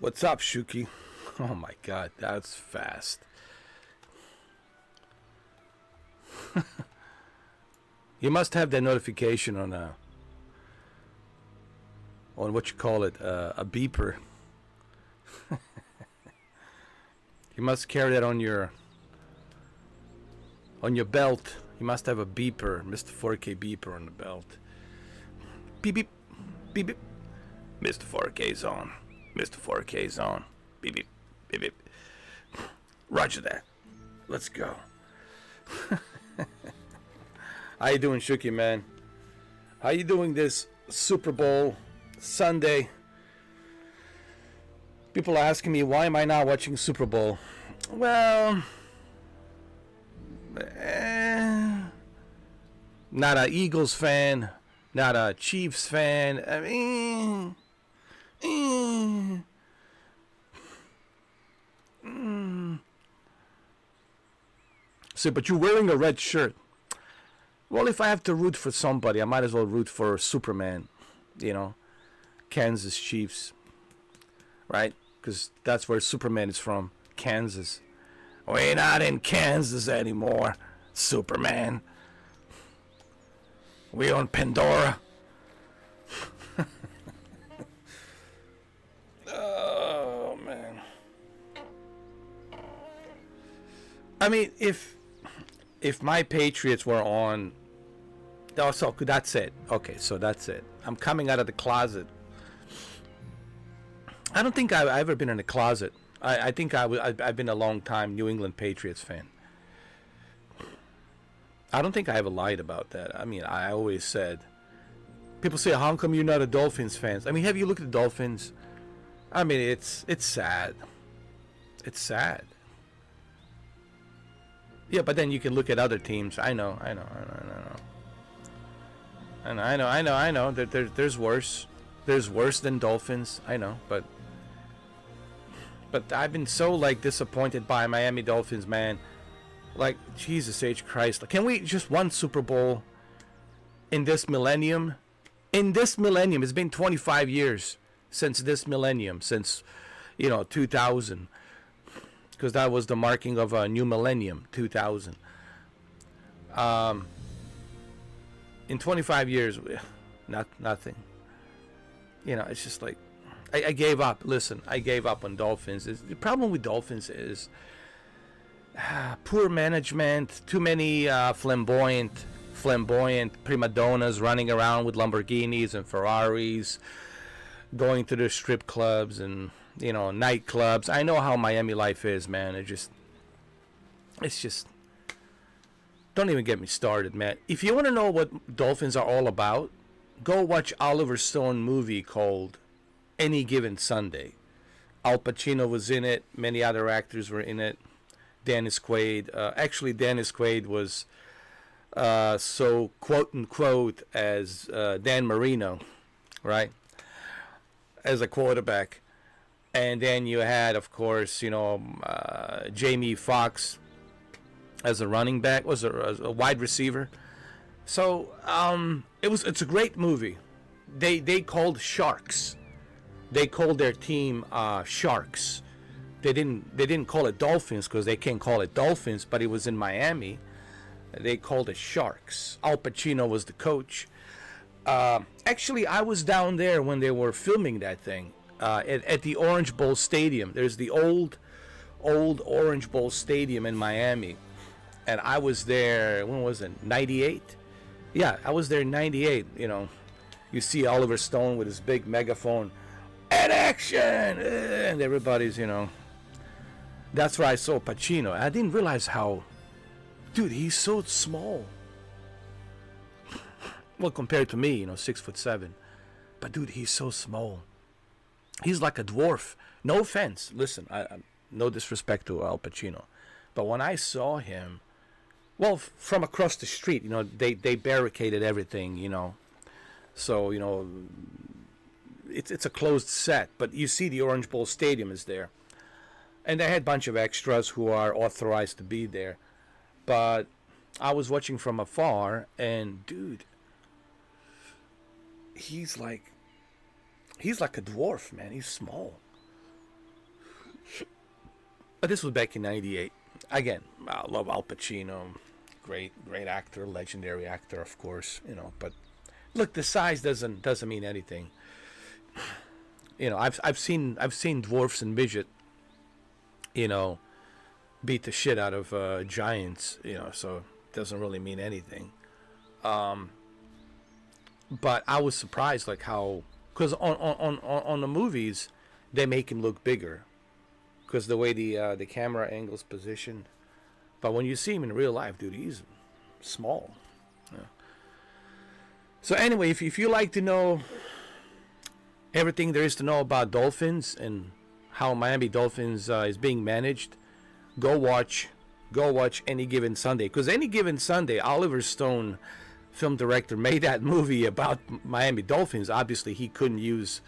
What's up, Shuki? Oh my god, that's fast. You must have that notification on what you call it, a beeper. You must carry that on your belt. You must have a beeper, Mr. 4K beeper on the belt. Beep beep, beep beep. Mr. 4K's on. Mr. 4K's on. Beep beep, beep beep. Roger that. Let's go. How you doing, Shuki, man? How you doing this Super Bowl Sunday? People are asking me, why am I not watching Super Bowl? Well, not a Eagles fan, not a Chiefs fan. I mean, So, but you're wearing a red shirt. Well, if I have to root for somebody, I might as well root for Superman. You know, Kansas Chiefs, right? Because that's where Superman is from, Kansas. We're not in Kansas anymore, Superman. We're on Pandora. Oh, man. I mean, if my Patriots were on... Oh, so that's it. Okay, so that's it. I'm coming out of the closet. I don't think I've ever been in a closet. I think I've been a long time New England Patriots fan. I don't think I ever lied about that. I mean, I always said... People say, how come you're not a Dolphins fan? I mean, have you looked at the Dolphins? I mean, it's sad. It's sad. Yeah, but then you can look at other teams. I know. There's worse. There's worse than Dolphins. I know, but I've been so disappointed by Miami Dolphins, man. Like, Jesus H. Christ. Can we just one Super Bowl in this millennium? In this millennium, it's been 25 years since this millennium, since 2000, because that was the marking of a new millennium, 2000. In 25 years, nothing. It's just like I gave up. Listen, I gave up on Dolphins. The problem with Dolphins is poor management, too many flamboyant prima donnas running around with Lamborghinis and Ferraris, going to the strip clubs and nightclubs. I know how Miami life is, man. It's just don't even get me started, man. If you want to know what Dolphins are all about, go watch Oliver Stone movie called Any Given Sunday. Al Pacino was in it. Many other actors were in it. Dennis Quaid. Actually, Dennis Quaid was so quote-unquote as Dan Marino, right, as a quarterback. And then you had, of course, Jamie Foxx as a running back, was a wide receiver. So it's a great movie. They called Sharks. They called their team Sharks. They didn't call it Dolphins because they can't call it Dolphins, but it was in Miami. They called it Sharks. Al Pacino was the coach. Actually, I was down there when they were filming that thing at the Orange Bowl Stadium. There's the old Orange Bowl Stadium in Miami. And I was there, when was it, 98? Yeah, I was there in 98, You see Oliver Stone with his big megaphone, and action! And everybody's, That's where I saw Pacino. I didn't realize how, dude, he's so small. Well, compared to me, 6'7". But, dude, he's so small. He's like a dwarf. No offense. Listen, I no disrespect to Al Pacino. But when I saw him, well, from across the street, they barricaded everything, So, it's a closed set. But you see the Orange Bowl Stadium is there. And they had a bunch of extras who are authorized to be there. But I was watching from afar, and, dude, he's like a dwarf, man. He's small. But this was back in '98. Again, I love Al Pacino, great actor, legendary actor, of course. But look, the size doesn't mean anything. I've seen dwarfs and midget, you know, beat the shit out of giants. So it doesn't really mean anything. But I was surprised, like how, because on the movies, they make him look bigger, because the way the camera angle's positioned. But when you see him in real life, dude, he's small. Yeah. So anyway, if you like to know everything there is to know about Dolphins and how Miami Dolphins is being managed, go watch Any Given Sunday. Because Any Given Sunday, Oliver Stone, film director, made that movie about Miami Dolphins. Obviously, he couldn't use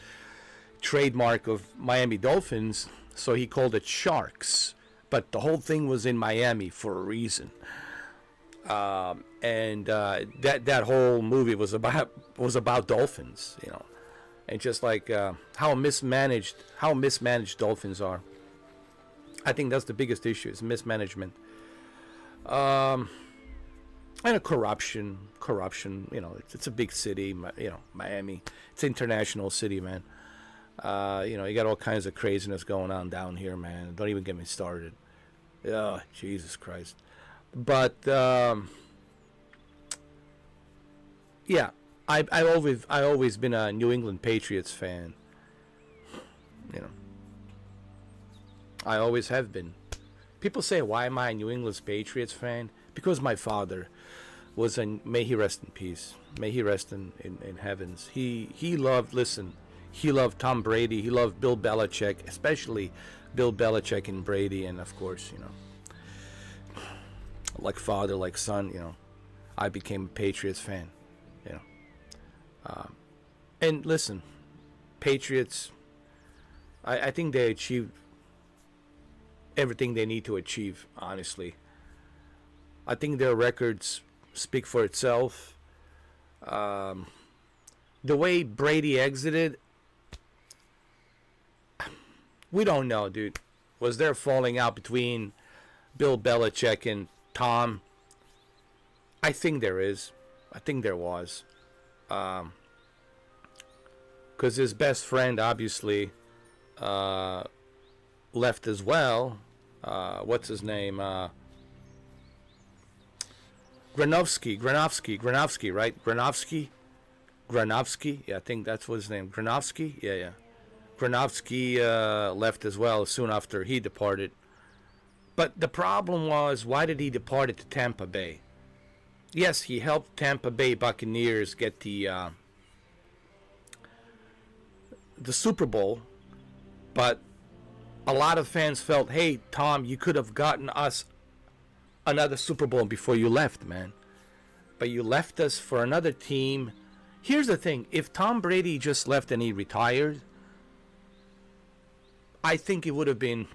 trademark of Miami Dolphins, so he called it Sharks. But the whole thing was in Miami for a reason. And that whole movie was about dolphins, and just like how mismanaged dolphins are. I think that's the biggest issue, is mismanagement. And a corruption. It's a big city, Miami. It's an international city, man. You got all kinds of craziness going on down here, man. Don't even get me started. Oh, Jesus Christ. But yeah, I always been a New England Patriots fan. I always have been. People say, why am I a New England Patriots fan? Because my father was may he rest in peace. May he rest in heavens. He loved Tom Brady. He loved Bill Belichick, especially Bill Belichick and Brady. And of course, like father, like son, I became a Patriots fan. And listen, Patriots, I think they achieved everything they need to achieve, honestly. I think their records speak for itself. The way Brady exited, we don't know, dude. Was there falling out between Bill Belichick and Tom? I think there is. I think there was. Because his best friend, obviously, left as well. What's his name? Granovsky, right? Granovsky. Yeah, I think that's what his name. Granovsky. Yeah. Granovsky left as well soon after he departed. But the problem was, why did he depart to Tampa Bay? Yes, he helped Tampa Bay Buccaneers get the Super Bowl, but a lot of fans felt, hey, Tom, you could have gotten us another Super Bowl before you left, man. But you left us for another team. Here's the thing. If Tom Brady just left and he retired, I think it would have been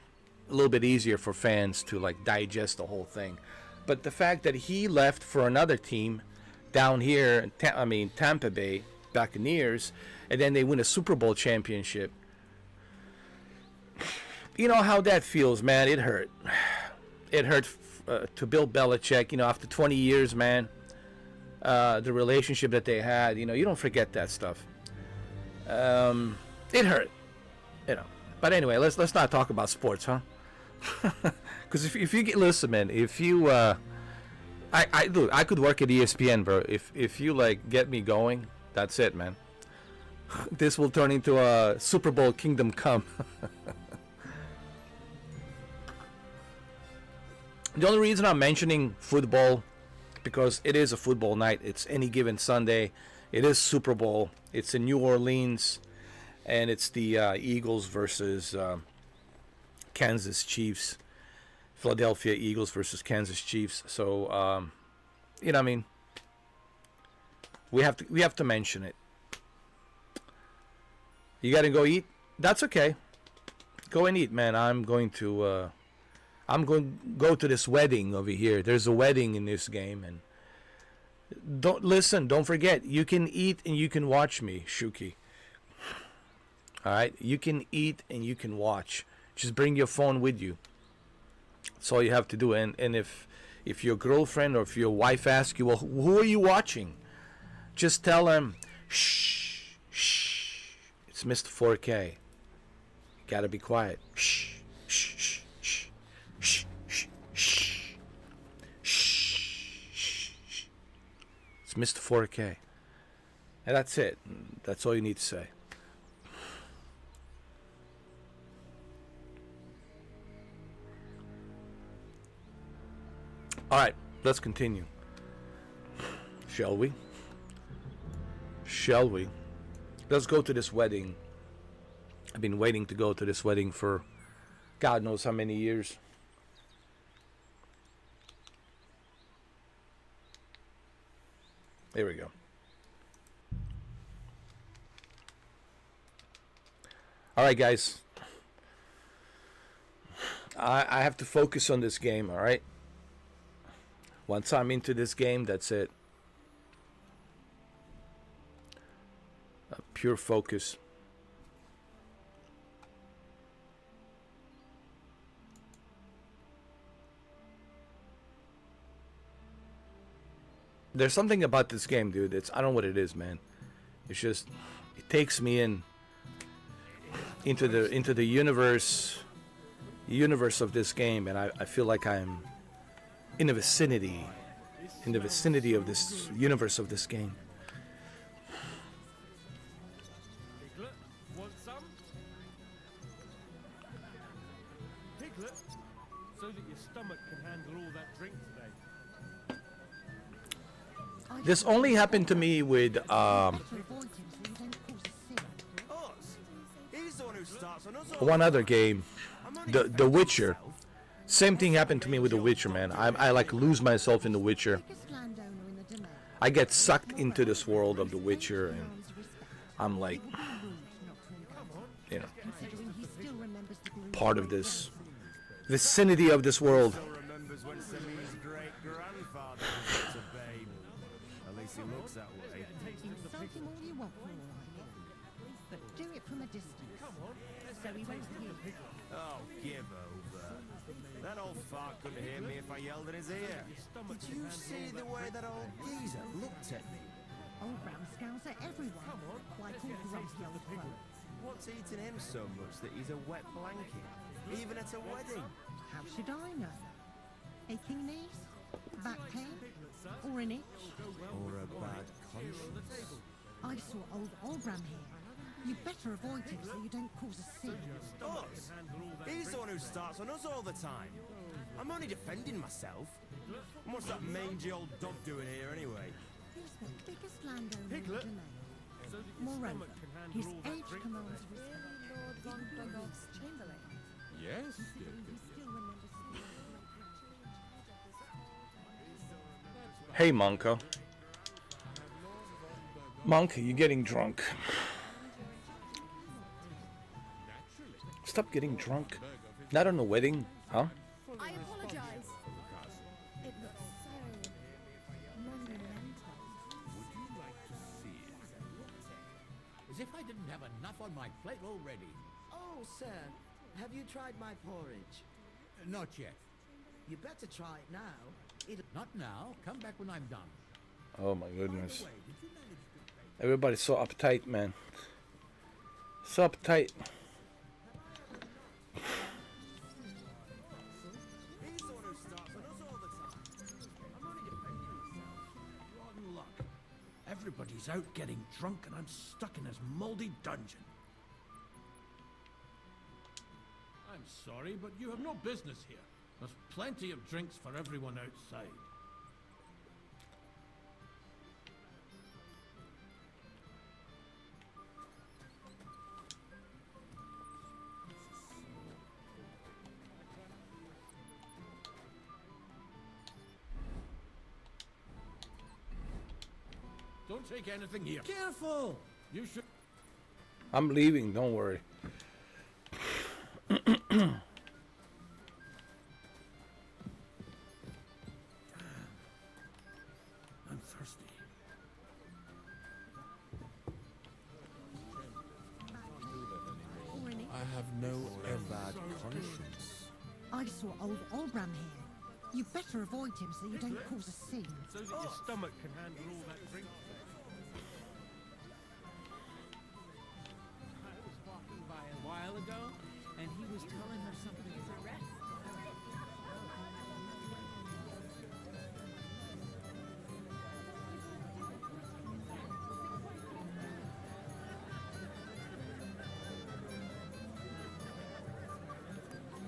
a little bit easier for fans to like digest the whole thing. But the fact that he left for another team down here, Tampa Bay Buccaneers, and then they win a Super Bowl championship. You know how that feels, man. It hurt. It hurt to Bill Belichick. After 20 years, man, the relationship that they had. You don't forget that stuff. It hurt. But anyway, let's not talk about sports, huh? Because if you listen, man, if you I could work at ESPN, bro. If you like get me going, that's it, man. This will turn into a Super Bowl Kingdom Come. The only reason I'm mentioning football, because it is a football night. It's Any Given Sunday. It is Super Bowl. It's in New Orleans, and it's the Eagles versus Kansas Chiefs. Philadelphia Eagles versus Kansas Chiefs. So, we have to mention it. You got to go eat? That's okay. Go and eat, man. I'm going to go to this wedding over here. There's a wedding in this game, and don't forget, you can eat and you can watch me, Shuki. All right, you can eat and you can watch. Just bring your phone with you. That's all you have to do. And if your girlfriend or if your wife asks you, well, who are you watching? Just tell them, shh, shh. It's Mr. 4K. You gotta be quiet. Shh, shh, shh, shh, shh, shh, shh, shh, shh. It's Mr. 4K. And that's it. That's all you need to say. All right, let's continue. Shall we? Shall we? Let's go to this wedding. I've been waiting to go to this wedding for God knows how many years. There we go. All right, guys. I have to focus on this game, all right? Once I'm into this game, that's it. Pure focus. There's something about this game, dude. I don't know what it is, man. It's just, it takes me into the universe of this game, and I feel like I'm in the vicinity of this universe of this game. Piglet, want some? Piglet, so that your stomach can handle all that drink today. This only happened to me with one other game, The Witcher. Same thing happened to me with The Witcher, man. I like lose myself in The Witcher. I get sucked into this world of The Witcher, and I'm like, you know, part of this vicinity of this world. Remembers when Samir's great-grandfather was a babe. At least he looks that way. Insult him all you want for all I hear, but do it from a distance, so he won't hear you. Oh, give over. That old fart couldn't hear me if I yelled in his ear. Did you see the way that old geezer looked at me? Old brown scowls at everyone, like all grumpy old folk. What's eating him so much that he's a wet blanket? Even at a wedding? How should I know? Aching knees? Back pain? Or an itch? Or a bad conscience? I saw old Olbram here. You better avoid him so you don't cause a scene. Us? He's the one who starts on us all the time. I'm only defending myself. And what's that mangy old dog doing here anyway? He's the biggest landowner in the Piglet. domain. Moreover, his age commands respect. Lord von Bogov's chamberlain. Yes, He still remembers Hey, Monko. Monk, you're getting drunk. Stop getting drunk. Not on the wedding, huh? I apologize. It looks so monumental. Would you like to see it? As if I didn't have enough on my plate already. Oh, sir, have you tried my porridge? Not yet. You better try it now. Not now. Come back when I'm done. Oh my goodness. Wait, did you manage to bake? Everybody's so uptight, man. So uptight. He's the one who starts on us all the time. I'm only defending myself. Rotten luck. Everybody's out getting drunk and I'm stuck in this moldy dungeon. I'm sorry, but you have no business here. There's plenty of drinks for everyone outside. Don't take anything here. Careful! You should... I'm leaving, don't worry. I'm thirsty. or an itch. have no bad conscience. I saw old Olbram here. You better avoid him so you don't cause a scene. So that your stomach can handle all that drink today. I was walking by a while ago, and he was telling her something to rest.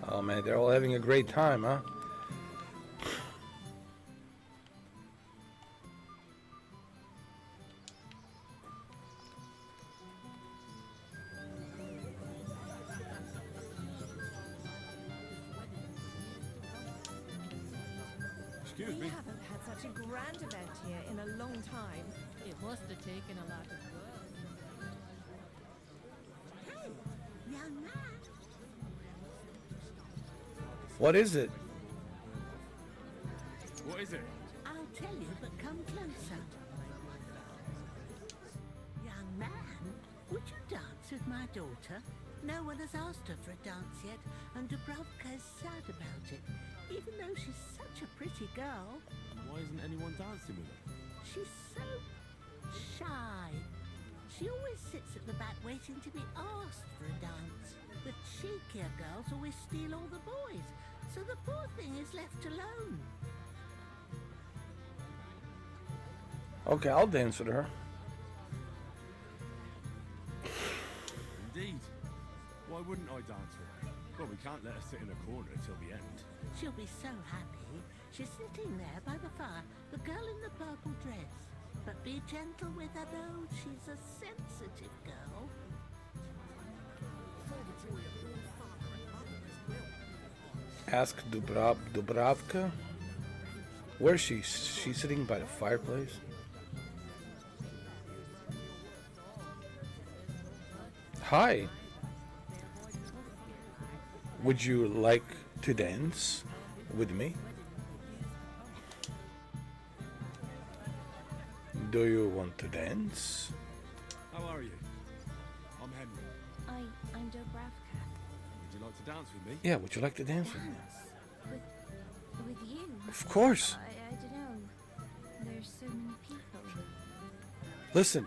Oh man, they're all having a great time, huh? Excuse We me. haven't had such a grand event here in a long time. It must have taken a lot of work. Hey, young man. What is it? What is it? I'll tell you, but come closer. Young man, would you dance with my daughter? No one has asked her for a dance yet, and Dubravka's sad about it, even though she's such a pretty girl. Why isn't anyone dancing with her? She's so shy. She always sits at the back waiting to be asked for a dance. The cheekier girls always steal all the boys, so the poor thing is left alone. Okay, I'll dance with her. Indeed. Why wouldn't I dance with her? Well, we can't let her sit in a corner till the end. She'll be so happy. She's sitting there by the fire, the girl in the purple dress. But be gentle with her though, she's a sensitive girl. Ask Dubravka. Where is she? She's sitting by the fireplace. Hi. Would you like to dance with me? Do you want to dance? How are you? I'm Henry. I'm Dobravka. Would you like to dance with me? Yeah, would you like to dance with me? With you? Of course. I don't know. There's so many people. Listen,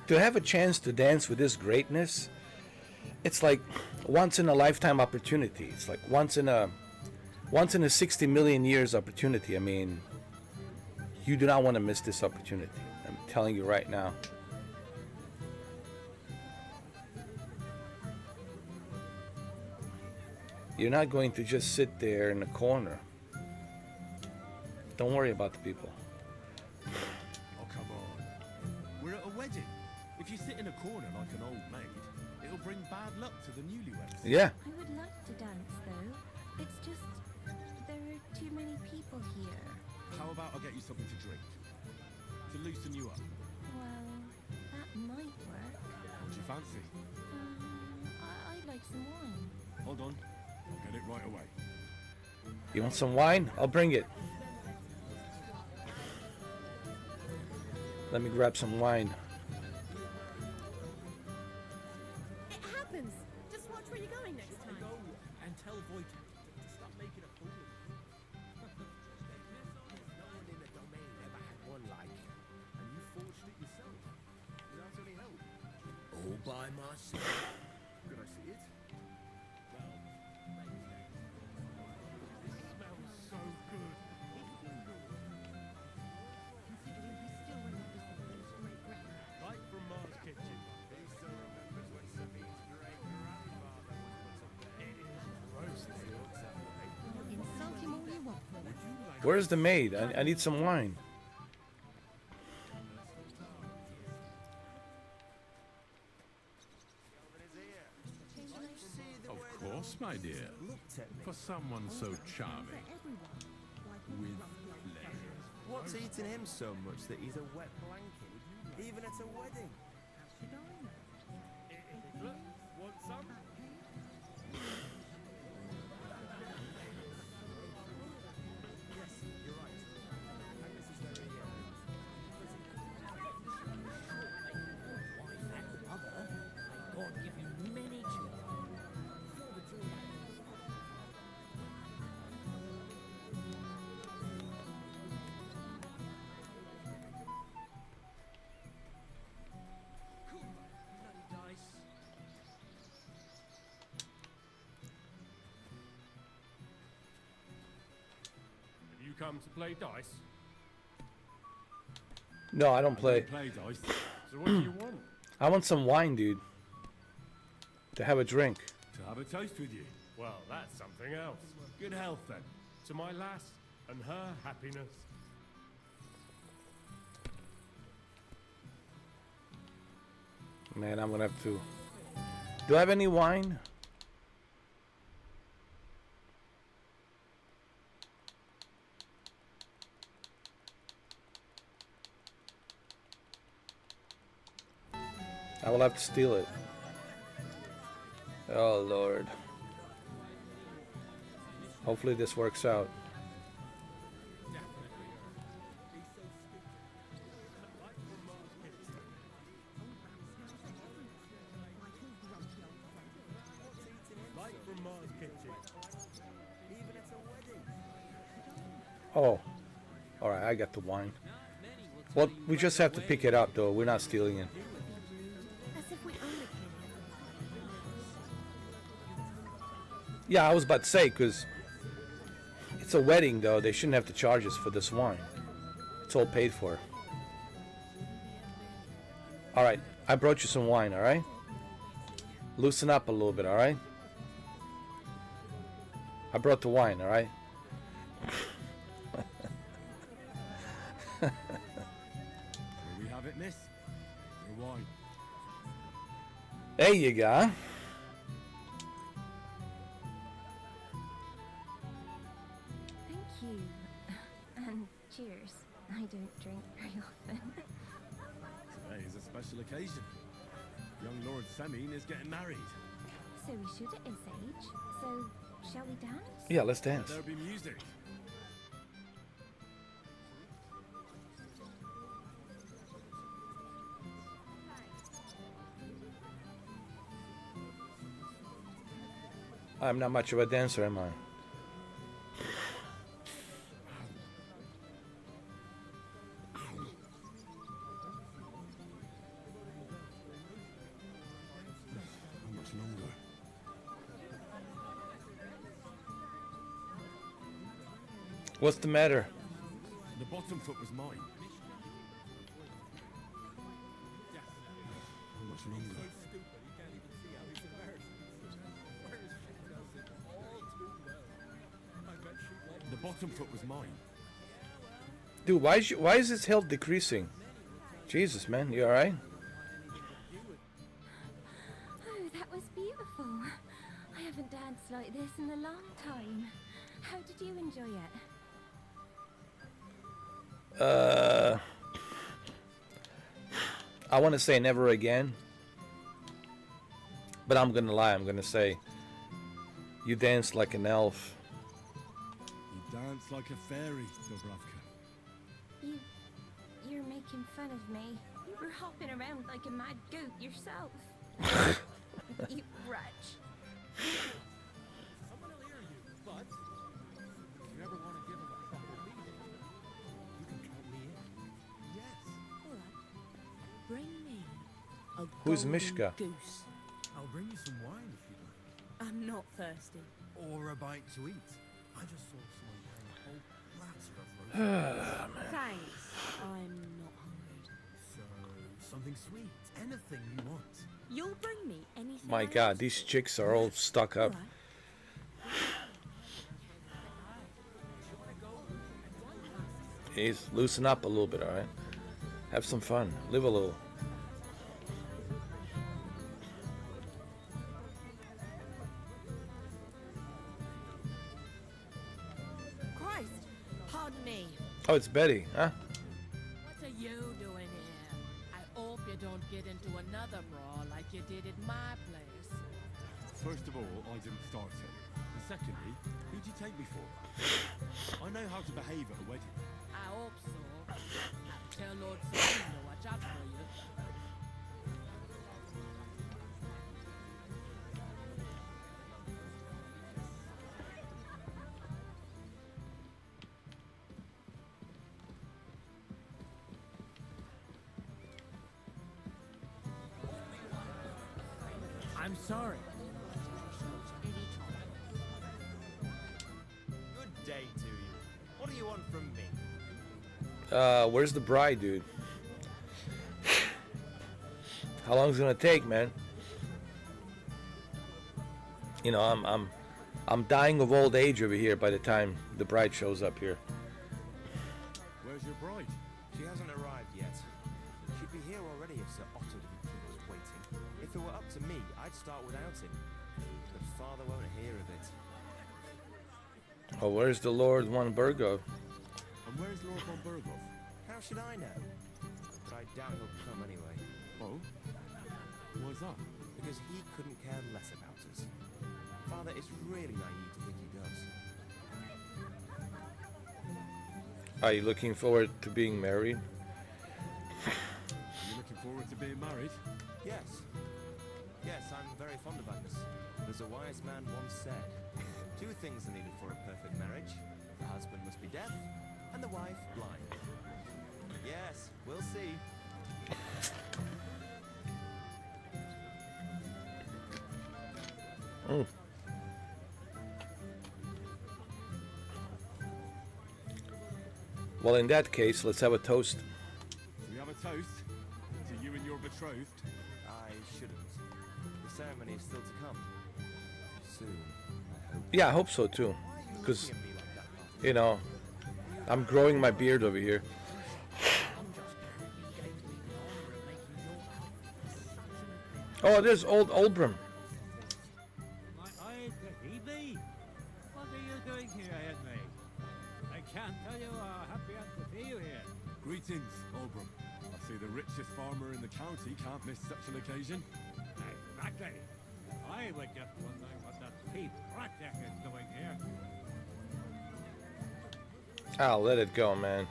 to have a chance to dance with this greatness, it's like once in a lifetime opportunity. It's like once in a 60 million years opportunity. I mean, you do not want to miss this opportunity. I'm telling you right now. You're not going to just sit there in the corner. Don't worry about the people. Oh, come on. We're at a wedding. If you sit in a corner like an old maid, it'll bring bad luck to the newlyweds. Yeah. I would like to dance though. It's just there are too many people here. How about I get you something to drink? To loosen you up. Well, that might work. What do you fancy? I'd like some wine. Hold on. I'll get it right away. You want some wine? I'll bring it. Let me grab some wine. It happens. Just watch where you're going next time. Go and tell Wojtek to stop making a fool of you. No one in the domain ever had one like it. And you forged it yourself. Without any help. All by myself. Could I see it? This smells so good. Considering he still remembers the first great grandma. Like from Mars Kitchen. He still remembers when Sabine's great grandfather was put to bed. It is roasted. Insult him all you want for it. Where's the maid? I need some wine. Of course, my dear. Looked at me. For someone so charming. Everyone. Like all With grumpy old pleasure. What's eating him so much that he's a wet blanket? Even at a wedding. should I know? Look, want some? Yes, you're right. Agnes is very Wife and mother, may God give you many children. come to play dice? No, I don't play. Play dice. So what do you want? I want some wine, dude. To have a drink. To have a toast with you. Well, that's something else. Good health then. To my lass and her happiness. Man, I'm gonna have to. Do I have any wine? I will have to steal it. Oh Lord. Hopefully this works out. Oh, all right. I got the wine. Well, we just have to pick it up, though. We're not stealing it. As if we own the Yeah, I was about to say, because it's a wedding, though. They shouldn't have to charge us for this wine. It's all paid for. All right. I brought you some wine, all right? Loosen up a little bit, all right? I brought the wine, all right? Here we have it, miss. Your wine. There you go. Thank you. And cheers. I don't drink very often. Today is a special occasion. Young Lord Semin is getting married. So we should at his age. So, shall we dance? Yeah, let's dance. There'll be music. I'm not much of a dancer, am I? How much longer? What's the matter? The bottom foot was mine. How much longer? The bottom foot was mine. Dude, why is his health decreasing? Jesus, man, you alright? Oh, that was beautiful. I haven't danced like this in a long time. How did you enjoy it? I want to say never again. But I'm gonna lie, I'm gonna say you danced like an elf. You dance like a fairy, Dubravka. You're making fun of me. You were hopping around like a mad goat yourself. You wretch. Someone will hear you, but if you ever want to give him a proper beating, you can count me in. Yes. All right. Bring me a Who's golden Mishka? goose. I'll bring you some wine if you'd like. I'm not thirsty. Or a bite to eat. I just saw someone carrying a whole platter of roast. Thanks. I'm not hungry. So, something sweet. Anything you want. You'll bring me anything. My I God, want. these chicks are all stuck All up. right. Jeez, loosen up a little bit, alright? Have some fun. Live a little. Christ, pardon me. Oh, it's Betty, huh? What are you doing here? I hope you don't get into another brawl like you did at my place. First of all, I didn't start it. And secondly, who'd you take me for? I know how to behave at a wedding. I hope so. I'll tell Lord Sabine to watch out for you. I'm sorry. Good day to you. What do you want from Where's the bride, dude? How long is it gonna take, man? You know, I'm dying of old age over here by the time the bride shows up here. Where's your bride? She hasn't arrived yet. She'd be here already if Sir Otto didn't keep us waiting. If it were up to me, I'd start without him. But Father won't hear of it. Oh, where's the Lord von Burgov? And where's Lord von Burgov? How should I know? But I doubt he'll come anyway. Oh? Why's that? Because he couldn't care less about us. Father is really naive to think he does. Are you looking forward to being married? Are you looking forward to being married? Yes. Yes, I'm very fond of Agnes. As a wise man once said, 2 things are needed for a perfect marriage. The husband must be deaf, and the wife blind. Yes, we'll see. Mm. Well, in that case, let's have a toast. We have a toast to you and your betrothed. I shouldn't. The ceremony is still to come. Soon, I hope. Yeah, I hope so too. Because, you know, I'm growing my beard over here. Oh, there's old Oldbrim. Phoebe, what are you doing here, Henry? I can't tell you how happy I'm to see you here. Greetings, Oldbrim. I see the richest farmer in the county can't miss such an occasion. Exactly. I was just wondering what that Pete project is doing here. I'll let it go, man.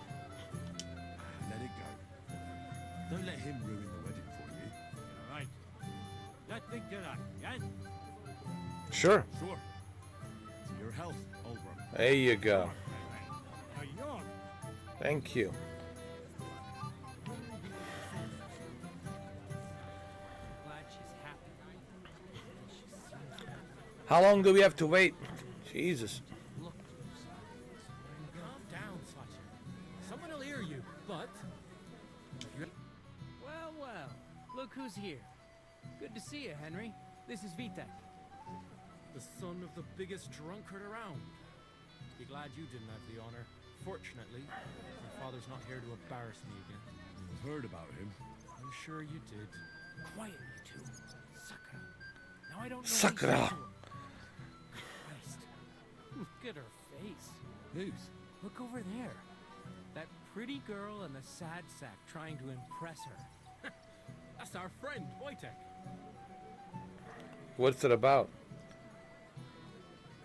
Let it go. Don't let him ruin the wedding for you. You're right. Let's think to that, yes? Sure. Sure. To your health, Oldbrim. There you go. Now yours. Thank you. Glad she's happy. How long do we have to wait? Jesus. Look. Calm down, Sasha. Someone will hear you, but... Well, well. Look who's here. Good to see you, Henry. This is Vitek. The son of the biggest drunkard around. Be glad you didn't have the honor. Fortunately, my father's not here to embarrass me again. I've heard about him. I'm sure you did. Quiet, you two. Sakura. Now I don't know. Sakura. Christ. Look at her face. Whose? Look over there. That pretty girl in the sad sack trying to impress her. That's our friend, Wojtek. What's it about?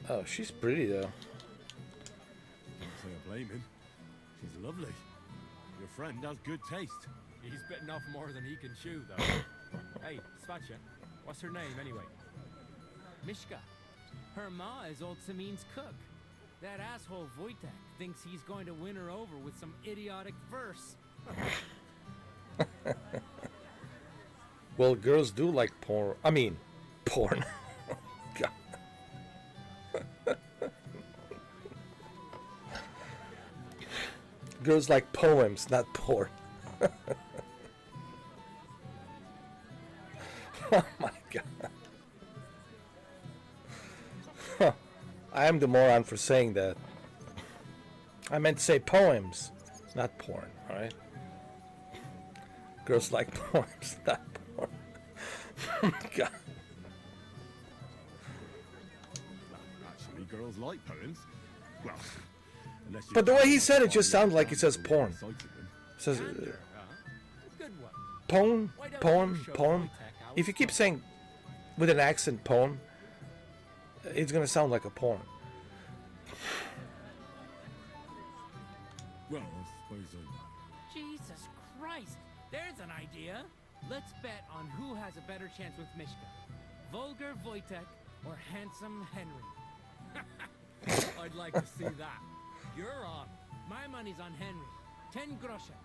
Oh, she's pretty though. Can't say I blame him. She's lovely. Your friend has good taste. He's bitten off more than he can chew, though. Hey, Svatcha, what's her name anyway? Mishka. Her ma is old Samin's cook. That asshole Wojtek thinks he's going to win her over with some idiotic verse. Well, girls do like porn. I mean, porn. God. Girls like poems, not porn. Oh my God. Huh. I am the moron for saying that. I meant to say poems, not porn, alright? Girls like poems, not porn. Oh my God. Actually, girls like poems. Well, unless you... But the way he said it just sounded like he says porn. Cited them. Says Good one. poem, poem, poem. If you keep saying with an accent poem, it's gonna sound like a porn. Well, I suppose Jesus Christ! There's an idea. Let's bet on who has a better chance with Mishka. Vulgar Wojtek or handsome Henry. I'd like to see that. You're on. My money's on Henry. 10 groschen.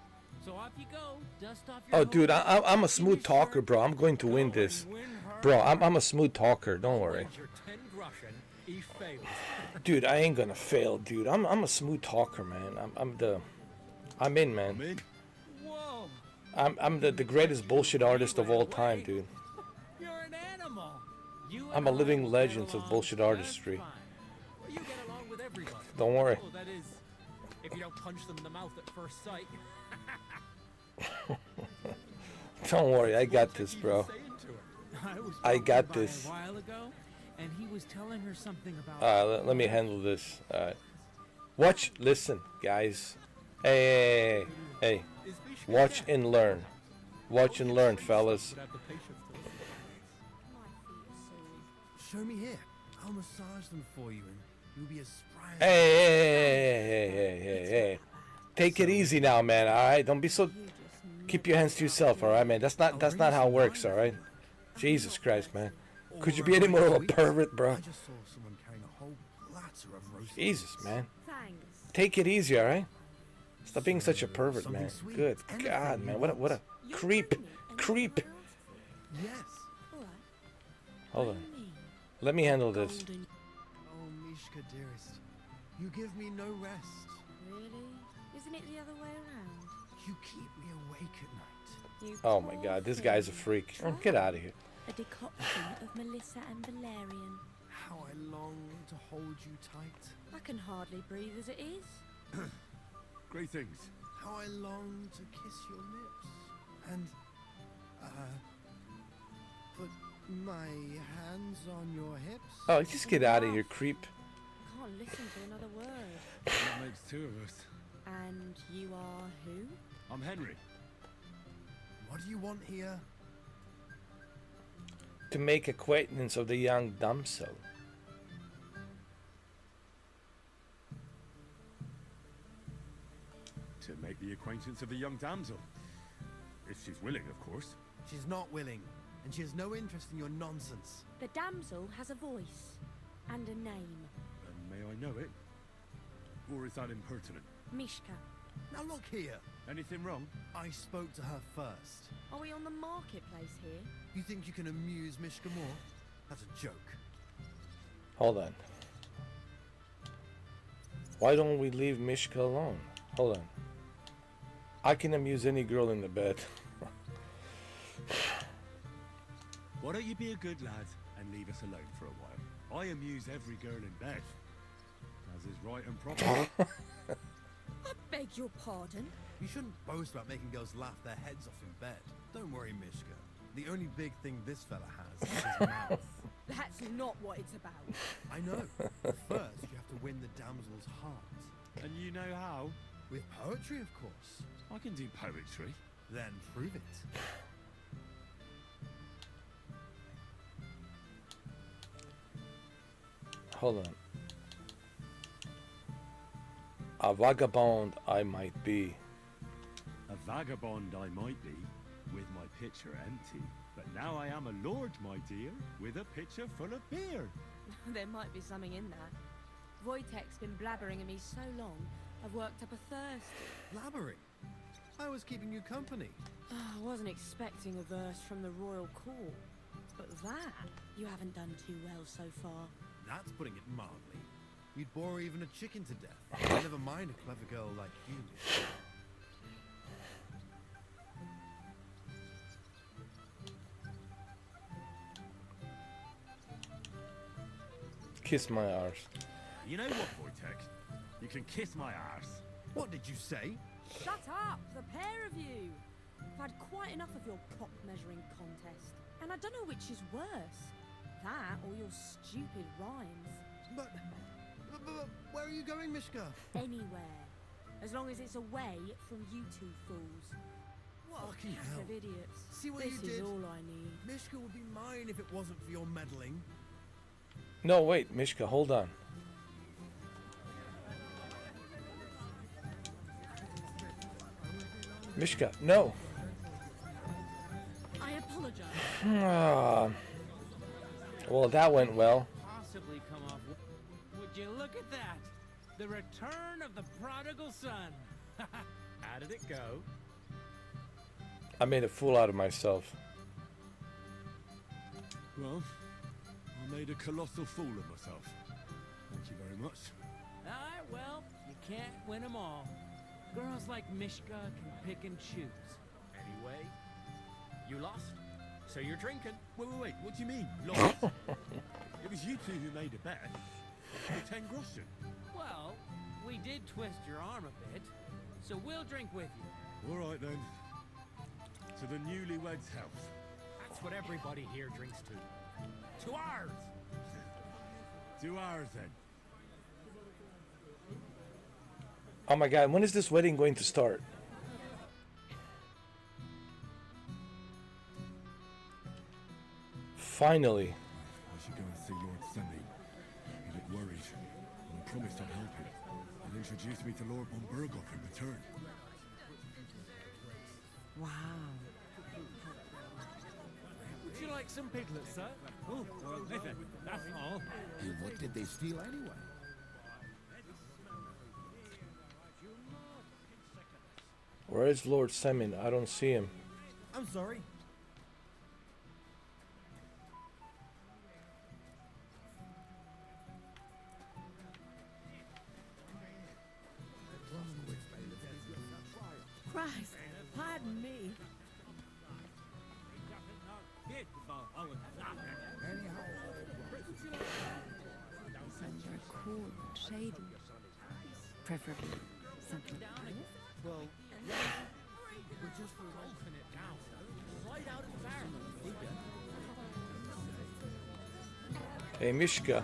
So off you go. Dust off your Oh, dude, hose, I'm a in smooth your talker, shirt, bro. I'm going to go win and this, win her bro. over. I'm a smooth talker. Don't worry, Wins your 10 groschen, he fails. dude. I ain't gonna fail, dude. I'm a smooth talker, man. I'm in, man. I'm in. Whoa! I'm the greatest bullshit artist of all time, dude. You're an animal. You I'm and a living I will legend get of along bullshit just artistry. Well, you get along with everybody. Don't worry. Oh, that is, if you don't punch them in the mouth at first sight. Don't worry, I got this, bro. I got walking by this. A while ago, and he was telling her something about. Let me handle this. Watch, listen, guys. Hey. Watch and learn. Watch and learn, fellas. Show me here. I'll massage them for you and you'll be as spry as... Hey. Take it easy now, man, alright? Don't be so... Keep your hands to yourself, alright, man? That's not how it works, alright? Jesus Christ, man. Could you be any more of a pervert, bro? I just saw someone carrying a whole platter of roast Jesus, man. Thanks. Take it easy, alright? Stop being such a pervert, man. sweet. Good Anything God, you man. want. What a creep. Creep. Yes. All right. Hold on. Let me handle this. Oh, Mishka, dearest. You give me no rest. Really? Isn't it the other way around? You keep me awake at night. You Oh my poor God, this guy's a thing. freak. Try Get out of here. A decoction of Melissa and Valerian. How I long to hold you tight. I can hardly breathe as it is. Great things. How I long to kiss your lips. And, put my hands on your hips. Oh, just get out of here, creep. Can't listen to another word. That makes two of us. And you are who? I'm Henry. What do you want here? To make acquaintance of the young damsel. To make the acquaintance of the young damsel. If she's willing, of course. She's not willing, and she has no interest in your nonsense. The damsel has a voice and a name. And may I know it? Or is that impertinent? Mishka. Now look here. Anything wrong? I spoke to her first. Are we on the marketplace here? You think you can amuse Mishka more? That's a joke. Hold on. Why don't we leave Mishka alone? Hold on. I can amuse any girl in the bed. Why don't you be a good lad and leave us alone for a while? I amuse every girl in bed. As is right and proper. I beg your pardon? You shouldn't boast about making girls laugh their heads off in bed. Don't worry, Mishka. The only big thing this fella has is his mouth. That's not what it's about. I know. But first, you have to win the damsel's heart. And you know how? With poetry, of course. I can do poetry. Then prove it. Hold on. A vagabond I might be. A vagabond I might be, with my pitcher empty. But now I am a lord, my dear, with a pitcher full of beer. There might be something in that. Wojtek's been blabbering at me so long, I've worked up a thirst. Blabbering? I was keeping you company. I wasn't expecting a verse from the royal court. But that, you haven't done too well so far. That's putting it mildly. You'd bore even a chicken to death. Never mind a clever girl like you. Kiss my arse. You know what, Wojtek? You can kiss my arse. What did you say? Shut up, the pair of you! I've had quite enough of your cock measuring contest. And I don't know which is worse. That or your stupid rhymes. But where are you going, Mishka? Anywhere. As long as it's away from you two fools. What Fucking a pack hell. of idiots. See what this you is did? all I need. Mishka would be mine if it wasn't for your meddling. No, wait, Mishka, hold on. Mishka, no. I apologize. Well, that went well. Possibly come off. Would you look at that? The return of the prodigal son. How did it go? I made a fool out of myself. Well, I made a colossal fool of myself. Thank you very much. Alright, well, you can't win them all. Girls like Mishka can pick and choose. Anyway, you lost, so you're drinking. Wait, what do you mean, lost? It was you two who made a bet. For 10 groschen. Well, we did twist your arm a bit, so we'll drink with you. All right then. To the newlyweds' health. That's what everybody here drinks to. To ours! To ours then. Oh my God, when is this wedding going to start? Finally. I should go and see Lord Semi. He looked worried, and I promised I'd help him. And introduced me to Lord von Burghoff in return. Wow. Would you like some piglets, sir? Oh, listen, that's all. And what did they steal anyway? Where is Lord Semin? I don't see him. I'm sorry. Christ, pardon me. Somewhere cool and shady. Preferably something quiet. Well, We're just rolling it down. Right out of the barrel. Hey, Mishka.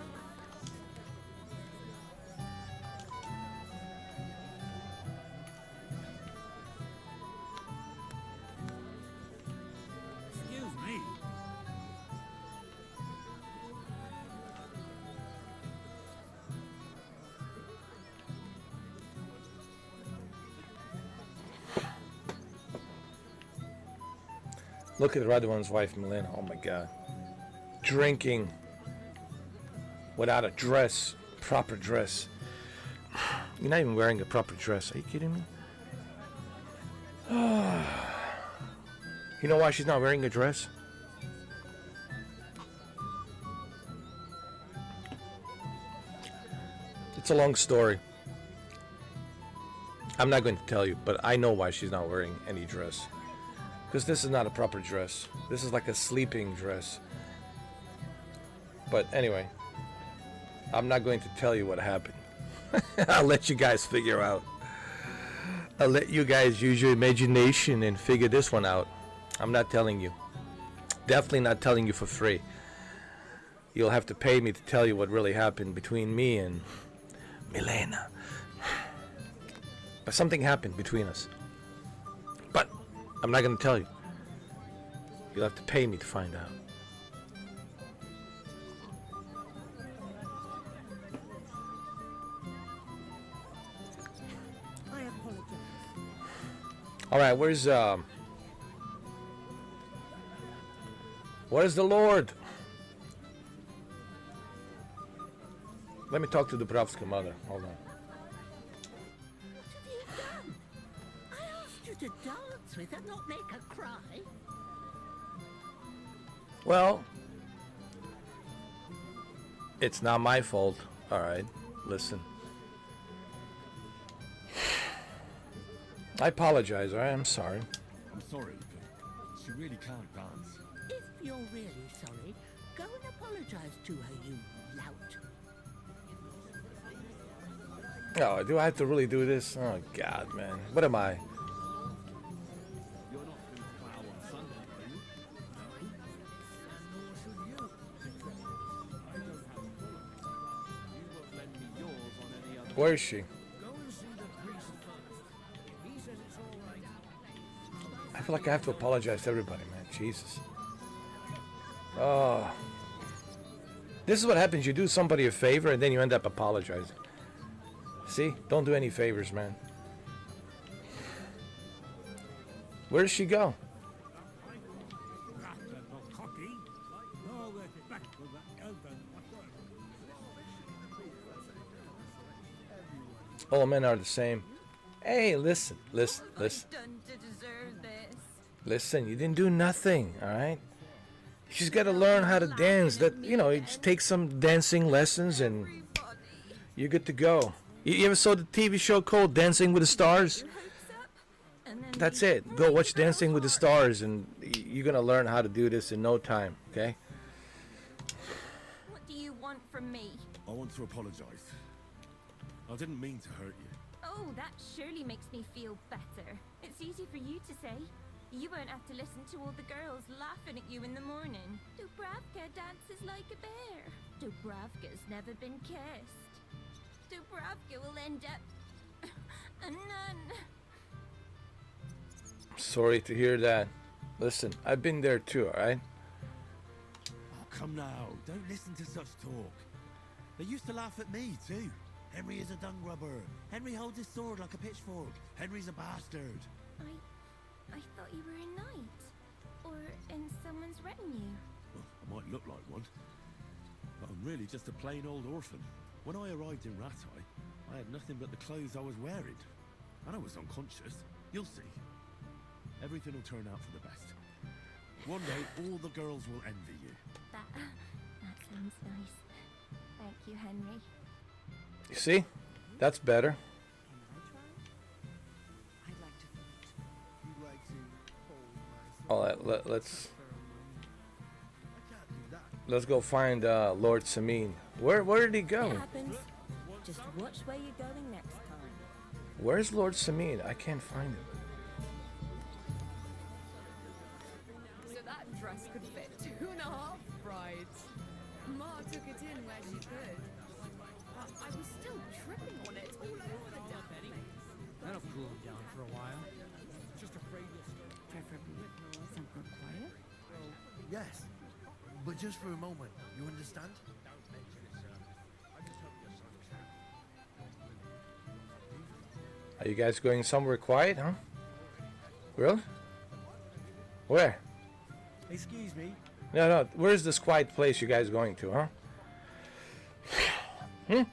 Excuse me. Look at Radovan's wife, Milena. Oh my God. Drinking. Without a dress. Proper dress. You're not even wearing a proper dress. Are you kidding me? You know why she's not wearing a dress? It's a long story. I'm not going to tell you, but I know why she's not wearing any dress. Because this is not a proper dress. This is like a sleeping dress. But anyway, I'm not going to tell you what happened. I'll let you guys figure out. I'll let you guys use your imagination and figure this one out. I'm not telling you. Definitely not telling you for free. You'll have to pay me to tell you what really happened between me and Milena. But something happened between us. But I'm not going to tell you. You'll have to pay me to find out. I apologize. All right, where's the Lord? Let me talk to Dubrovska mother. Hold on. What have you done? I asked you to dance with her, not make her cry. Well, it's not my fault. All right, listen. I apologize, all right? I'm sorry. I'm sorry, but she really can't dance. If you're really sorry, go and apologize to her, you lout. Oh, do I have to really do this? Oh, God, man. What am I? You're not going to plow on Sunday, are you? Where is she? I feel like I have to apologize to everybody, man. Jesus. Oh. This is what happens. You do somebody a favor and then you end up apologizing. See? Don't do any favors, man. Where does she go? All men are the same. Hey, listen. Done to deserve this. Listen, you didn't do nothing, all right? She's got to learn how to dance. That, you know, you just take some dancing lessons and you're good to go. You ever saw the TV show called Dancing with the Stars? That's it. Go watch Dancing with the Stars, and you're gonna learn how to do this in no time. Okay? What do you want from me? I want to apologize. I didn't mean to hurt you. Oh, that surely makes me feel better. It's easy for you to say. You won't have to listen to all the girls laughing at you in the morning. Dubravka dances like a bear. Dubravka's never been kissed. Dubravka will end up a nun. Sorry to hear that. Listen, I've been there too, alright? Oh, come now. Don't listen to such talk. They used to laugh at me, too. Henry is a dung grubber. Henry holds his sword like a pitchfork. Henry's a bastard. I thought you were a knight. Or in someone's retinue. Well, I might look like one. But I'm really just a plain old orphan. When I arrived in Rattay, I had nothing but the clothes I was wearing. And I was unconscious. You'll see. Everything will turn out for the best. One day, all the girls will envy you. That sounds nice. Thank you, Henry. You see? That's better. All right, let's go find Lord Samin. Where did he go? It happens. Just watch where you're going next time. Where's Lord Samin? I can't find him. So that dress could fit 2.5 brides. Ma took it in where she could. I was still tripping on it all over the damn place. That'll cool him down for a while. Just afraid you'll start. Preferably somewhere quiet. Yes, but just for a moment, you understand? Are you guys going somewhere quiet, huh? Really? Where? Excuse me. No. Where's this quiet place you guys going to, huh? Hmm?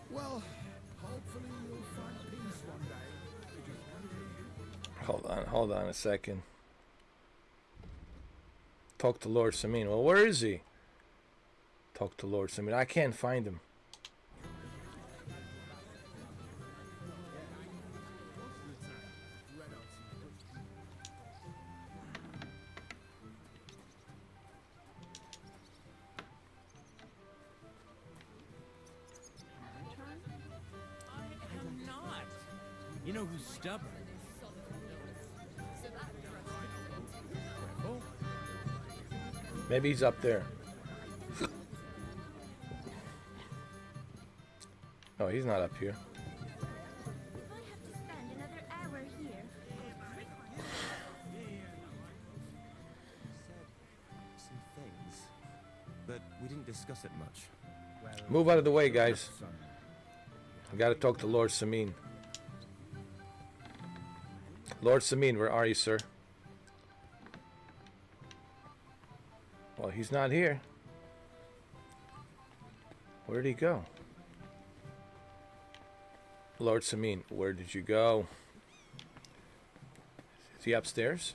Well, hopefully you'll find peace one day. Hold on a second. Talk to Lord Samin. Well, where is he? Talk to Lord Samin. I can't find him. I'm not. You know who's stubborn? Oh. Maybe he's up there. No, he's not up here. I have to spend another hour here. Said some things, but we didn't discuss it much. Move out of the way, guys. I gotta talk to Lord Samin. Lord Samin, where are you, sir? Well, he's not here. Where'd he go? Lord Samin, where did you go? Is he upstairs?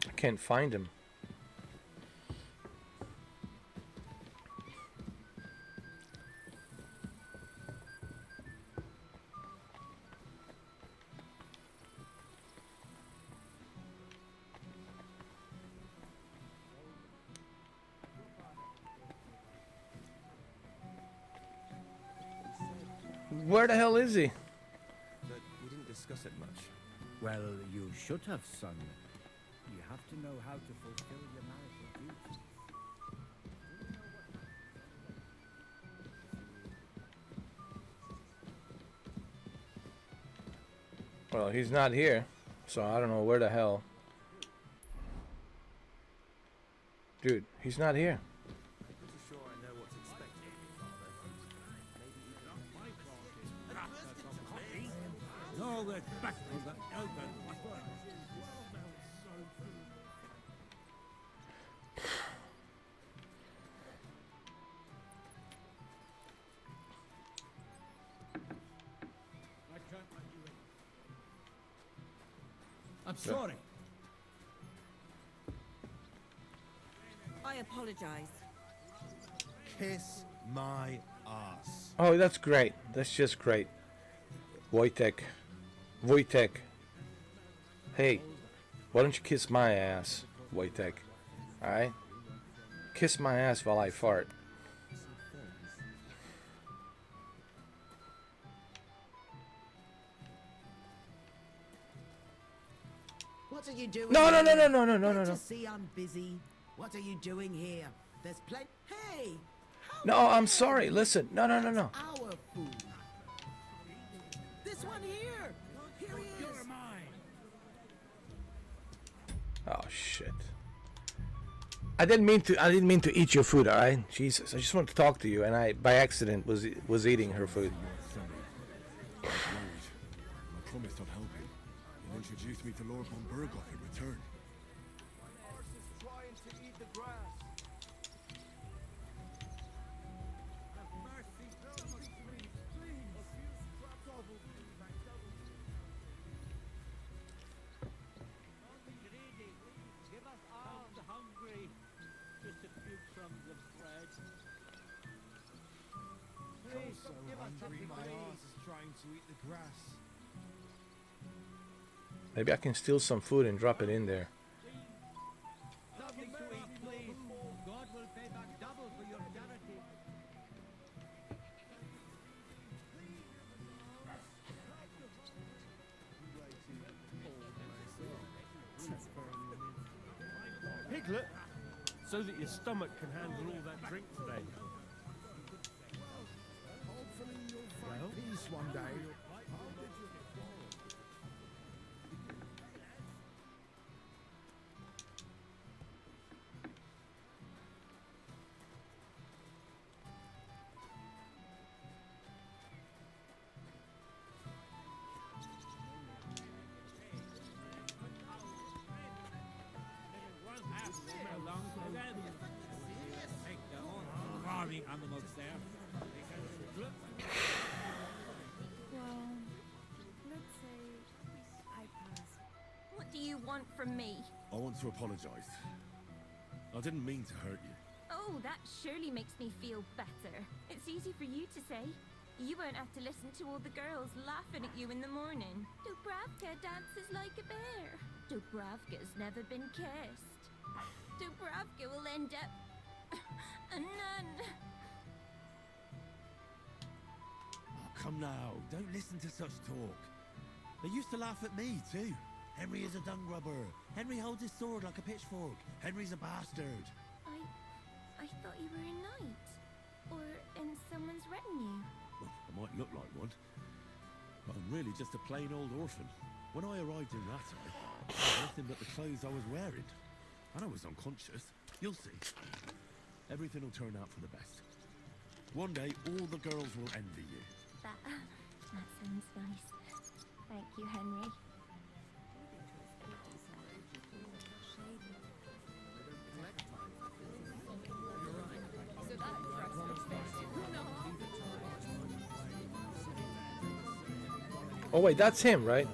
I can't find him. Where the hell is he? But we didn't discuss it much. Well, you should have, son. You have to know how to fulfill your marital duties. Well, he's not here, so I don't know where the hell. Dude, he's not here. Pretty sure I know what to expect of you, Father. Maybe even... No, all the spectacles that Elton. I can't let you in. I'm sorry. I apologize. Kiss my ass. Oh, that's great. That's just great. Wojtek. Hey, why don't you kiss my ass, Wojtek? Alright? Kiss my ass while I fart. What are you doing? No, no, no, here? no, no, no, no, Can't no. you see I'm busy? What are you doing here? There's plenty. Hey! No, I'm sorry. Listen. No. Our food. This one here. Here he is. You're mine. Oh shit. I didn't mean to eat your food, alright? Jesus. I just wanted to talk to you and I by accident was eating her food. I promised I'd help him. He'll introduce me to Lord von Burgoff in return. Maybe I can steal some food and drop it in there. Something to eat, please. God will pay back double for your charity. Piglet, so that your stomach can handle all that drink today. Hopefully you'll find peace one day. Animals there. Well, let's say I pass. What do you want from me? I want to apologize. I didn't mean to hurt you. Oh, that surely makes me feel better. It's easy for you to say. You won't have to listen to all the girls laughing at you in the morning. Dubravka dances like a bear. Dubravka's never been kissed. Dubravka will end up a nun. Oh, come now. Don't listen to such talk. They used to laugh at me, too. Henry is a dung rubber. Henry holds his sword like a pitchfork. Henry's a bastard. I thought you were a knight. Or in someone's retinue. Well, I might look like one, but I'm really just a plain old orphan. When I arrived in Rattay, I had nothing but the clothes I was wearing. And I was unconscious. You'll see. Everything will turn out for the best. One day, all the girls will envy you. That sounds nice. Thank you, Henry. So that dress would fit. No. Oh wait, that's him, right?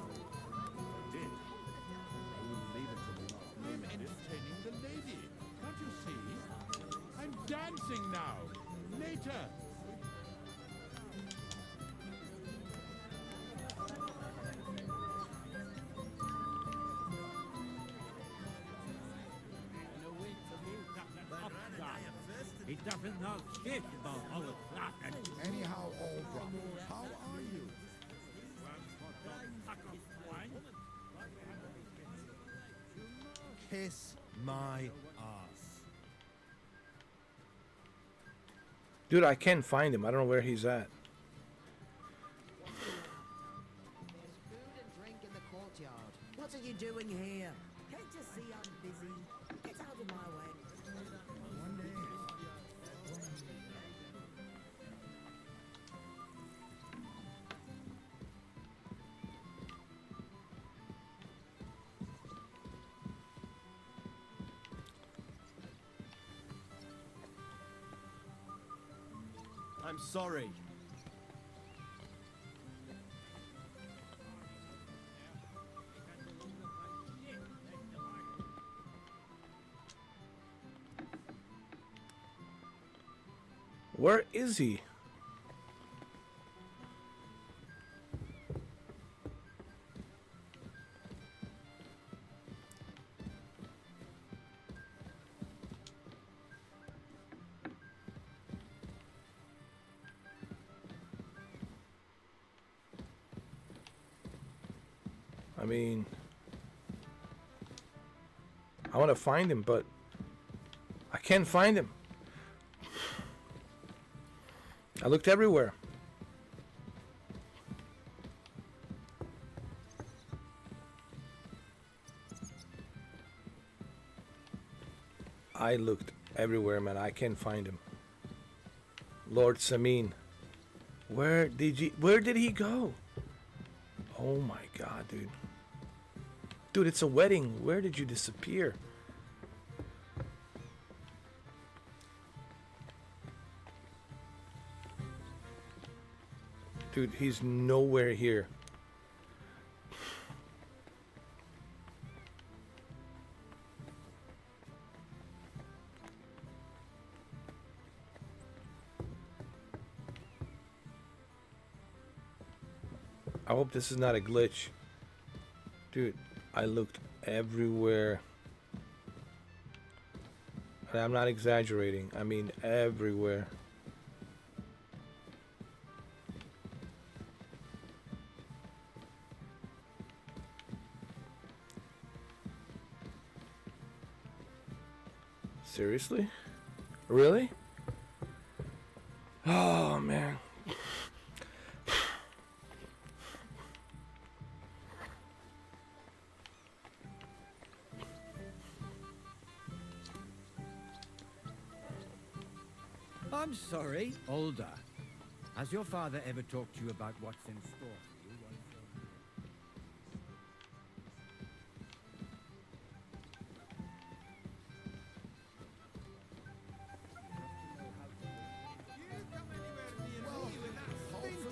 I'm entertaining the lady. Can't you see? I'm dancing now. Later. He doesn't know shit about all the laughing. Anyhow, old brother, how are you? Kiss my ass. Dude, I can't find him. I don't know where he's at. Food and drink in the courtyard. What are you doing here? Can't you see I'm busy? Get out of my way. One day. I'm sorry. Where is he? I mean, I want to find him, but I can't find him. I looked everywhere. I looked everywhere, man. I can't find him. Lord Samin. Where did he go? Oh my god, dude. Dude, it's a wedding. Where did you disappear? Dude, he's nowhere here. I hope this is not a glitch. Dude, I looked everywhere. And I'm not exaggerating. I mean everywhere. Seriously? Really? Oh, man. I'm sorry, Older. Has your father ever talked to you about what's in store for you?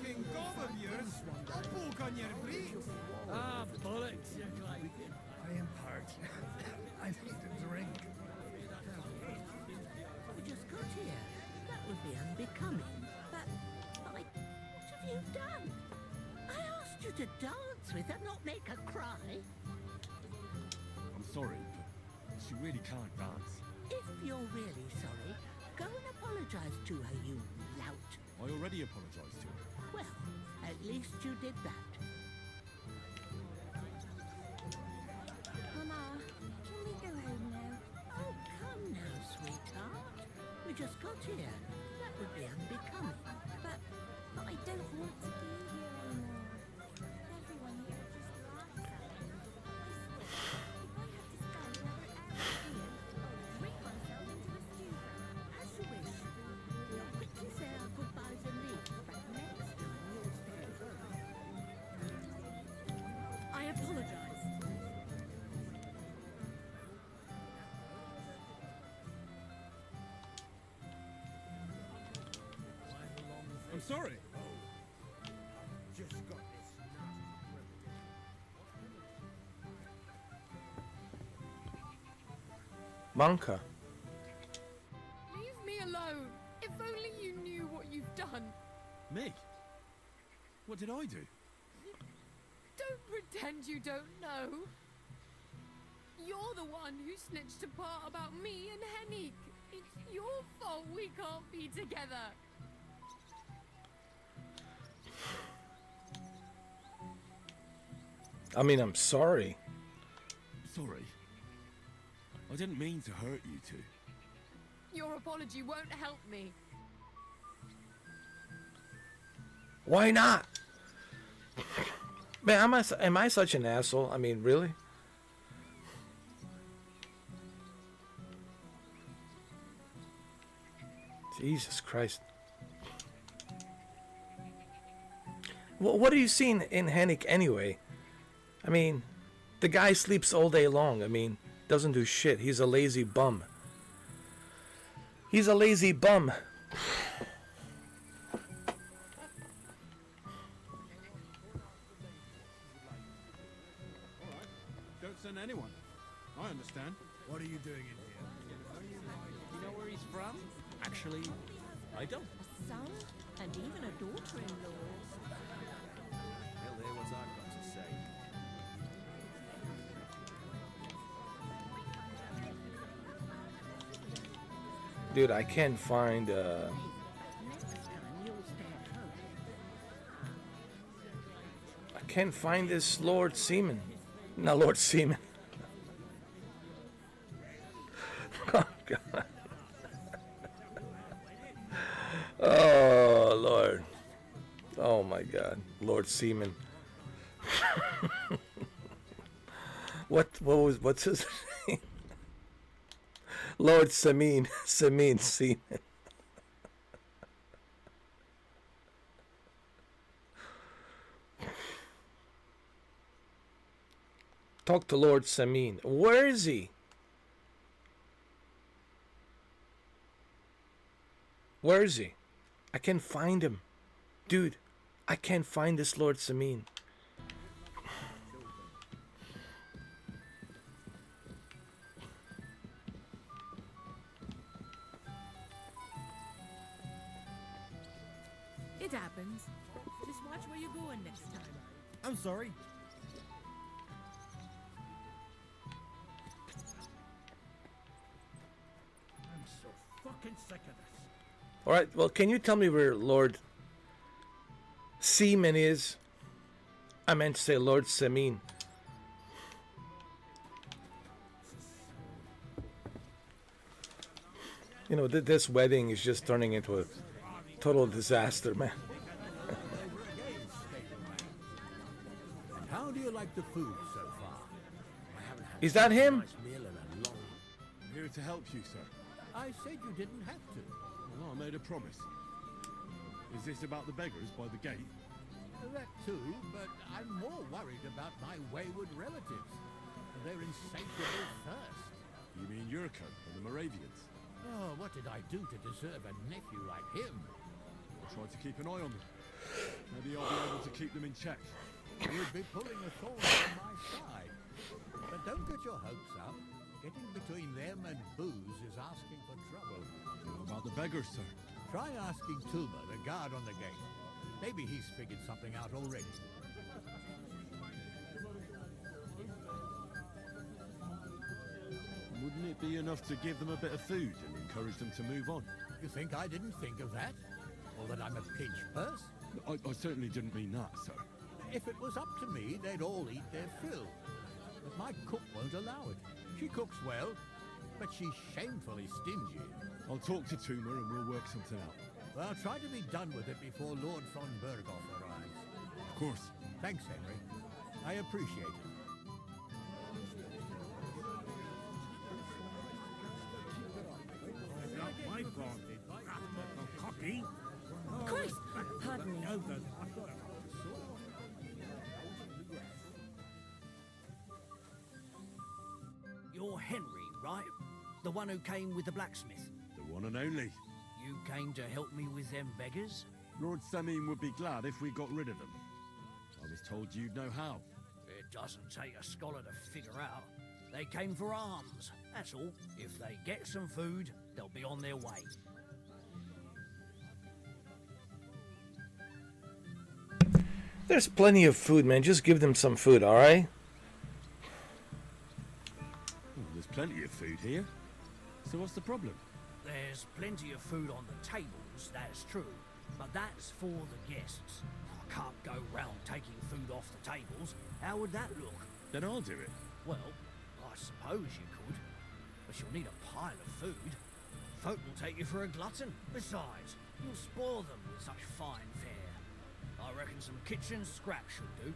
Stinking gob of yours! I'll poke on your breech! Ah, bollocks, you like. I am parched. I need a drink. We just got here. That would be unbecoming. But what have you done? I asked you to dance with her, not make her cry. I'm sorry, but she really can't dance. If you're really sorry, go and apologize to her, you lout. I already apologised to her. Well, at least you did that. Mama, can we go home now? Oh, come now, sweetheart. We just got here. That would be unbecoming. But I don't want to be here anymore. Everyone here just laughs at me. I swear, if I had to stand wherever I'll drink myself into a stew. As you wish. We'll quickly say our goodbyes and leave, but next time you'll stay. I apologize. I'm sorry. Just got this. Banka. Leave me alone. If only you knew what you've done. Me? What did I do? Don't pretend you don't know. You're the one who snitched apart about me and Henning. It's your fault we can't be together. I mean, I'm sorry. Sorry. I didn't mean to hurt you two. Your apology won't help me. Why not? Man, am I such an asshole? I mean, really? Jesus Christ. What do you see in Henning anyway? I mean, the guy sleeps all day long. I mean, doesn't do shit. He's a lazy bum. He's a lazy bum. Actually, I don't. A son and even a daughter-in-law. He'll hear what I've got to say. Dude, I can't find. Next time you'll stay at home. I can't find this Lord Seaman. No, Lord Seaman. Oh God. Oh Lord. Oh my God, Lord Seaman. What's his name? Lord Seaman. Seaman. Talk to Lord Seaman. Where is he? Where is he? I can't find him. Dude, I can't find this Lord Seaman. It happens. Just watch where you're going next time. I'm sorry. I'm so fucking sick of this. All right, well, can you tell me where Lord Seaman is? I meant to say Lord Seaman. You know, this wedding is just turning into a total disaster, man. How do you like the food so far? I haven't had Is that such a him? nice meal in a long. I'm here to help you, sir. I said you didn't have to. Well, I made a promise. Is this about the beggars by the gate? That too, but I'm more worried about my wayward relatives. Their insatiable thirst. You mean Yurko and the Moravians? Oh, what did I do to deserve a nephew like him? I'll try to keep an eye on them. Maybe I'll be able to keep them in check. You'd be pulling a thorn on my side. But don't get your hopes up. Getting between them and booze is asking for trouble. What about the beggars, sir? Try asking Tuma, the guard on the gate. Maybe he's figured something out already. Wouldn't it be enough to give them a bit of food and encourage them to move on? You think I didn't think of that? Or that I'm a pinch purse? I certainly didn't mean that, sir. If it was up to me, they'd all eat their fill. But my cook won't allow it. She cooks well, but she's shamefully stingy. I'll talk to Tuma and we'll work something out. Well, try to be done with it before Lord von Berghoff arrives. Of course. Thanks, Henry. I appreciate it. My God. Cocky. Christ! Pardon me. You're Henry, right? The one who came with the blacksmith. The one and only. You came to help me with them beggars? Lord Seaman would be glad if we got rid of them. I was told you'd know how. It doesn't take a scholar to figure out. They came for alms, that's all. If they get some food, they'll be on their way. There's plenty of food, man. Just give them some food, all right? Oh, there's plenty of food here. So what's the problem? There's plenty of food on the tables, that's true. But that's for the guests. I can't go round taking food off the tables. How would that look? Then I'll do it. Well, I suppose you could. But you'll need a pile of food. Folk will take you for a glutton. Besides, you'll spoil them with such fine fare. I reckon some kitchen scraps should do.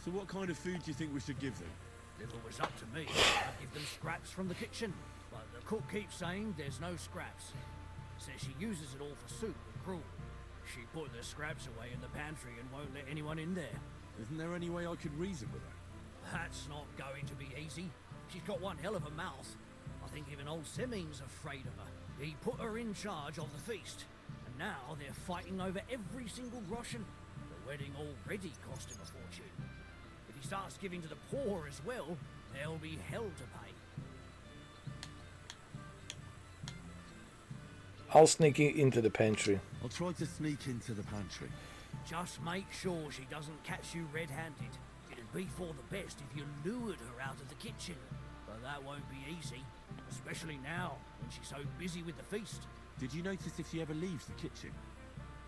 So what kind of food do you think we should give them? If it was up to me, I'd give them scraps from the kitchen. But the cook keeps saying there's no scraps. Says she uses it all for soup and gruel. She put the scraps away in the pantry and won't let anyone in there. Isn't there any way I could reason with her? That's not going to be easy. She's got one hell of a mouth. I think even old Seaman's afraid of her. He put her in charge of the feast. And now they're fighting over every single groschen. The wedding already cost him a fortune. If he starts giving to the poor as well, there'll be hell to pay. I'll sneak into the pantry. I'll try to sneak into the pantry. Just make sure she doesn't catch you red-handed. It'd be for the best if you lured her out of the kitchen. But that won't be easy, especially now when she's so busy with the feast. Did you notice if she ever leaves the kitchen?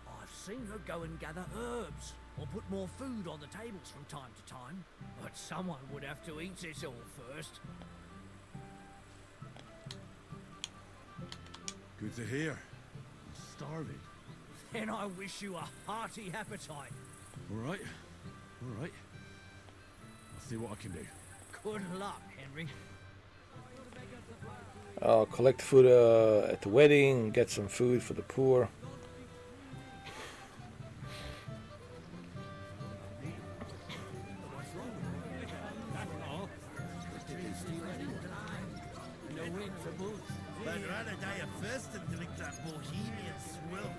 I've seen her go and gather herbs, or put more food on the tables from time to time. But someone would have to eat it all first. Good to hear. I'm starving. Then I wish you a hearty appetite. All right. All right. I'll see what I can do. Good luck, Henry. I'll collect food at the wedding, get some food for the poor. I'd rather die of thirst than drink that bohemian swill.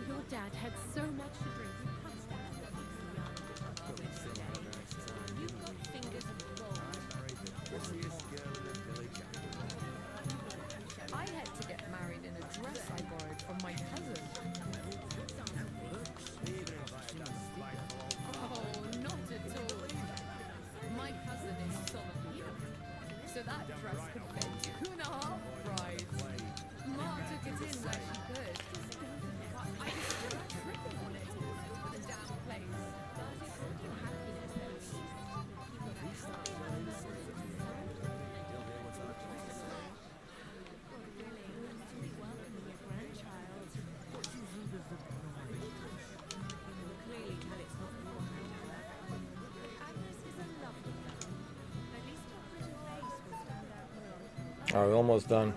Your dad had so much to drink. You've got fingers of gold. I had to get married in a dress I borrowed from my cousin. Oh, not at all. My cousin is solid. So that dress could fit 2.5 brides. Ma took it in where she could. I was still tripping on it. The damn place. Alright, we're almost done.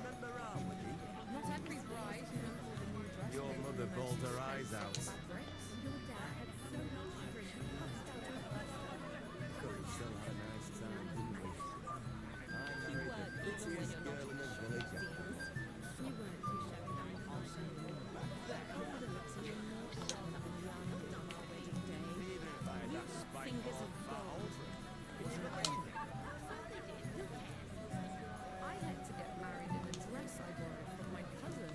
Your mother bawled her eyes out. But we still had a nice time, didn't we? I married the prettiest girl in the village. Even if I had that spiteful foul, I had to get married in a dress I borrowed from my cousin.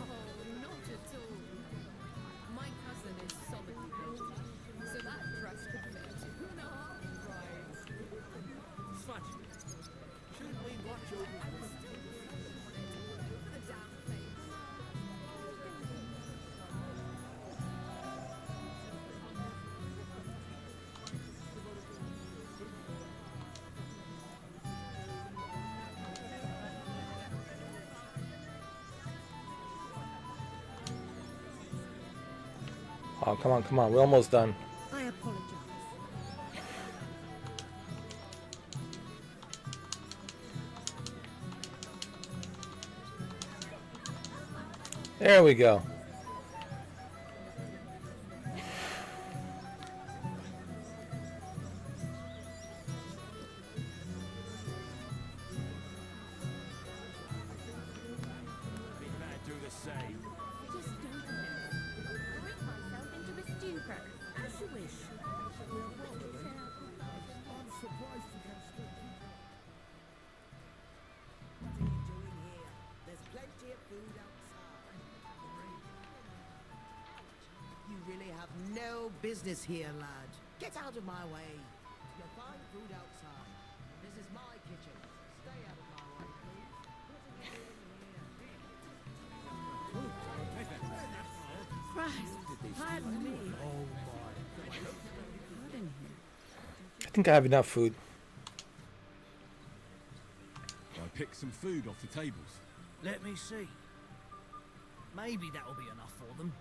Oh, not at all. My cousin is solidly built, so that dress could fit 2.5 brides. Smudge, shouldn't we watch over this? The damn place. Oh, come on, come on. We're almost done. I apologize. There we go. we better do the same. Just don't drink myself into a stupor. As you wish. What are you doing here? There's plenty of food outside. You really have no business here, lad. Get out of my way. You'll find food outside. This is my kitchen. Stay out of my way, please. What are you doing here? Christ, pardon me. I think I have enough food. I picked some food off the tables. Let me see. Maybe that'll be enough for them.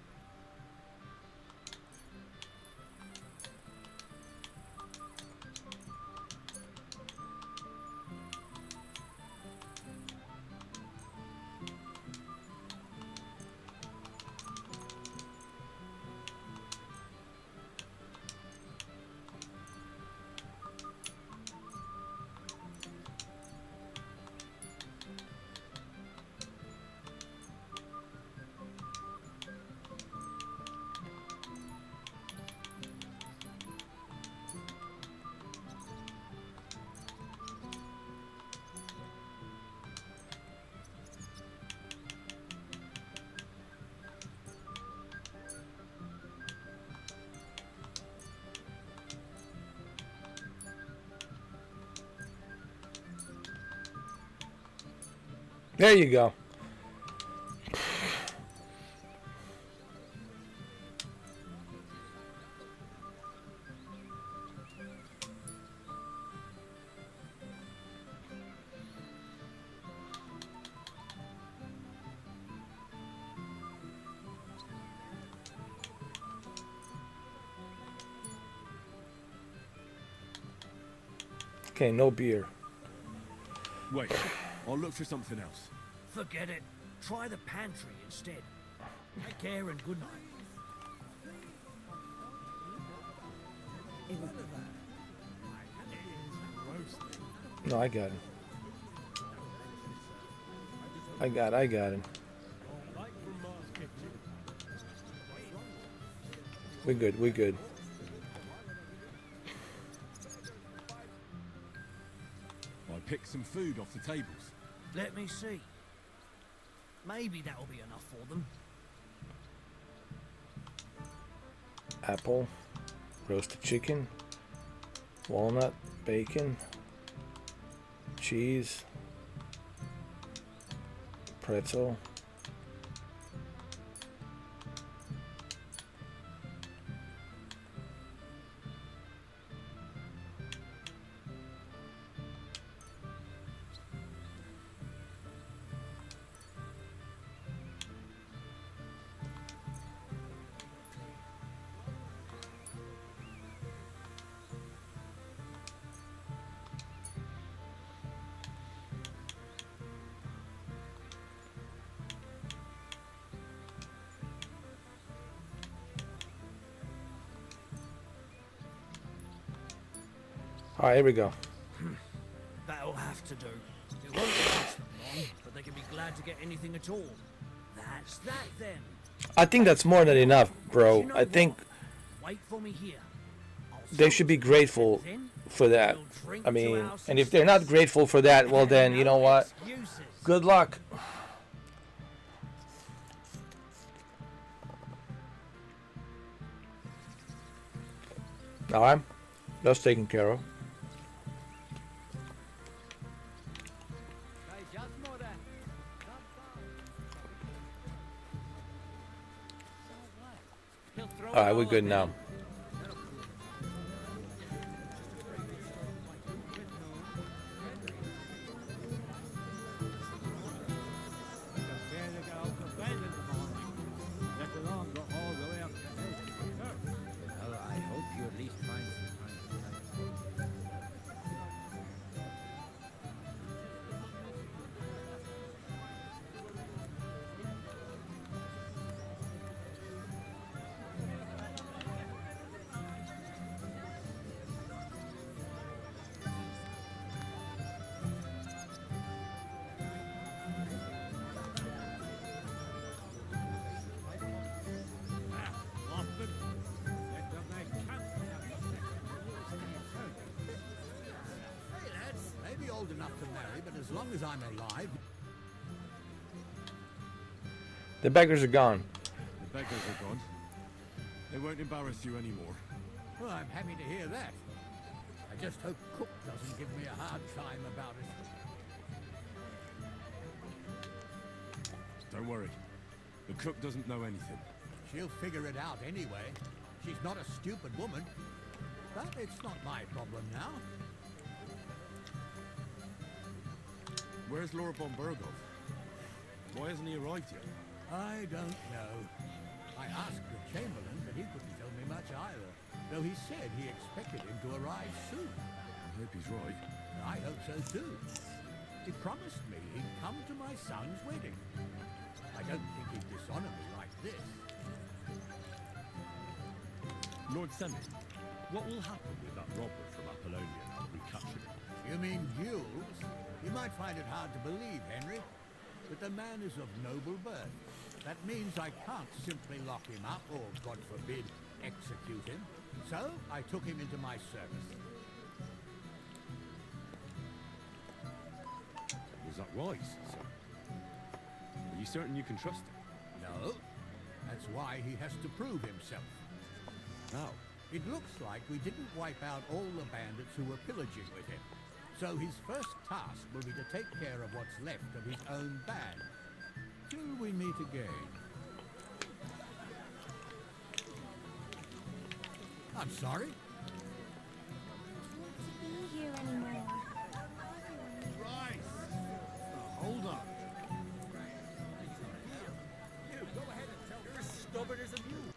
There you go. Okay, no beer. Wait, I'll look for something else. Forget it. Try the pantry instead. Take care and good night. No, I got him. I got him. We good, we good. I picked some food off the tables. Let me see. Maybe that'll be enough for them. Apple, roasted chicken, walnut, bacon, cheese, pretzel. All right, here we go. That'll have to do. It won't last them long, but they can be glad to get anything at all. That's that then. I think that's more than enough, bro. You know I think what? Wait for me here. they should be grateful for that. I mean, and if they're not grateful for that, well then, you know what? Good luck. All right, that's taken care of. All right, we're good now. I hope you at least find some time. Hey lads, maybe old enough to marry, but as long as I'm alive. The beggars are gone. The beggars are gone. They won't embarrass you anymore. Well, I'm happy to hear that. I just hope Cook doesn't give me a hard time about it. Don't worry. The cook doesn't know anything. She'll figure it out anyway. She's not a stupid woman. But it's not my problem now. Where's Lord von Burgov? Why hasn't he arrived yet? I don't know. I asked the Chamberlain, but he couldn't tell me much either. Though he said he expected him to arrive soon. I hope he's right. I hope so too. He promised me he'd come to my son's wedding. I don't think he'd dishonor me like this. Lord Semi, what will happen with that robber from Apollonia now that we've captured him? You mean Jules? You might find it hard to believe, Henry, but the man is of noble birth. That means I can't simply lock him up or, God forbid, execute him. So I took him into my service. Was that wise, sir? Are you certain you can trust him? No. That's why he has to prove himself. How? It looks like we didn't wipe out all the bandits who were pillaging with him. So his first task will be to take care of what's left of his own band. Till we meet again. I'm sorry? To be here anymore. Right. Hold on. You, go ahead and tell you're as stubborn as a mule.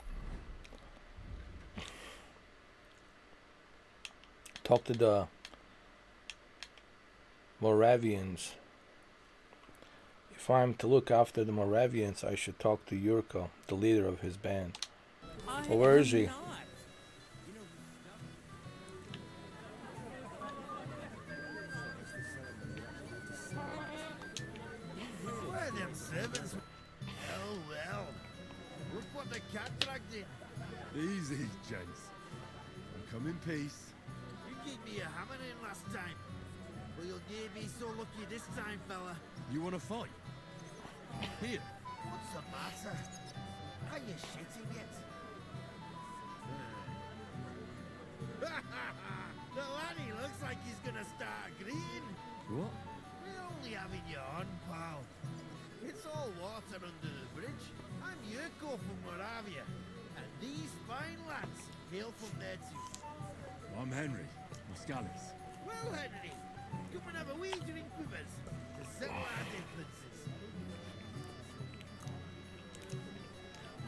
Talk to the Moravians. If I'm to look after the Moravians, I should talk to Yurko, the leader of his band. Well, where is he? Where are them servants? Oh well. Look what the cat dragged in. Easy, gents. I come in peace. You gave me a hammer in last time. Well, you'll give me so lucky this time, fella. You want to fight? Here. What's the matter? Are you shitting yet? The laddie looks like he's gonna start agreeing. What? We're only having you on, pal. It's all water under the bridge. I'm Yurko from Moravia, and these fine lads hail from there too. I'm Henry. Muscalis. Well, Henry, come and have a wee drink with us to settle our differences.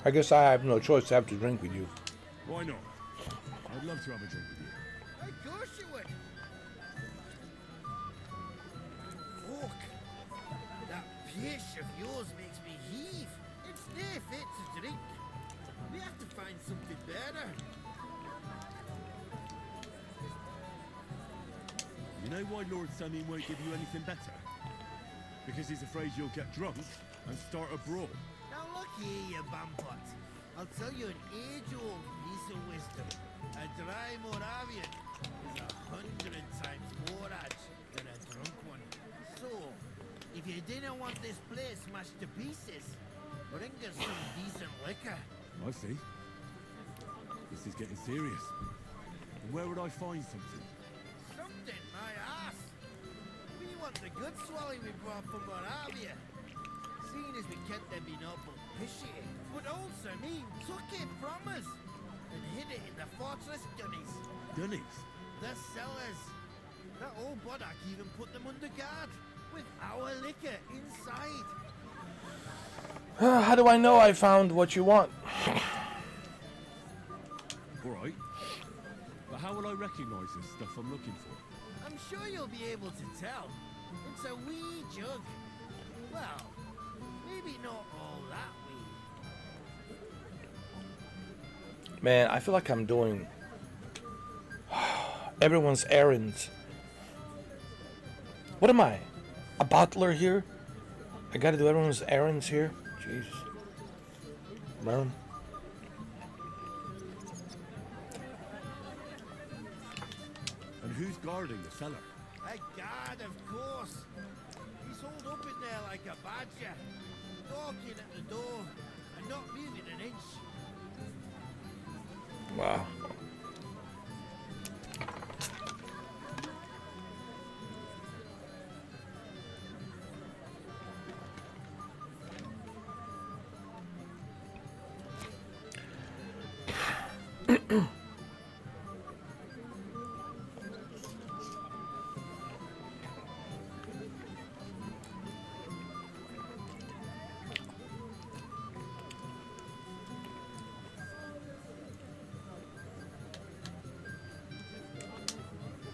I guess I have no choice. I have to drink with you. Why not? I'd love to have a drink with you. Of course you would. Fuck. That pish of yours makes me heave. It's near fit to drink. We have to find something better. You know why Lord Samin won't give you anything better? Because he's afraid you'll get drunk and start a brawl. Now look here, you bampot. I'll tell you an age-old piece of wisdom. A dry Moravian is 100 times more rich than a drunk one. So, if you didn't want this place smashed to pieces, bring us some decent liquor. I see. This is getting serious. And where would I find something? Something, my ass. We want the good swally we brought from Moravia. Seeing as we can't there be no but fishy, but also me took it from us and hid it in the fortress gunnies. Gunnies? The cellars. That old Boddock even put them under guard with our liquor inside. How do I know I found what you want? Alright. But how will I recognize this stuff I'm looking for? I'm sure you'll be able to tell. It's a wee jug. Well, maybe not all that wee. Man, I feel like I'm doing everyone's errands. What am I? A bottler here? I gotta do everyone's errands here? Jesus. Man. And who's guarding the cellar? A guard, of course. He's holed up in there like a badger, gawking at the door and not moving an inch. Wow.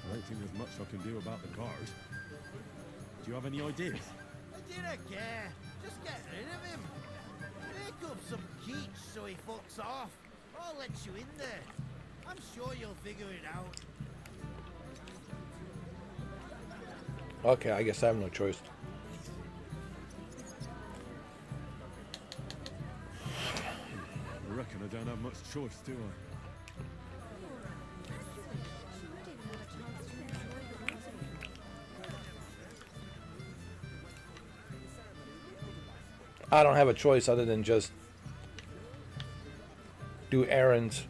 I don't think there's much I can do about the guard. Do you have any ideas? I didn't care. Just get rid of him. Make up some quiche so he fucks off. I'll let you in there. I'm sure you'll figure it out. Okay, I guess I have no choice. I reckon I don't have much choice, do I? I don't have a choice other than just do errands.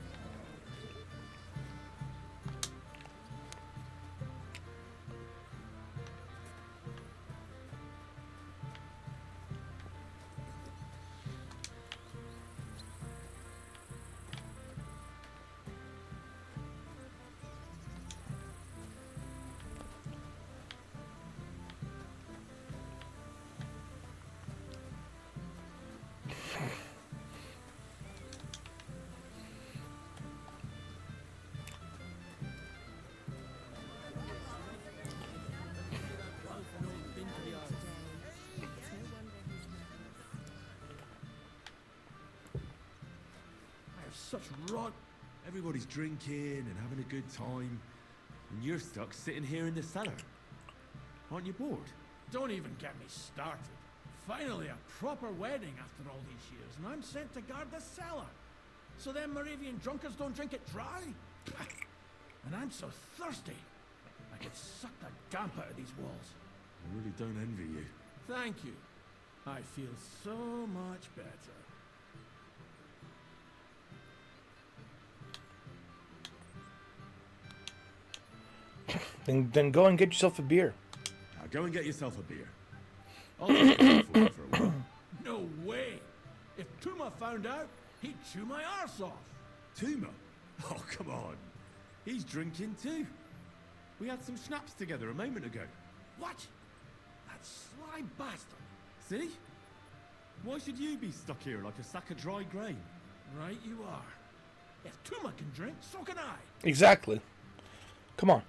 such rot. Everybody's drinking and having a good time, and you're stuck sitting here in the cellar. Aren't you bored? Don't even get me started. Finally, a proper wedding after all these years, and I'm sent to guard the cellar. So them Moravian drunkards don't drink it dry? And I'm so thirsty. I could suck the damp out of these walls. I really don't envy you. Thank you. I feel so much better. Then go and get yourself a beer. Now go and get yourself a beer. I'll take it for you for a while. No way! If Tuma found out, he'd chew my arse off. Tuma? Oh, come on. He's drinking too. We had some schnapps together a moment ago. What? That sly bastard. See? Why should you be stuck here like a sack of dry grain? Right you are. If Tuma can drink, so can I. Exactly. Come on.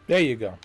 There you go.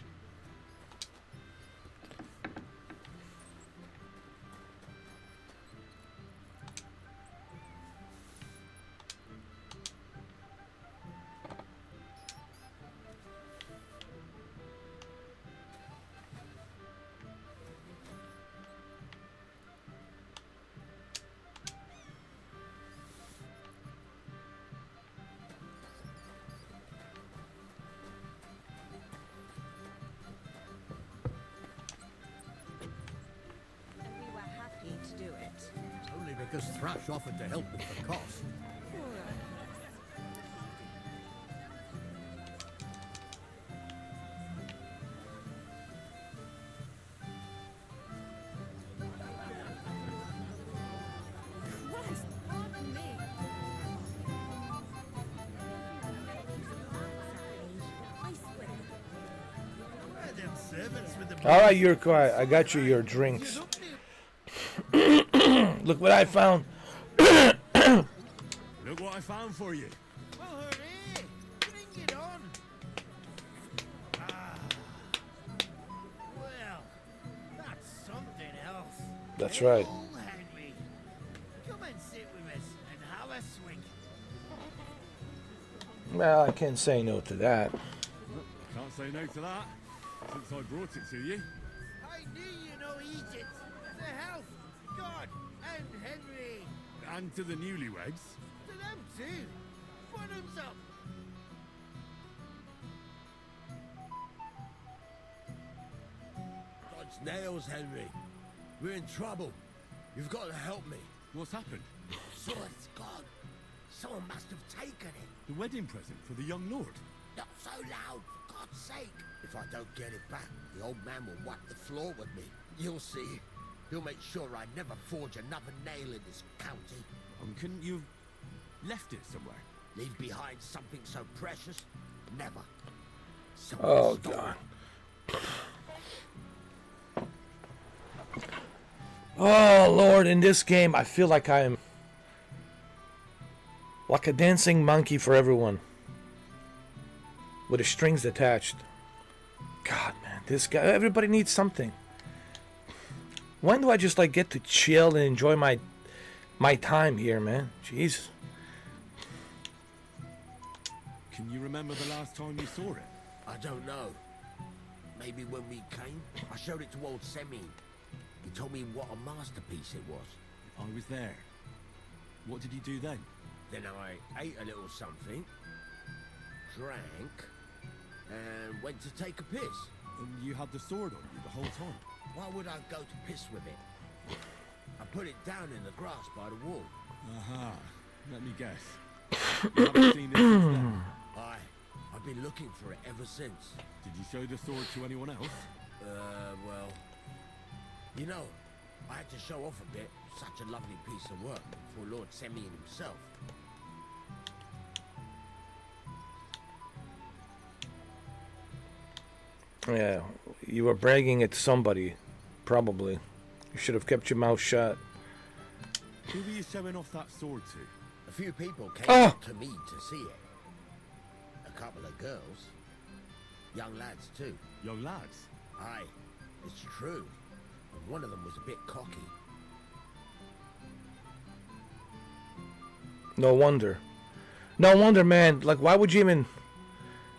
Because Thrash offered to help with the cost. Christ, pardon me. Them servants with the All right, you're quiet. I got you your drinks. Look what I found. Look what I found for you. Well, hooray! Bring it on! Ah. Well, that's something else. That's right. Oh, Henry. Come and sit with us and have a swig. Well, I can't say no to that. Can't say no to that, since I brought it to you. I knew you know Egypt. To health, God, and Henry. And to the newlyweds. To them too. Bottoms up. God's nails, Henry. We're in trouble. You've got to help me. What's happened? Sword's gone. Someone must have taken it. The wedding present for the young lord. Not so loud, for God's sake. If I don't get it back, the old man will wipe the floor with me. You'll see. He'll make sure I never forge another nail in this county. Couldn't you have left it somewhere? Leave behind something so precious? Never. Oh, God. Oh, Lord, in this game, I feel like I am like a dancing monkey for everyone. With the strings attached. God, man, this guy, everybody needs something. When do I just, like, get to chill and enjoy my time here, man? Jeez. Can you remember the last time you saw it? I don't know. Maybe when we came, I showed it to old Semyon. He told me what a masterpiece it was. I was there. What did you do then? Then I ate a little something, drank, and went to take a piss. And you had the sword on you the whole time? Why would I go to piss with it? I put it down in the grass by the wall. Aha. Let me guess. You haven't seen it since then? I've been looking for it ever since. Did you show the sword to anyone else? Well... You know, I had to show off a bit. Such a lovely piece of work for Lord Semyon himself. Yeah, you were bragging at somebody, probably. You should have kept your mouth shut. Who were you showing off that sword to? A few people came up to me to see it. A couple of girls. Young lads, too. Young lads? Aye, it's true. and one of them was a bit cocky. No wonder. No wonder, man. Like, why would you even...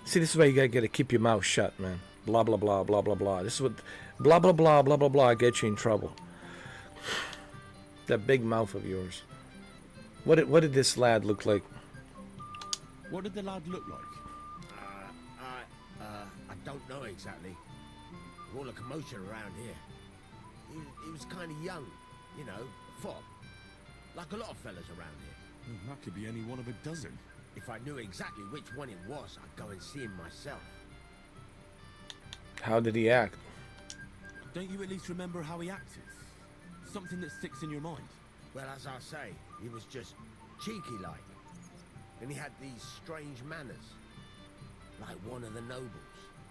See, this is why you gotta keep your mouth shut, man. Blah, blah, blah, blah, blah, blah. This is what... Blah, blah, blah, blah, blah, blah get you in trouble. That big mouth of yours. What did this lad look like? What did the lad look like? I don't know exactly. All the commotion around here. He was kind of young, you know, a fop. Like a lot of fellas around here. That could be any one of a dozen. If I knew exactly which one it was, I'd go and see him myself. How did he act? Don't you at least remember how he acted? Something that sticks in your mind? Well, as I say, he was just cheeky-like. And he had these strange manners. Like one of the nobles.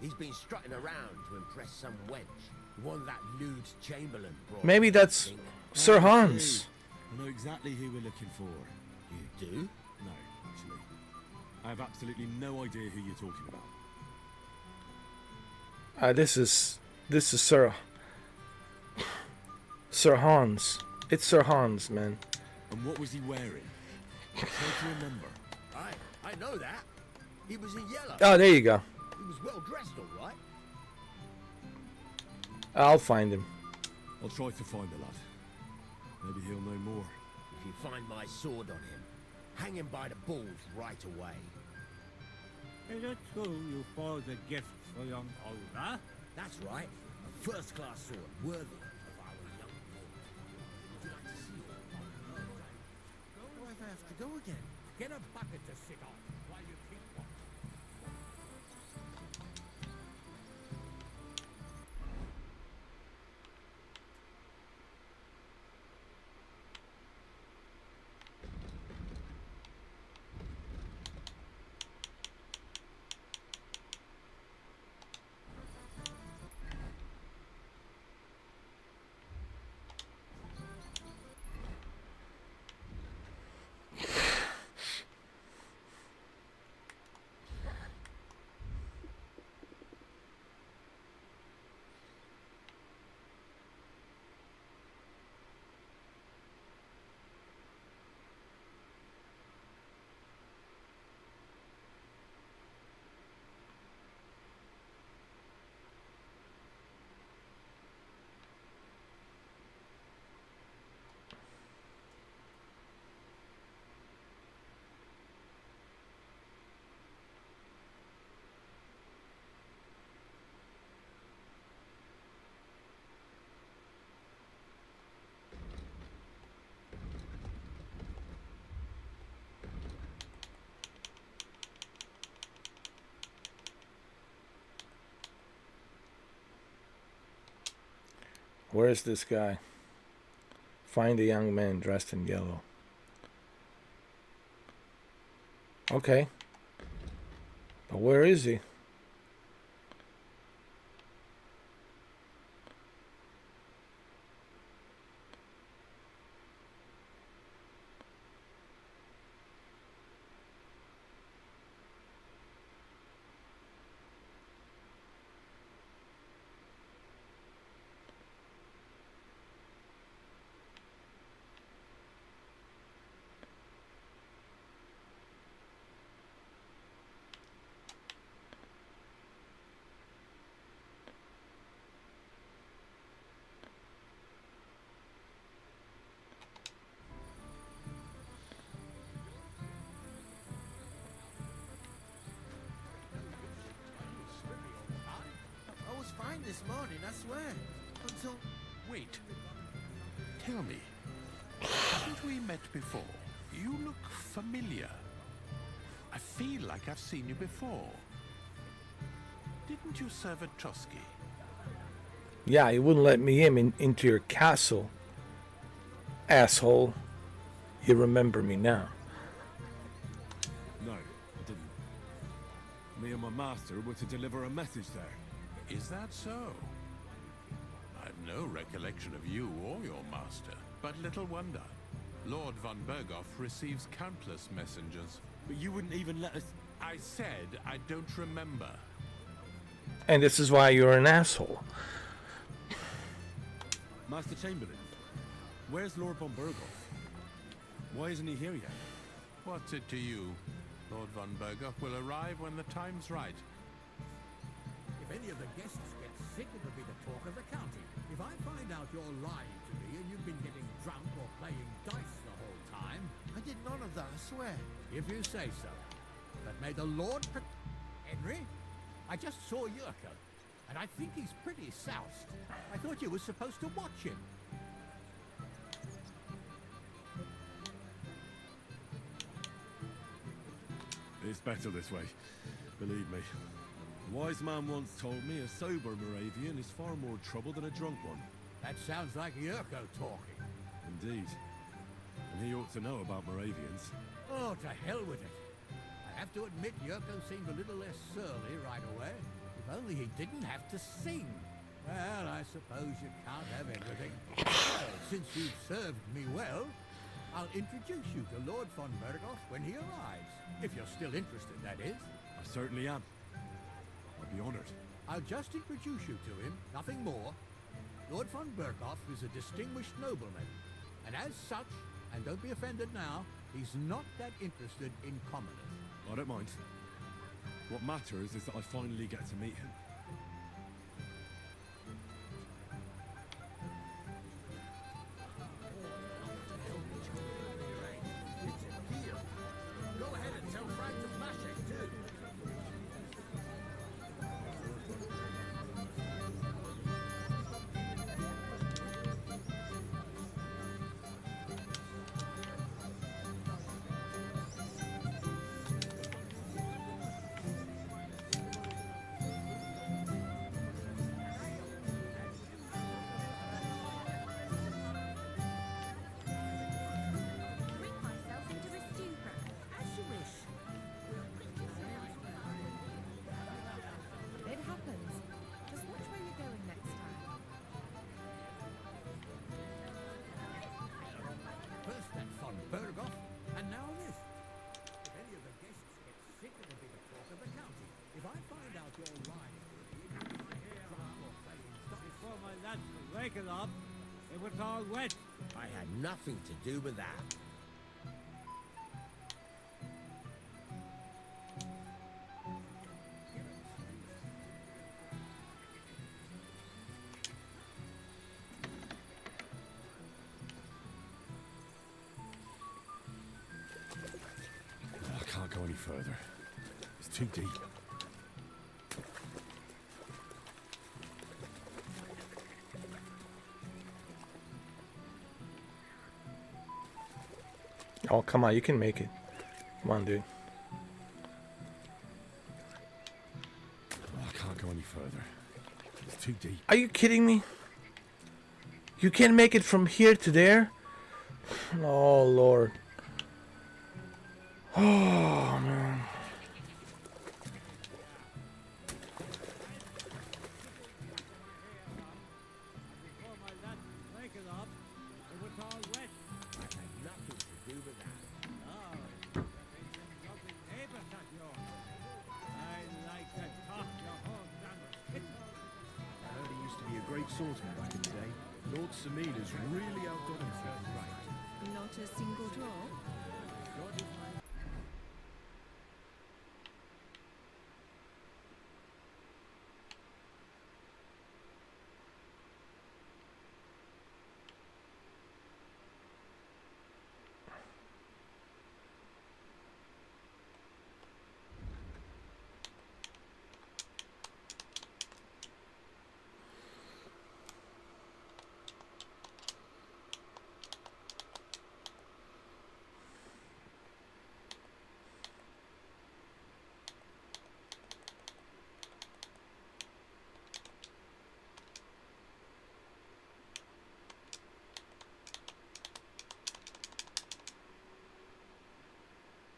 He's been strutting around to impress some wench. One that lewd Chamberlain brought. Maybe that's Sir Hans. I know exactly who we're looking for. You do? No, actually. I have absolutely no idea who you're talking about. This is Sir Hans. It's Sir Hans, man. And what was he wearing? Try to remember. I know that. He was in yellow. Oh, there you go. He was well dressed, all right. I'll find him. I'll try to find the lad. Maybe he'll know more. If you find my sword on him, hang him by the balls right away. Is it true you forged a gift for young Olga? That's right. A first-class sword, worthy of our young lord. Would you like to see it? Oh, I have to go again. Get a bucket to sit on while you keep watch. Where is this guy? Find a young man dressed in yellow. Okay. But where is he? I was fine this morning, I swear. Until... Wait. Tell me. Haven't we met before? You look familiar. I feel like I've seen you before. Didn't you serve at Trotsky? Yeah, you wouldn't let me into your castle. Asshole. You remember me now. No, I didn't. Me and my master were to deliver a message there. Is that so? I've no recollection of you or your master, but little wonder. Lord von Berghoff receives countless messengers. But you wouldn't even let us... I said I don't remember. And this is why you're an asshole. Master Chamberlain, where's Lord von Burgos? Why isn't he here yet? What's it to you? Lord von Burgos will arrive when the time's right. If any of the guests get sick, it'll be the talk of the county. If I find out you're lying to me and you've been getting drunk or playing dice the whole time... I did none of that, I swear. If you say so. But may the Lord... Henry? I just saw Yurko, and I think he's pretty soused. I thought you were supposed to watch him. It's better this way, believe me. A wise man once told me a sober Moravian is far more trouble than a drunk one. That sounds like Yurko talking. Indeed. And he ought to know about Moravians. Oh, to hell with it. I have to admit Yurko seemed a little less surly right away. If only he didn't have to sing. Well, I suppose you can't have everything. Since you've served me well, I'll introduce you to Lord von Burgos when he arrives. If you're still interested, that is. I certainly am. I'd be honored. I'll just introduce you to him, nothing more. Lord von Burgos is a distinguished nobleman, and as such, and don't be offended now, he's not that interested in commoners. I don't mind. What matters is that I finally get to meet him. Go ahead and tell Frank to flash it, too. Drink myself into a stupor. As you wish. It happens. Just watch where you're going next time. First that von Burgos, and now this. If any of the guests get sick, it'll be the talk of the county. If I find out you're lying, Before my lads were waking up, it was all wet. I had nothing to do with that. I can't go any further. It's too deep. Oh, come on, you can make it. Come on, dude. I can't go any further. It's too deep. Are you kidding me? You can't make it from here to there? Oh, Lord. Oh, man. Before my lads were waking up, it was all wet. I had nothing to do with that. Oh, there been some lovely neighbours at yours. I like to talk your whole damn kitchen. I heard he used to be a great swordsman back in the day. Lord Sameen has really outdone himself. Not a single draw.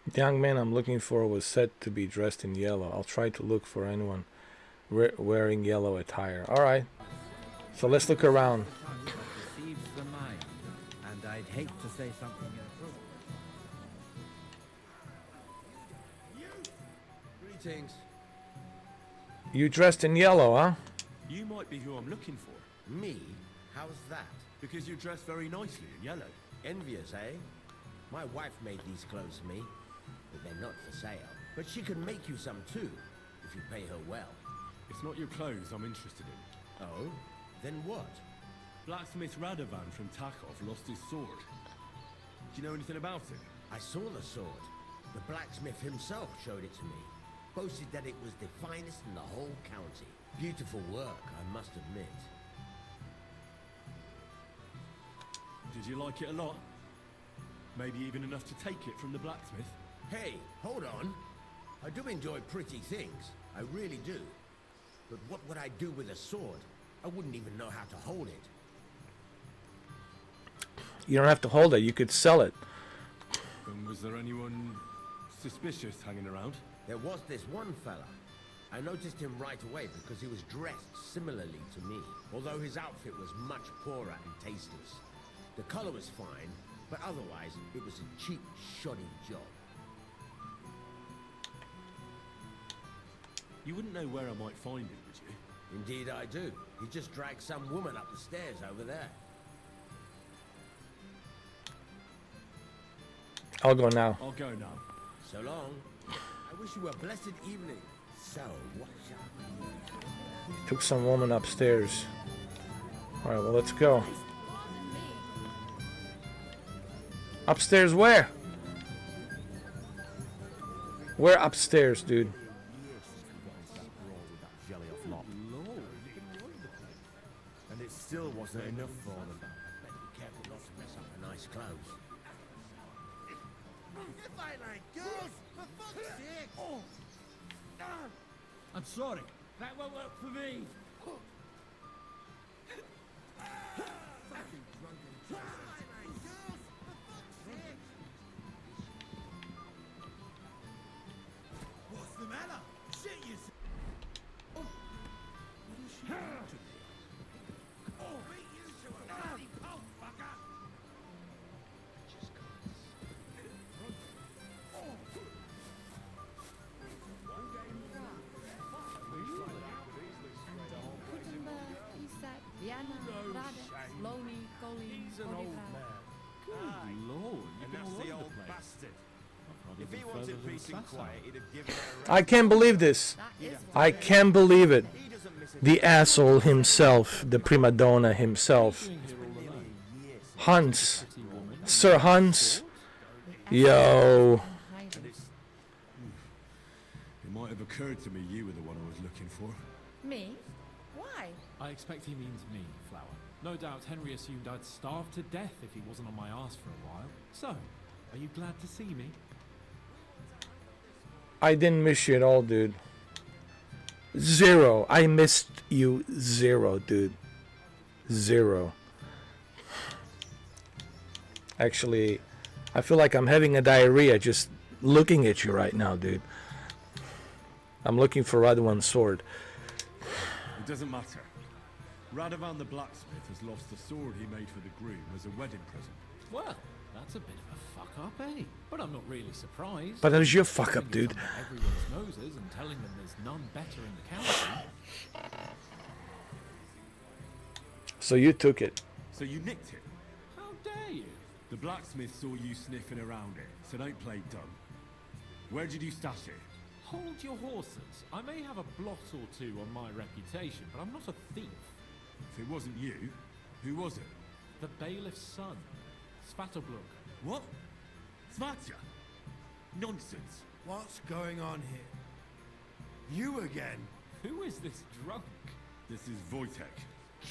The young man I'm looking for was said to be dressed in yellow. I'll try to look for anyone wearing yellow attire. Alright. So let's look around. Deceives the mind, and I'd hate to say something inappropriate. Greetings. You dressed in yellow, huh? You might be who I'm looking for. Me? How's that? Because you dress very nicely in yellow. Envious, eh? My wife made these clothes for me, but they're not for sale. But she can make you some too, if you pay her well. It's not your clothes I'm interested in. Oh? Then what? Blacksmith Radovan from Takov lost his sword. Do you know anything about it? I saw the sword. The blacksmith himself showed it to me. Boasted that it was the finest in the whole county. Beautiful work, I must admit. Did you like it a lot? Maybe even enough to take it from the blacksmith? Hey, hold on. I do enjoy pretty things. I really do. But what would I do with a sword? I wouldn't even know how to hold it. You don't have to hold it. You could sell it. And was there anyone suspicious hanging around? There was this one fella. I noticed him right away because he was dressed similarly to me, although his outfit was much poorer and tasteless. The color was fine, but otherwise it was a cheap, shoddy job. You wouldn't know where I might find him, would you? Indeed I do. He just dragged some woman up the stairs over there. I'll go now. I'll go now. So long. I wish you a blessed evening. So, what shall we do? Took some woman upstairs. Alright, well, let's go. Upstairs where? Where upstairs, dude? And it still wasn't enough for them. Better be careful not to mess up her nice clothes. If I like girls, for fuck's sake! Oh. I'm sorry. That won't work for me. Fucking drunken if I like girls, for fuck's sake! What's the matter? Shit, you... Oh. What is she doing to me? Oh, beat you to a bloody pulp, fucker! Good lord, And that's the old bastard. If he wanted peace and quiet, he'd have given her I can't believe this. I can't believe it. The asshole himself, the prima donna himself. Hans. Sir Hans. Yo. It might have occurred to me you were the one I was looking for. Me? Why? I expect he means me, Flower. No doubt Henry assumed I'd starve to death if he wasn't on my ass for a while. So, are you glad to see me? I didn't miss you at all, dude. Zero. I missed you zero, dude. Zero. Actually, I feel like I'm having a diarrhea just looking at you right now, dude. I'm looking for Radwan's sword. It doesn't matter. Radovan the blacksmith has lost the sword he made for the groom as a wedding present. Well, that's a bit of a fuck up, eh? But I'm not really surprised. But that was your fuck up, dude. Everyone's noses and telling them there's none better in the county. So you took it. So you nicked it? How dare you? The blacksmith saw you sniffing around it, so don't play dumb. Where did you stash it? Hold your horses. I may have a blot or two on my reputation, but I'm not a thief. If it wasn't you, who was it? The bailiff's son, Svatobluk. What? Svatja? Nonsense. What's going on here? You again? Who is this drunk? This is Wojtek.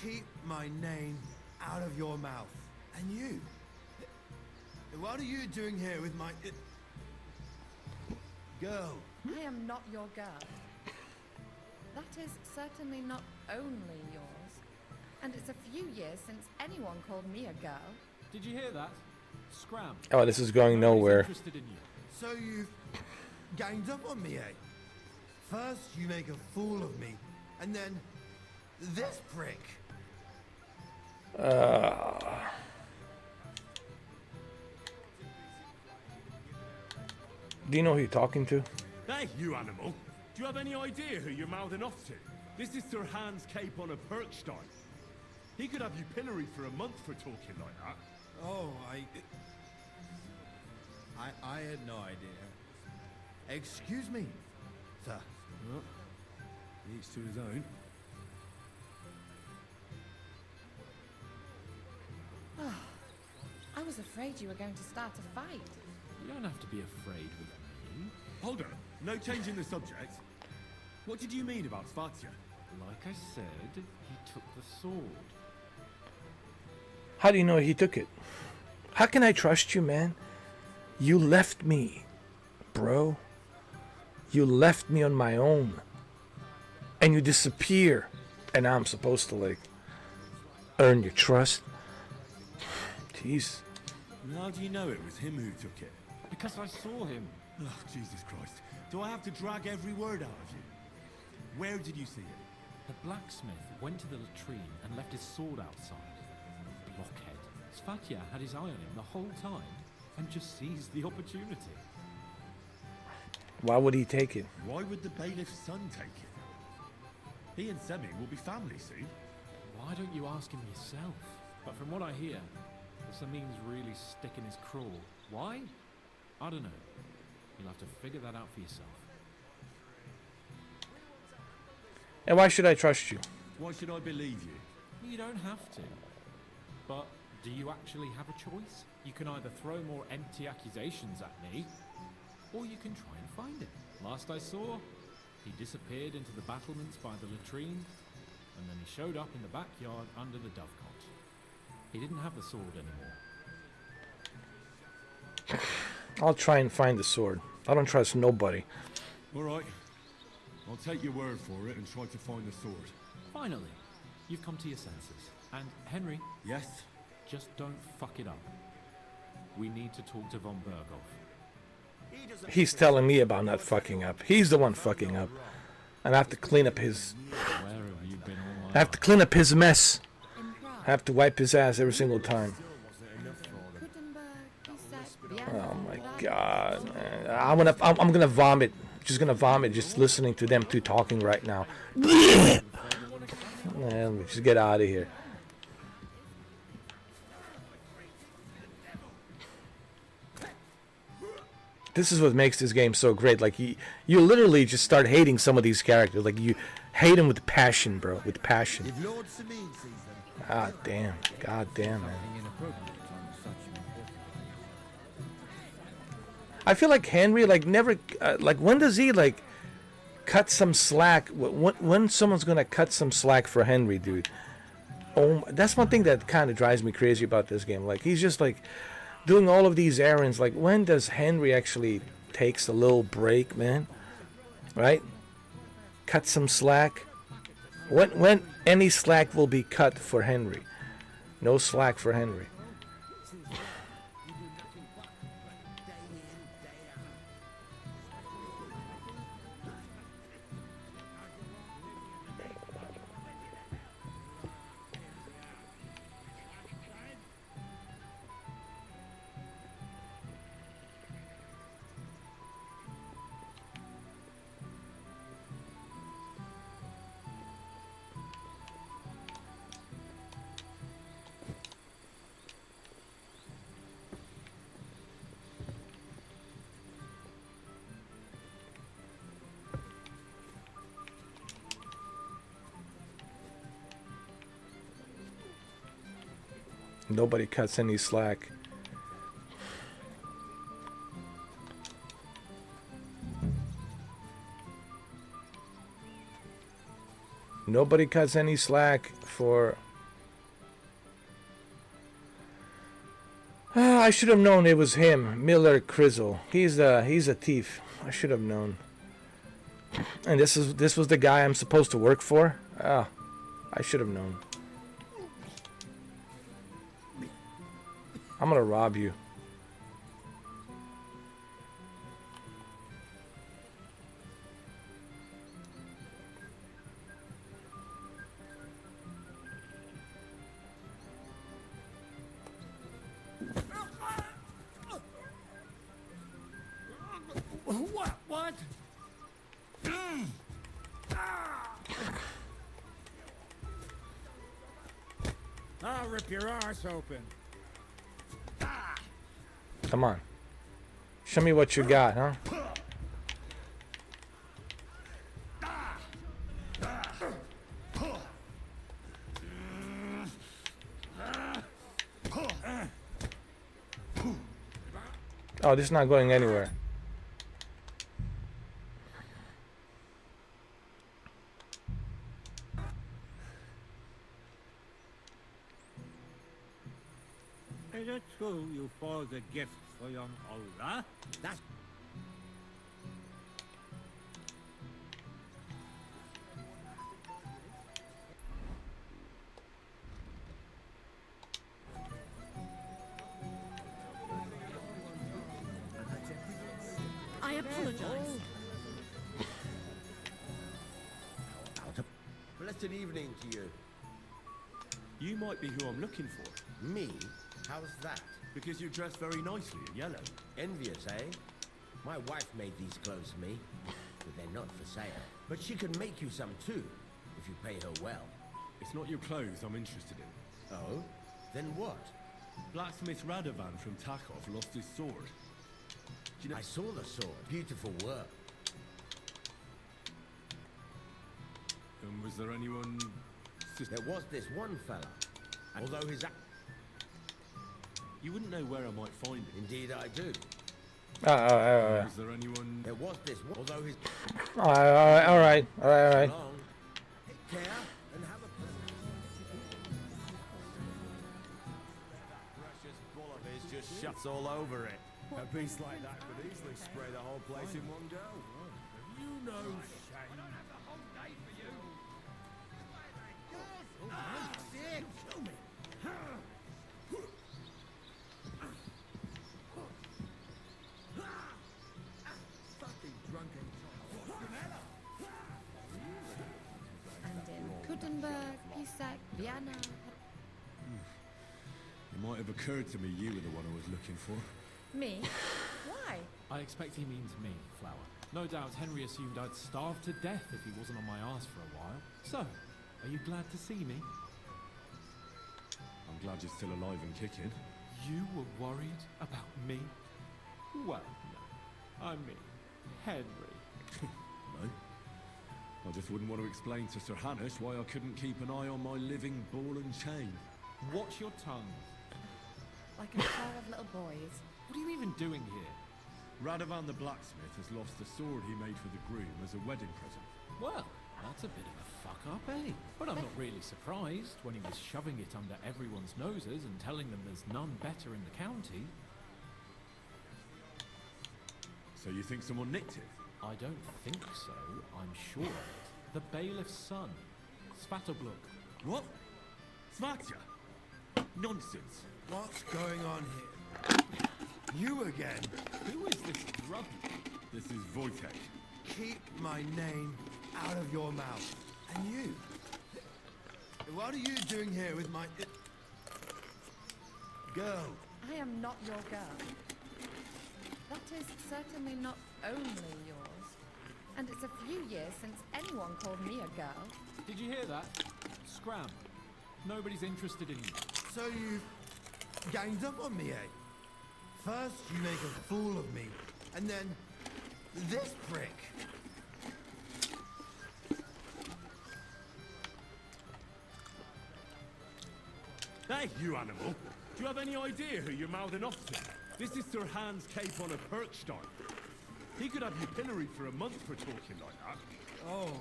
Keep my name out of your mouth. And you? What are you doing here with my... girl? I am not your girl. That is certainly not only yours. And it's a few years since anyone called me a girl. Did you hear that? Scram. Oh, this is going nowhere. Interested in you. So you've ganged up on me, eh? First you make a fool of me, and then this prick. Do you know who you're talking to? Hey, you animal! Do you have any idea who you're mouthing off to? This is Sir Hans Cape on a Perkstein. He could have you pilloried for a month for talking like that. Oh, I had no idea. Excuse me, sir. Well, each to his own. I was afraid you were going to start a fight. You don't have to be afraid with me. Hold on. No changing the subject. What did you mean about Svatya? Like I said, he took the sword. How do you know he took it? How can I trust you, man? You left me, bro. You left me on my own. And you disappear. And I'm supposed to, like, earn your trust? Jeez. How do you know it was him who took it? Because I saw him. Oh, Jesus Christ. Do I have to drag every word out of you? Where did you see it? The blacksmith went to the latrine and left his sword outside. Blockhead. Svatya had his eye on him the whole time and just seized the opportunity. Why would he take it? Why would the bailiff's son take it? He and Semi will be family soon. Why don't you ask him yourself? But from what I hear, the Samin's really sticking his craw. Why? I don't know. You'll have to figure that out for yourself. And why should I trust you? Why should I believe you? You don't have to. But do you actually have a choice? You can either throw more empty accusations at me, or you can try and find him. Last I saw, he disappeared into the battlements by the latrine, and then he showed up in the backyard under the dovecot. He didn't have the sword anymore. I'll try and find the sword. I don't trust nobody. All right. I'll take your word for it and try to find the sword. Finally, you've come to your senses. And Henry? Yes? Just don't fuck it up. We need to talk to von Berghoff. He's telling me about not fucking up. He's the one fucking up. And I have to clean up his... Where have you been all my I have to clean up his mess. I have to wipe his ass every single time. Oh my god, man. I'm gonna vomit. Just gonna vomit just listening to them two talking right now. Man, let me just get out of here. This is what makes this game so great. Like you literally just start hating some of these characters. Like you hate them with passion, bro. With passion. God damn. God damn, man. I feel like Henry, like, never, like, when does he, like, cut some slack? When someone's gonna cut some slack for Henry, dude? Oh, that's one thing that kind of drives me crazy about this game. Like, he's just, like, doing all of these errands. Like, when does Henry actually takes a little break, man? Right? Cut some slack. When any slack will be cut for Henry? No slack for Henry. Nobody cuts any slack. Nobody cuts any slack for... I should have known it was him, Miller Crizzle. He's a thief. I should have known. And this was the guy I'm supposed to work for? Ah, I should have known. I'm gonna rob you. What? rip your arse open. Come on. Show me what you got, huh? Oh, this is not going anywhere. Is it true you forged a gift for young Ola? That's... I apologize. Blessed evening to you. You might be who I'm looking for. Me? How's that? Because you dress very nicely in yellow. Envious, eh? My wife made these clothes for me, but they're not for sale. But she can make you some too, if you pay her well. It's not your clothes I'm interested in. Oh? Then what? Blacksmith Radovan from Takov lost his sword. Do you know... I saw the sword. Beautiful work. And was there anyone... There was this one fella. Although his... You wouldn't know where I might find it. Indeed I do. Was there anyone... There was this one. Although his... All right. Long. Take care and have a... Precious bull of his just shuts all over it. A beast like that could easily spray the whole place in one go. You know shame. Kill me. Fucking drunken And in Kuttenberg, Pisak, Vienna. It might have occurred to me you were the one I was looking for. Me? Why? I expect he means me, Flower. No doubt Henry assumed I'd starve to death if he wasn't on my arse for a while. So, are you glad to see me? I'm glad you're still alive and kicking. You were worried about me? Well, no. I mean, Henry. No. I just wouldn't want to explain to Sir Hannes why I couldn't keep an eye on my living ball and chain. Watch your tongue. Like a pair of little boys. What are you even doing here? Radovan the blacksmith has lost the sword he made for the groom as a wedding present. Well, that's a bit of a fuck up, eh? But I'm not really surprised when he was shoving it under everyone's noses and telling them there's none better in the county. So you think someone nicked it? I don't think so. I'm sure of it. The bailiff's son, Svatobluk. What? Svatja? Nonsense. What's going on here? You again? Who is this drug? This is Wojtek. Keep my name out of your mouth. And you? What are you doing here with my... girl? I am not your girl. That is certainly not only yours. And it's a few years since anyone called me a girl. Did you hear that? Scram. Nobody's interested in you. So you ganged up on me, eh? First you make a fool of me, and then this prick. Hey, you animal! Do you have any idea who you're mouthing off to? This is Sir Hans Cape on a Perkstein. He could have you pilloried for a month for talking like that. Oh,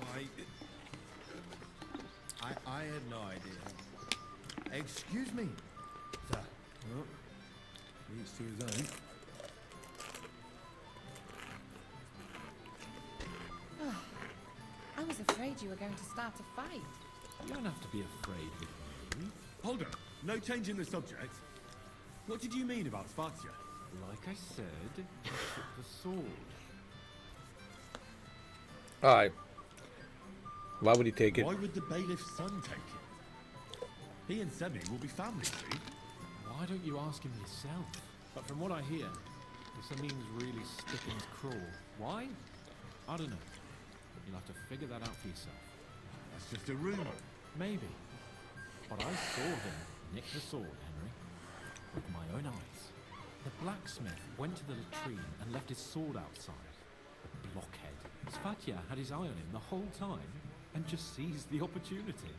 I had no idea. Excuse me, sir. Well, each to his own. I was afraid you were going to start a fight. You don't have to be afraid with me. Hold on. No change in the subject. What did you mean about Svatja? Like I said, he took the sword. Alright. Why would he take it? Why would the bailiff's son take it? He and Semi will be family, see? Why don't you ask him yourself? But from what I hear, this means really Stickins cruel. Why? I don't know. You'll have to figure that out for yourself. That's just a rumor. Maybe. But I saw him nicked the sword, Henry. With my own eyes. The blacksmith went to the latrine and left his sword outside. The blockhead. Svatya had his eye on him the whole time and just seized the opportunity.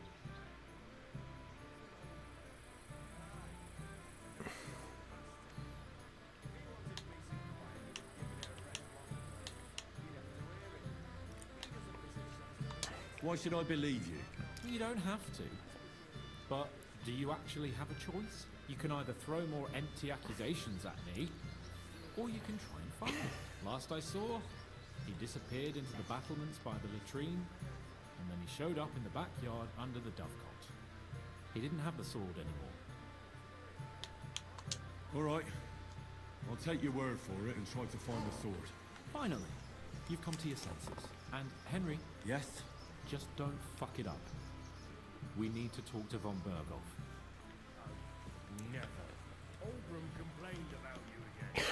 Why should I believe you? You don't have to. But do you actually have a choice? You can either throw more empty accusations at me, or you can try and find him. Last I saw, he disappeared into the battlements by the latrine, and then he showed up in the backyard under the dovecot. He didn't have the sword anymore. All right. I'll take your word for it and try to find the sword. Finally, you've come to your senses. And Henry... Yes? Just don't fuck it up. We need to talk to von Berghoff. Never. Oldram complained about you again.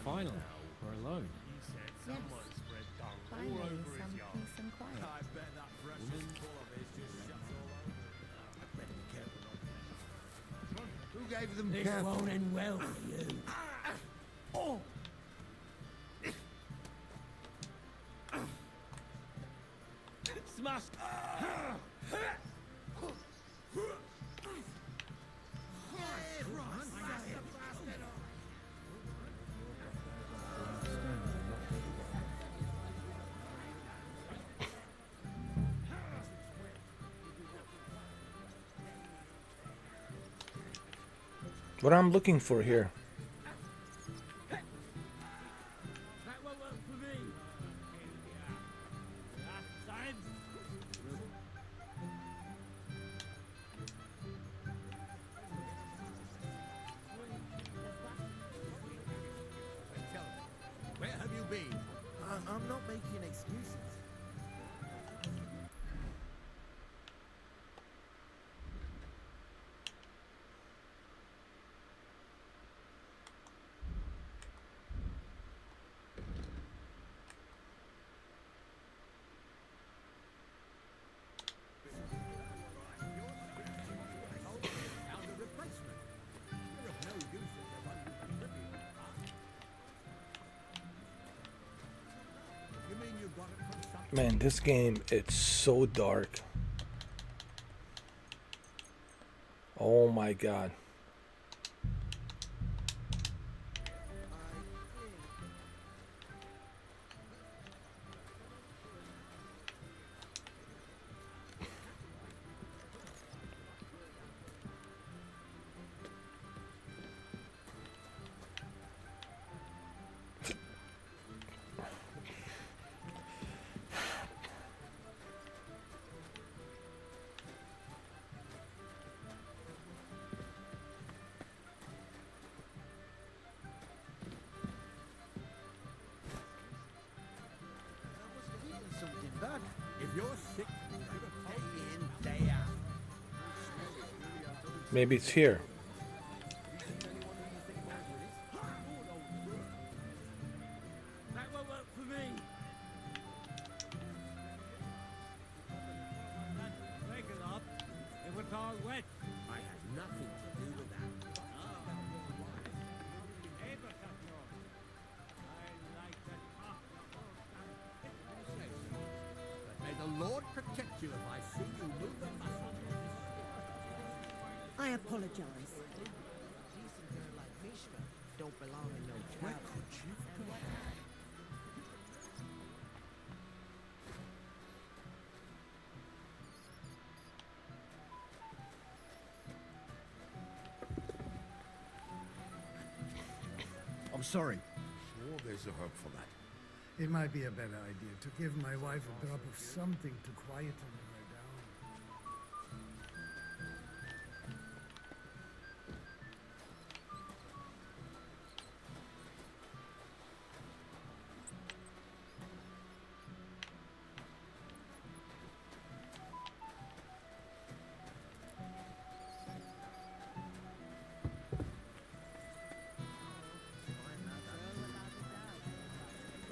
Finally, we're alone. He said someone spread dung all Finally, over some his yard. peace and quiet. I bet that precious full of his just shuts all over. I'd better be careful not to. Who gave them This won't end well for you. Oh! Smash! What I'm looking for here. That won't work for me. Last time. Tell me, where have you been? I'm not making excuses. Found a replacement. You're of no use if you're one who contributes, huh? You mean you got it from something? Man, this game, it's so dark. Oh my god. Something bad. If you're sick, day in, day out. Maybe it's here. That won't work for me. Wake it up. It was all wet. I had nothing to do with that. May the Lord protect you if I see you move a muscle. I apologize. Decent girl like Mishka don't belong in no Where tavern. could you have gone? I'm sorry. Sure, there's a hope for that. It might be a better idea to give my wife a drop of something to quieten her down.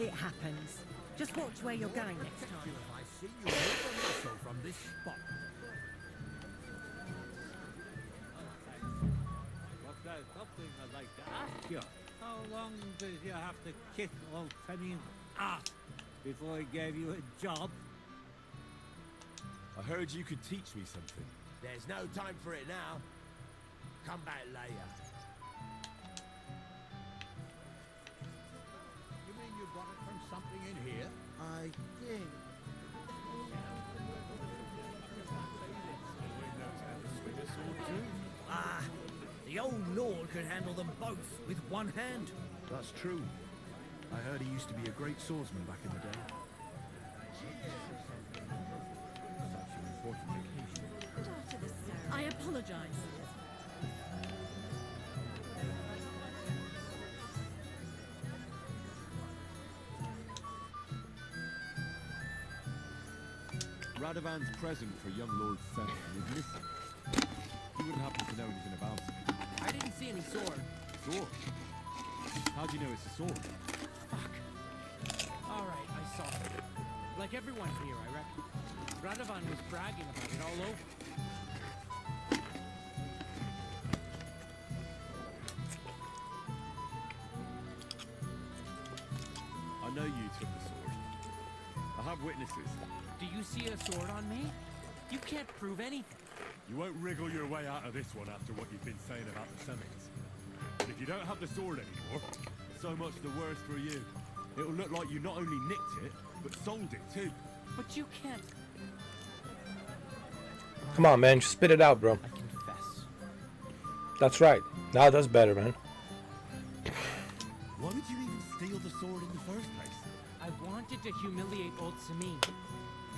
It happens. Just watch where you're going next time. If I see you move a muscle from this spot. something I'd like to ask you. How long did you have to kick old Femming's ass before he gave you a job? I heard you could teach me something. There's no time for it now. Come back later. You mean you got it from something in here? I think. Ah, the old lord could handle them both with one hand. That's true. I heard he used to be a great swordsman back in the day. Such an important occasion. I apologize. Radovan's present for young Lord Seven is missing. You wouldn't happen to know anything about it. I didn't see any sword. Sword? How do you know it's a sword? Fuck. Alright, I saw it. Like everyone here, I reckon. Radovan was bragging about it all over. I know you took the sword. I have witnesses. Do you see a sword on me? You can't prove anything. You won't wriggle your way out of this one after what you've been saying about the Semings. But if you don't have the sword anymore, so much the worse for you. It'll look like you not only nicked it, but sold it too. But you can't. Come on, man. Just spit it out, bro. I confess. That's right. Now that's better, man. Why would you even steal the sword in the first place? I wanted to humiliate old Samin.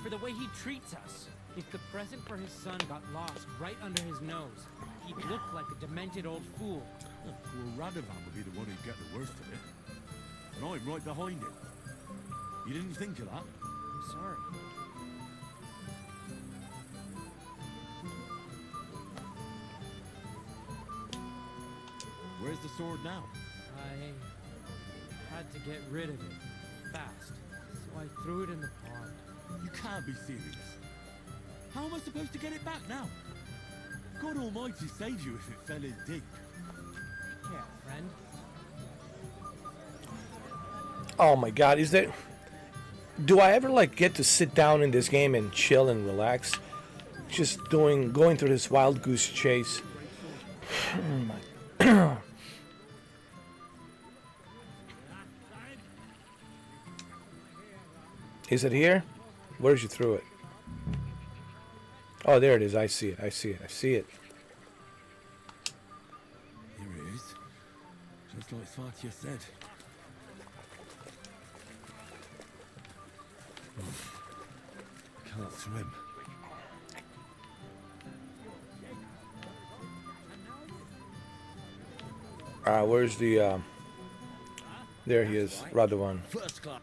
For the way he treats us. If the present for his son got lost right under his nose, he'd look like a demented old fool. Well, Radovan would be the one who'd get the worst of it. And I'm right behind him. You didn't think of that? I'm sorry. Where's the sword now? I had to get rid of it fast, so I threw it in the pond. You can't be serious. How am I supposed to get it back now? God Almighty save you if it fell in deep. Yeah, friend. Oh my God, is there? Do I ever like get to sit down in this game and chill and relax? Just going through this wild goose chase. Oh my. Is it here? Where'd you throw it? Oh, there it is. I see it. I see it. I see it. Here it is. Just like Svatya said. Can't swim. Where's the? There he is, Radovan. First class.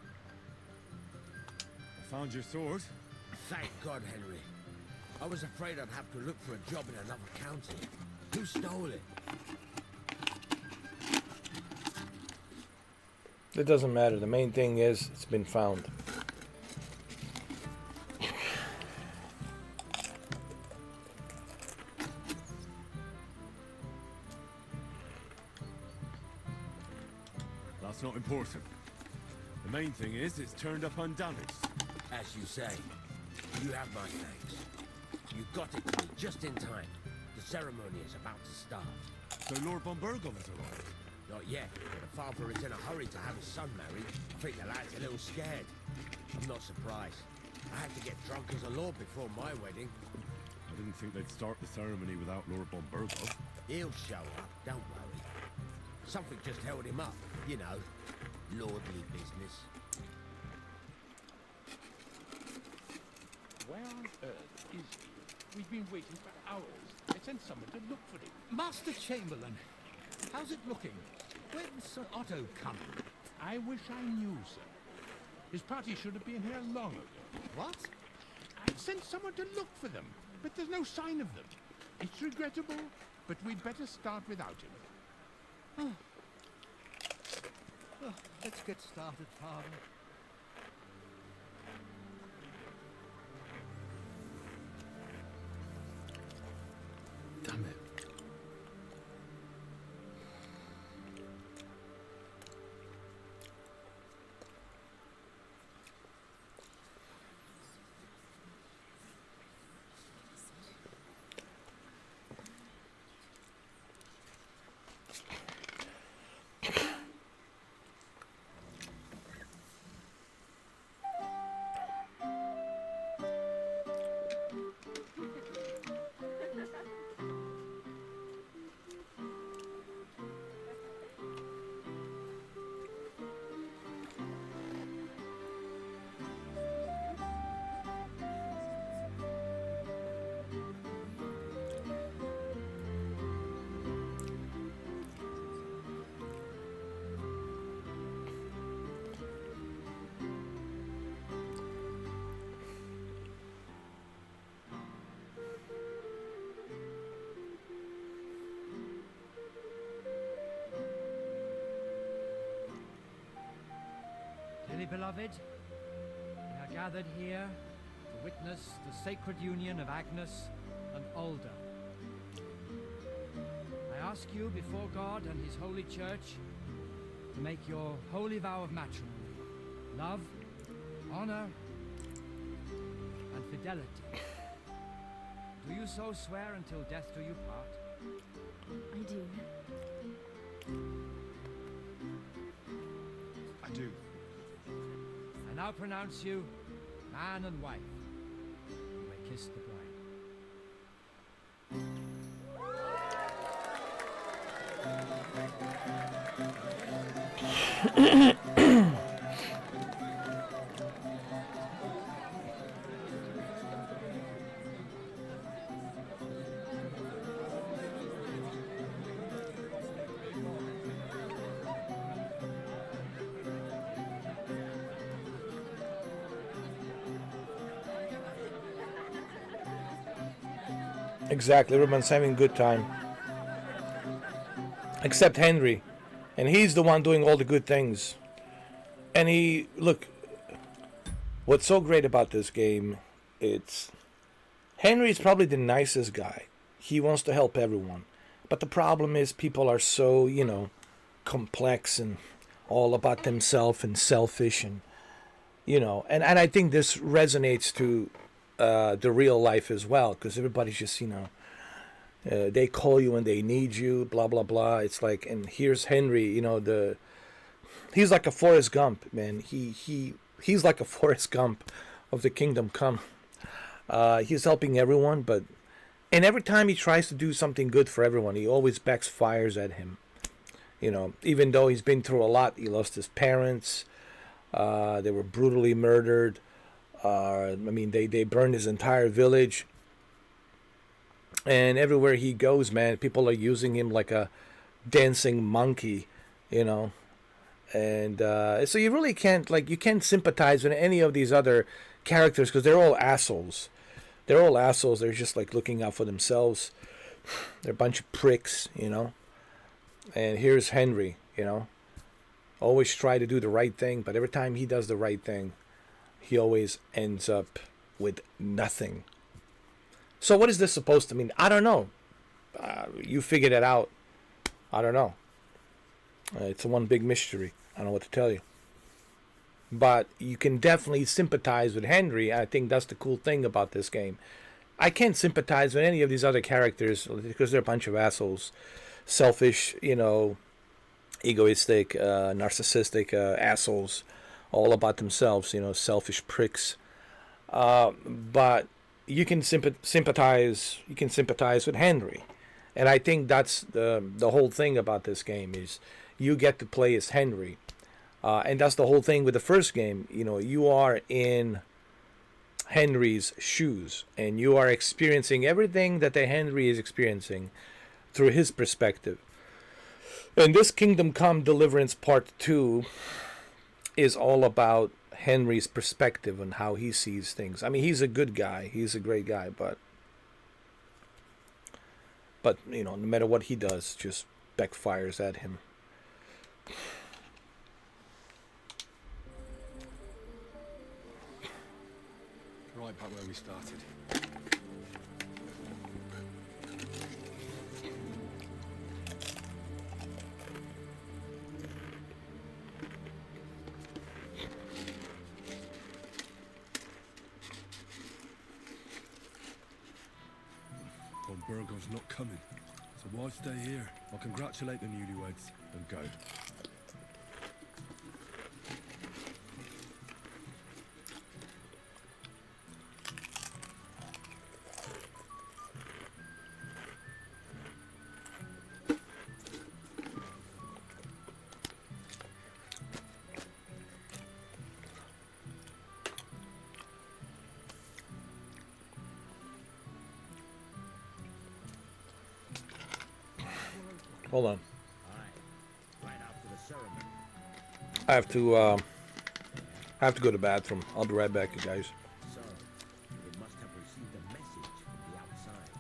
I found your sword. Thank God, Henry. I was afraid I'd have to look for a job in another county. Who stole it? It doesn't matter. The main thing is it's been found. That's not important. The main thing is it's turned up undamaged. As you say, you have my thanks. You got it to me just in time. The ceremony is about to start. So Lord von Burgov has arrived? Not yet, but the father is in a hurry to have his son married. I think the lad's a little scared. I'm not surprised. I had to get drunk as a lord before my wedding. I didn't think they'd start the ceremony without Lord von Burgov. He'll show up, don't worry. Something just held him up, you know. Lordly business. Where on earth is he? We've been waiting for hours. I sent someone to look for him. Master Chamberlain, how's it looking? When's Sir Otto coming? I wish I knew, sir. His party should have been here long ago. What? I sent someone to look for them, but there's no sign of them. It's regrettable, but we'd better start without him. Oh, let's get started, Father. Damn it. Dearly beloved, we are gathered here to witness the sacred union of Agnes and Alda. I ask you before God and his holy church to make your holy vow of matrimony, love, honor, and fidelity. Do you so swear until death do you part? I do. I do. I now pronounce you man and wife. You may kiss the bride. Exactly, everyone's having a good time. Except Henry. And he's the one doing all the good things. And look, what's so great about this game, it's Henry's probably the nicest guy. He wants to help everyone. But the problem is people are so, complex and all about themselves and selfish and, and I think this resonates to the real life as well, because everybody's just, they call you when they need you, blah, blah, blah. It's like, and here's Henry, he's like a Forrest Gump, man. He's like a Forrest Gump of the Kingdom Come. He's helping everyone, and every time he tries to do something good for everyone, he always backfires at him. Even though he's been through a lot, he lost his parents, they were brutally murdered. They burned his entire village. And everywhere he goes, man, people are using him like a dancing monkey, And so you really can't, you can't sympathize with any of these other characters because they're all assholes. They're all assholes. They're just, looking out for themselves. They're a bunch of pricks, And here's Henry, Always try to do the right thing, but every time he does the right thing, he always ends up with nothing. So what is this supposed to mean? I don't know. You figured it out. I don't know. It's one big mystery. I don't know what to tell you. But you can definitely sympathize with Henry. I think that's the cool thing about this game. I can't sympathize with any of these other characters because they're a bunch of assholes. Selfish, egoistic, narcissistic assholes. All about themselves, selfish pricks. But you can sympathize. You can sympathize with Henry, and I think that's the whole thing about this game is you get to play as Henry, and that's the whole thing with the first game. You are in Henry's shoes, and you are experiencing everything that the Henry is experiencing through his perspective. And this Kingdom Come Deliverance Part 2 is all about Henry's perspective and how he sees things. I mean, he's a good guy. He's a great guy, but no matter what he does, just backfires at him. Right back where we started. Burgo's not coming, so why stay here? I'll congratulate the newlyweds and go. Hold on. Right after the ceremony. I have to go to the bathroom. I'll be right back, you guys. So, they must have received a message from the outside.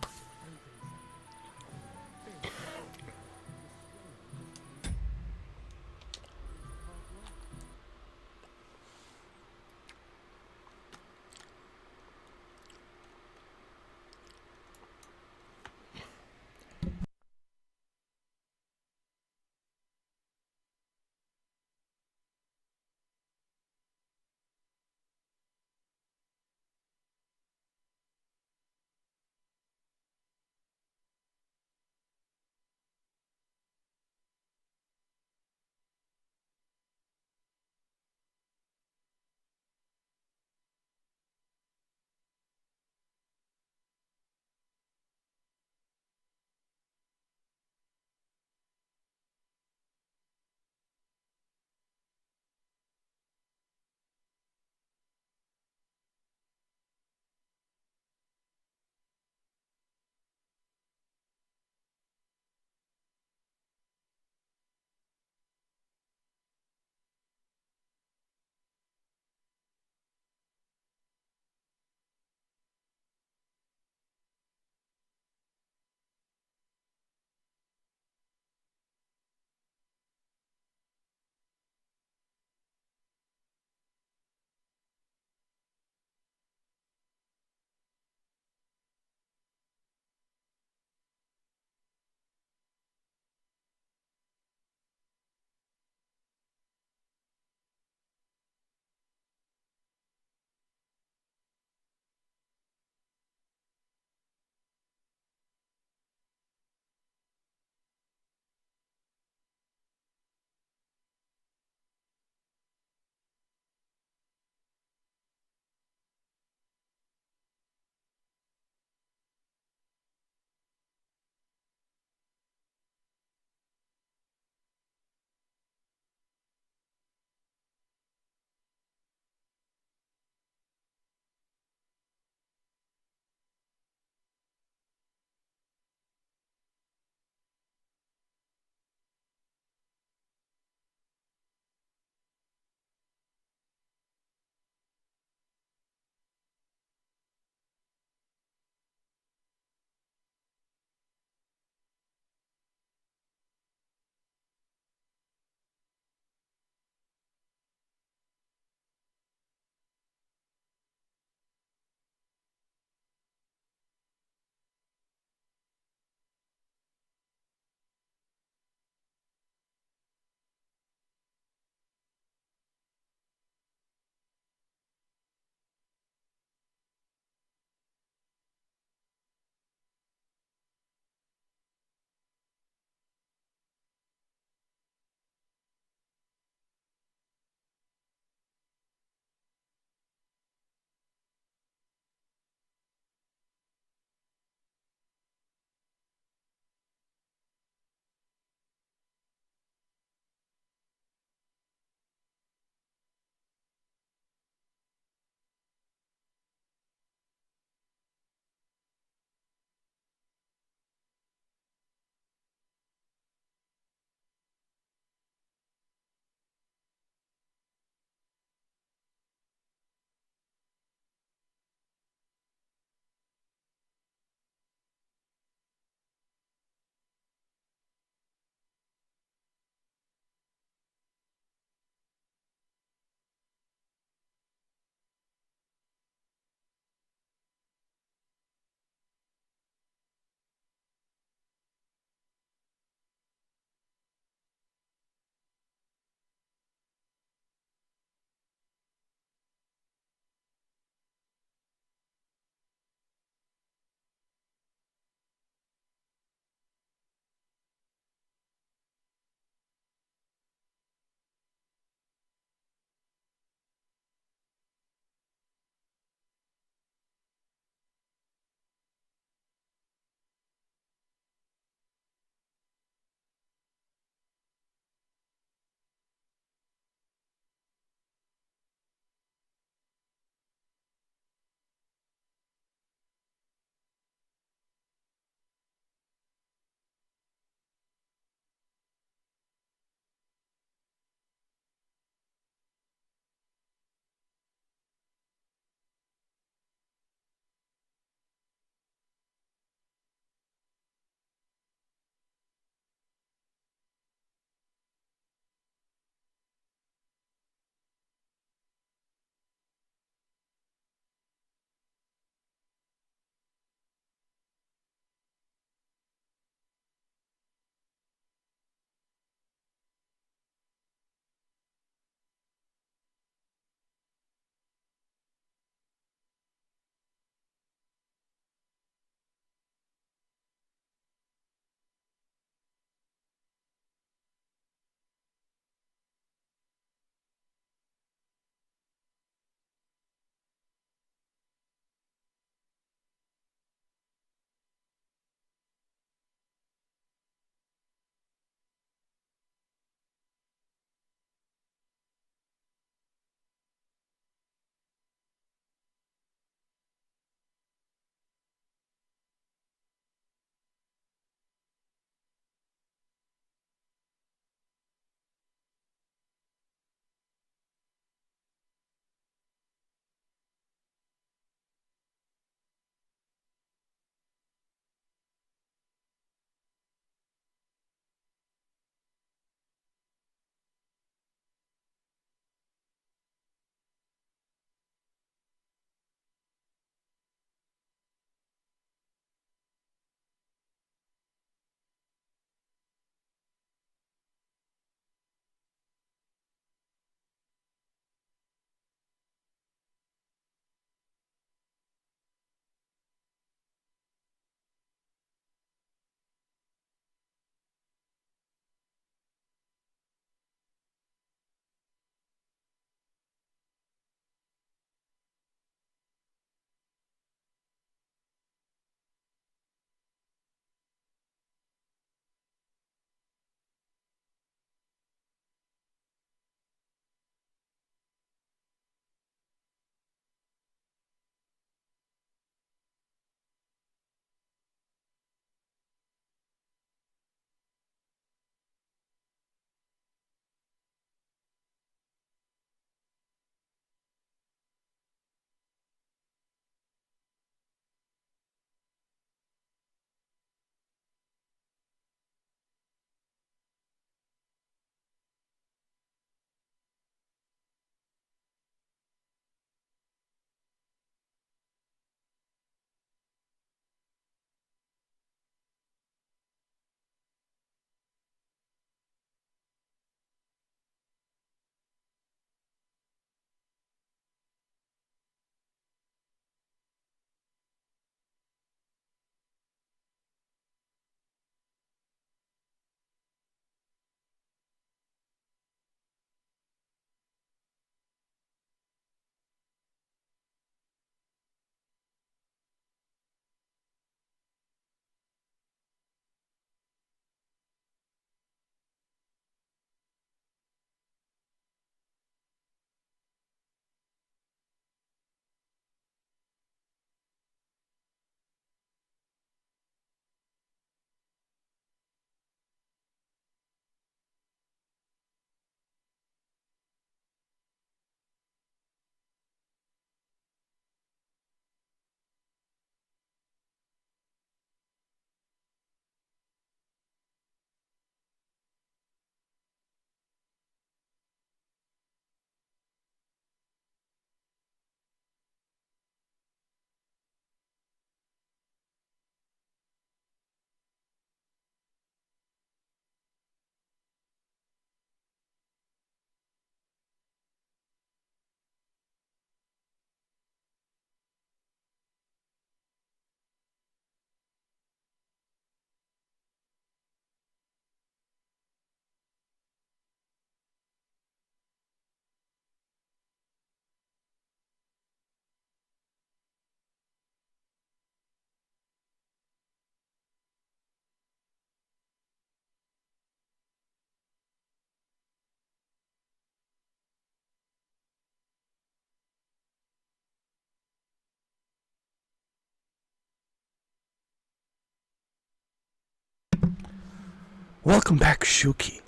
Welcome back, Shuki.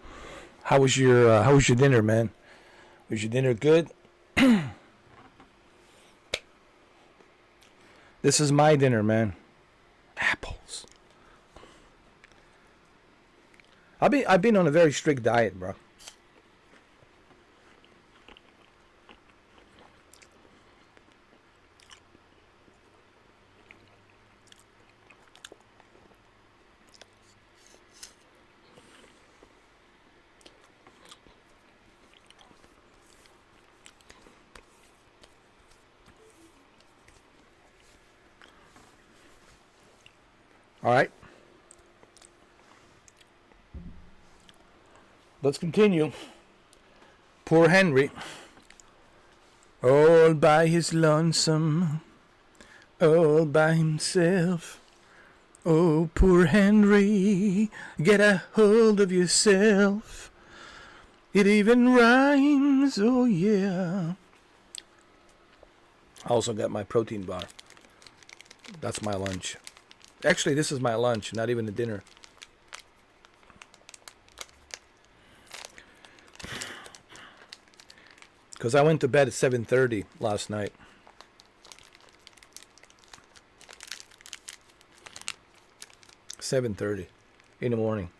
How was your dinner, man? Was your dinner good? This is my dinner, man. Apples. I've been on a very strict diet, bro. All right. Let's continue. Poor Henry. All by his lonesome. All by himself. Oh, poor Henry. Get a hold of yourself. It even rhymes. Oh, yeah. I also got my protein bar. That's my lunch. Actually, this is my lunch, not even a dinner. Because I went to bed at 7:30 last night. $7:30 in the morning.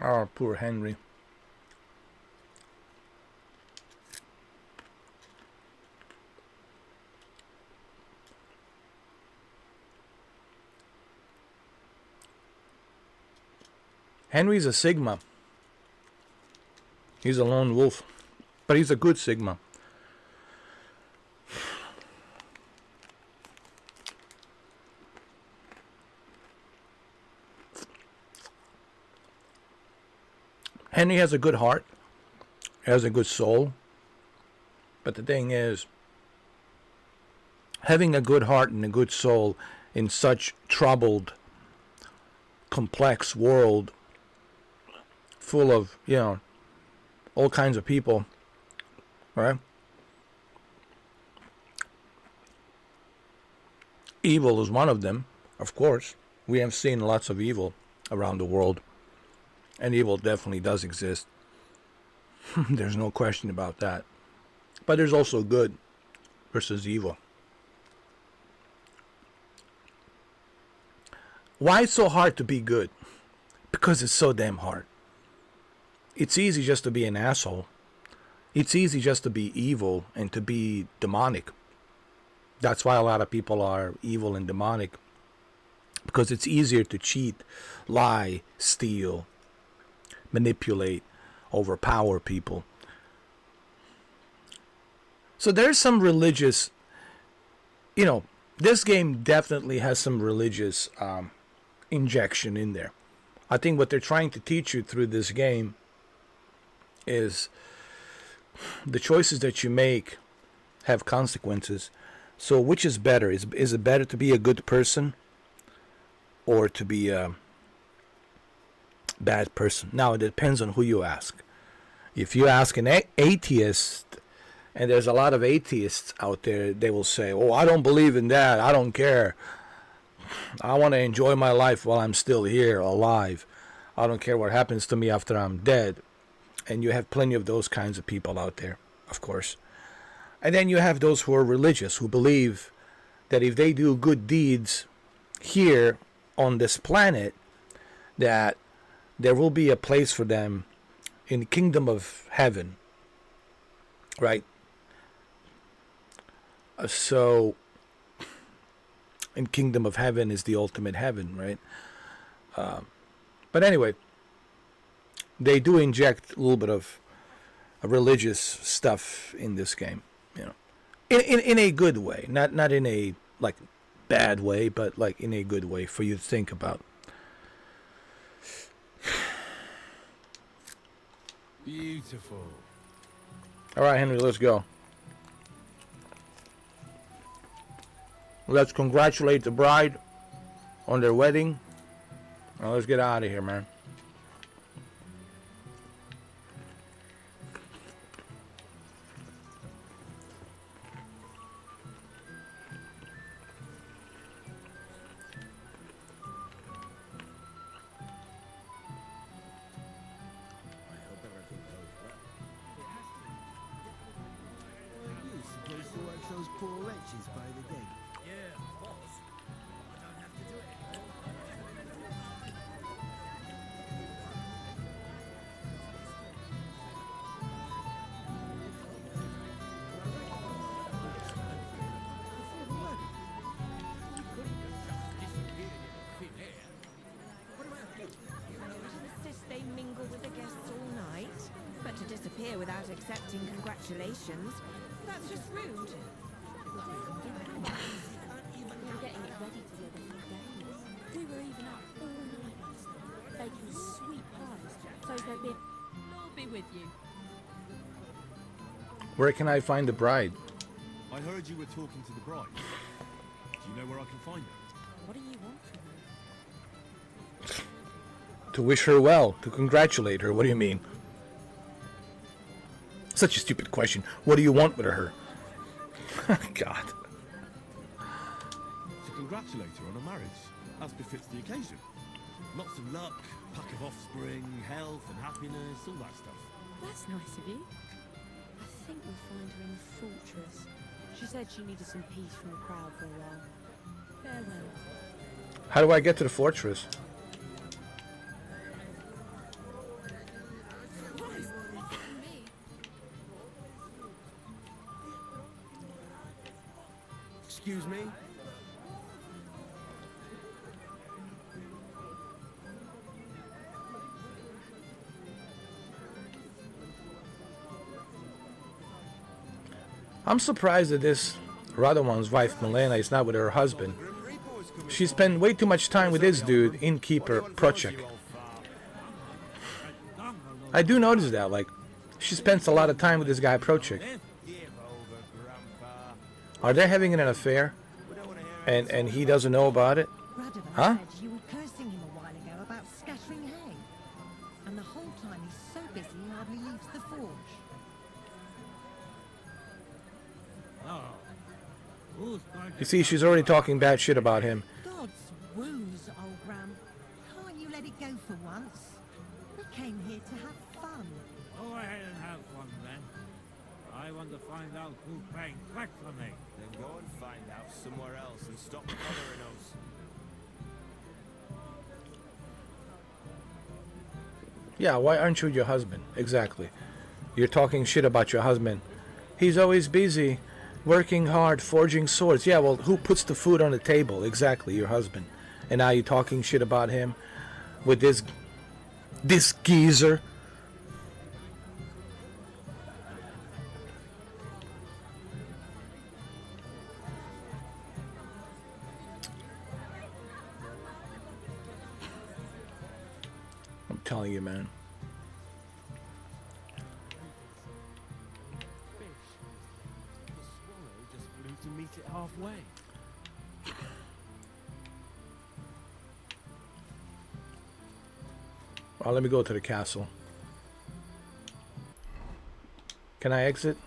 Oh, poor Henry. Henry's a Sigma. He's a lone wolf. But he's a good Sigma. Henry has a good heart. He has a good soul. But the thing is, having a good heart and a good soul in such troubled, complex world full of, all kinds of people, right? Evil is one of them, of course. We have seen lots of evil around the world. And evil definitely does exist. There's no question about that. But there's also good versus evil. Why it's so hard to be good? Because it's so damn hard. It's easy just to be an asshole. It's easy just to be evil and to be demonic. That's why a lot of people are evil and demonic. Because it's easier to cheat, lie, steal, manipulate, overpower people. So there's some religious, this game definitely has some religious injection in there. I think what they're trying to teach you through this game is the choices that you make have consequences. So which is better? Is it better to be a good person or to be a bad person? Now, it depends on who you ask. If you ask an atheist, and there's a lot of atheists out there, they will say, oh, I don't believe in that. I don't care. I want to enjoy my life while I'm still here, alive. I don't care what happens to me after I'm dead. And you have plenty of those kinds of people out there, of course. And then you have those who are religious, who believe that if they do good deeds here on this planet, that there will be a place for them in the kingdom of heaven, right? So, in kingdom of heaven is the ultimate heaven, right? But anyway, they do inject a little bit of religious stuff in this game, in a good way, not in a bad way, but in a good way for you to think about. Beautiful. All right, Henry, let's go. Let's congratulate the bride on their wedding. Well, let's get out of here, man. You're supposed to watch those poor wretches by the gate. Yeah, boss. I don't have to do it anymore. Insist they mingle with the guests all night, but to disappear without accepting congratulations, that's just rude. We were getting it ready for the other few days. We were even up all night last night, baking sweet pies, so they'd be... Lord be with you. Where can I find the bride? I heard you were talking to the bride. Do you know where I can find her? What do you want from her? To wish her well, to congratulate her. What do you mean? Such a stupid question. What do you want with her? God. To congratulate her on her marriage, as befits the occasion. Lots of luck, pack of offspring, health and happiness, all that stuff. That's nice of you. I think we'll find her in the fortress. She said she needed some peace from the crowd for a while. Farewell. How do I get to the fortress? Excuse me? I'm surprised that this Radowan's wife, Milena, is not with her husband. She spent way too much time with this dude, innkeeper Prochek. I do notice that, like, she spends a lot of time with this guy Prochek. Are they having an affair? And he doesn't know about it? Huh? Said you were cursing him a while ago about scattering hay. And the whole time he's so busy he hardly leaves the forge. You see, she's already talking bad shit about him. God's woos, old Gram. Can't you let it go for once? We came here to have fun. Go ahead and have fun then. I want to find out who's paying back for me. Then go and find out somewhere else and stop bothering us. Yeah, why aren't you your husband? Exactly. You're talking shit about your husband. He's always busy, working hard, forging swords. Yeah, well, who puts the food on the table? Exactly, your husband. And now you're talking shit about him with this geezer. I'm telling you, man. The swallow just flew to meet it halfway. Well, let me go to the castle. Can I exit?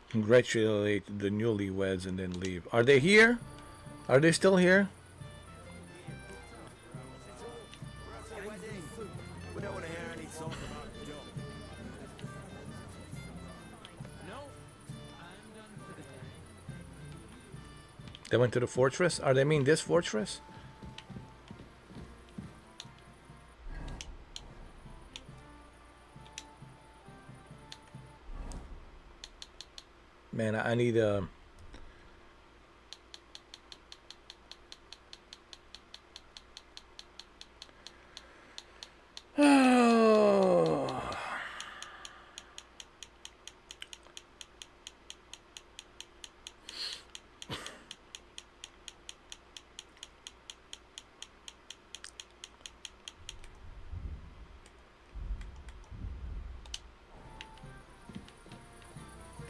Congratulate the newlyweds and then leave. Are they here? Are they still here? We don't want to hear any talk about dough. No, I'm done for the day. They went to the fortress? Are they mean this fortress? Man, I need a... Oh.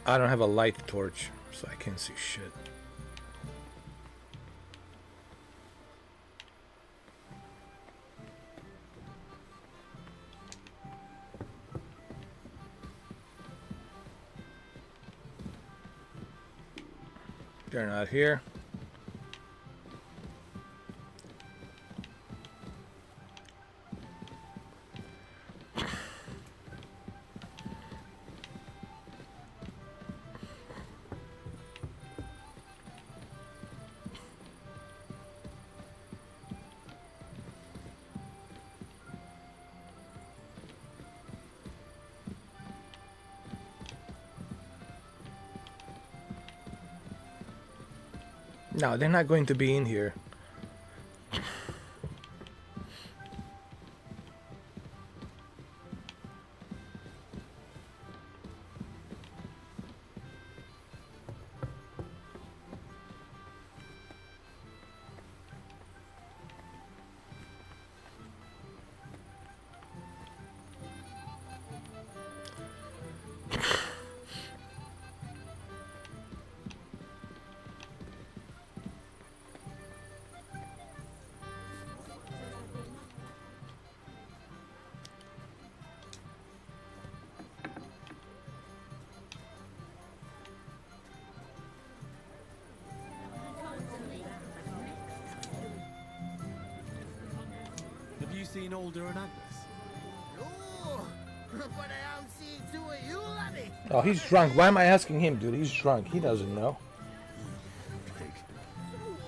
I don't have a light torch, so I can't see shit. They're not here. No, they're not going to be in here. Have you seen Alder and Agnes? Oh, but I haven't seen two of you, laddie. Oh, he's drunk. Why am I asking him, dude? He's drunk. He doesn't know.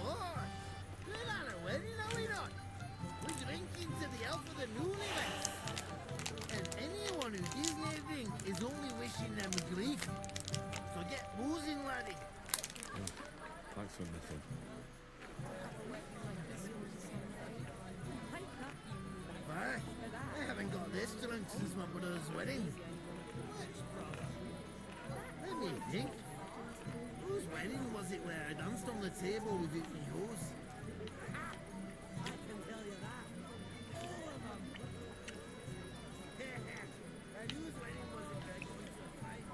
What? We're at a wedding, are we not? We're drinking to the health of the newlyweds. And anyone who gives me a drink is only wishing them grief. So get boozing, laddie. Thanks for nothing. Why? I haven't got this drunk since my brother's wedding. Let me think. Whose wedding was it where I danced on the table with it and hose? I can tell you that. All of them. And whose wedding was it where you went to the fight?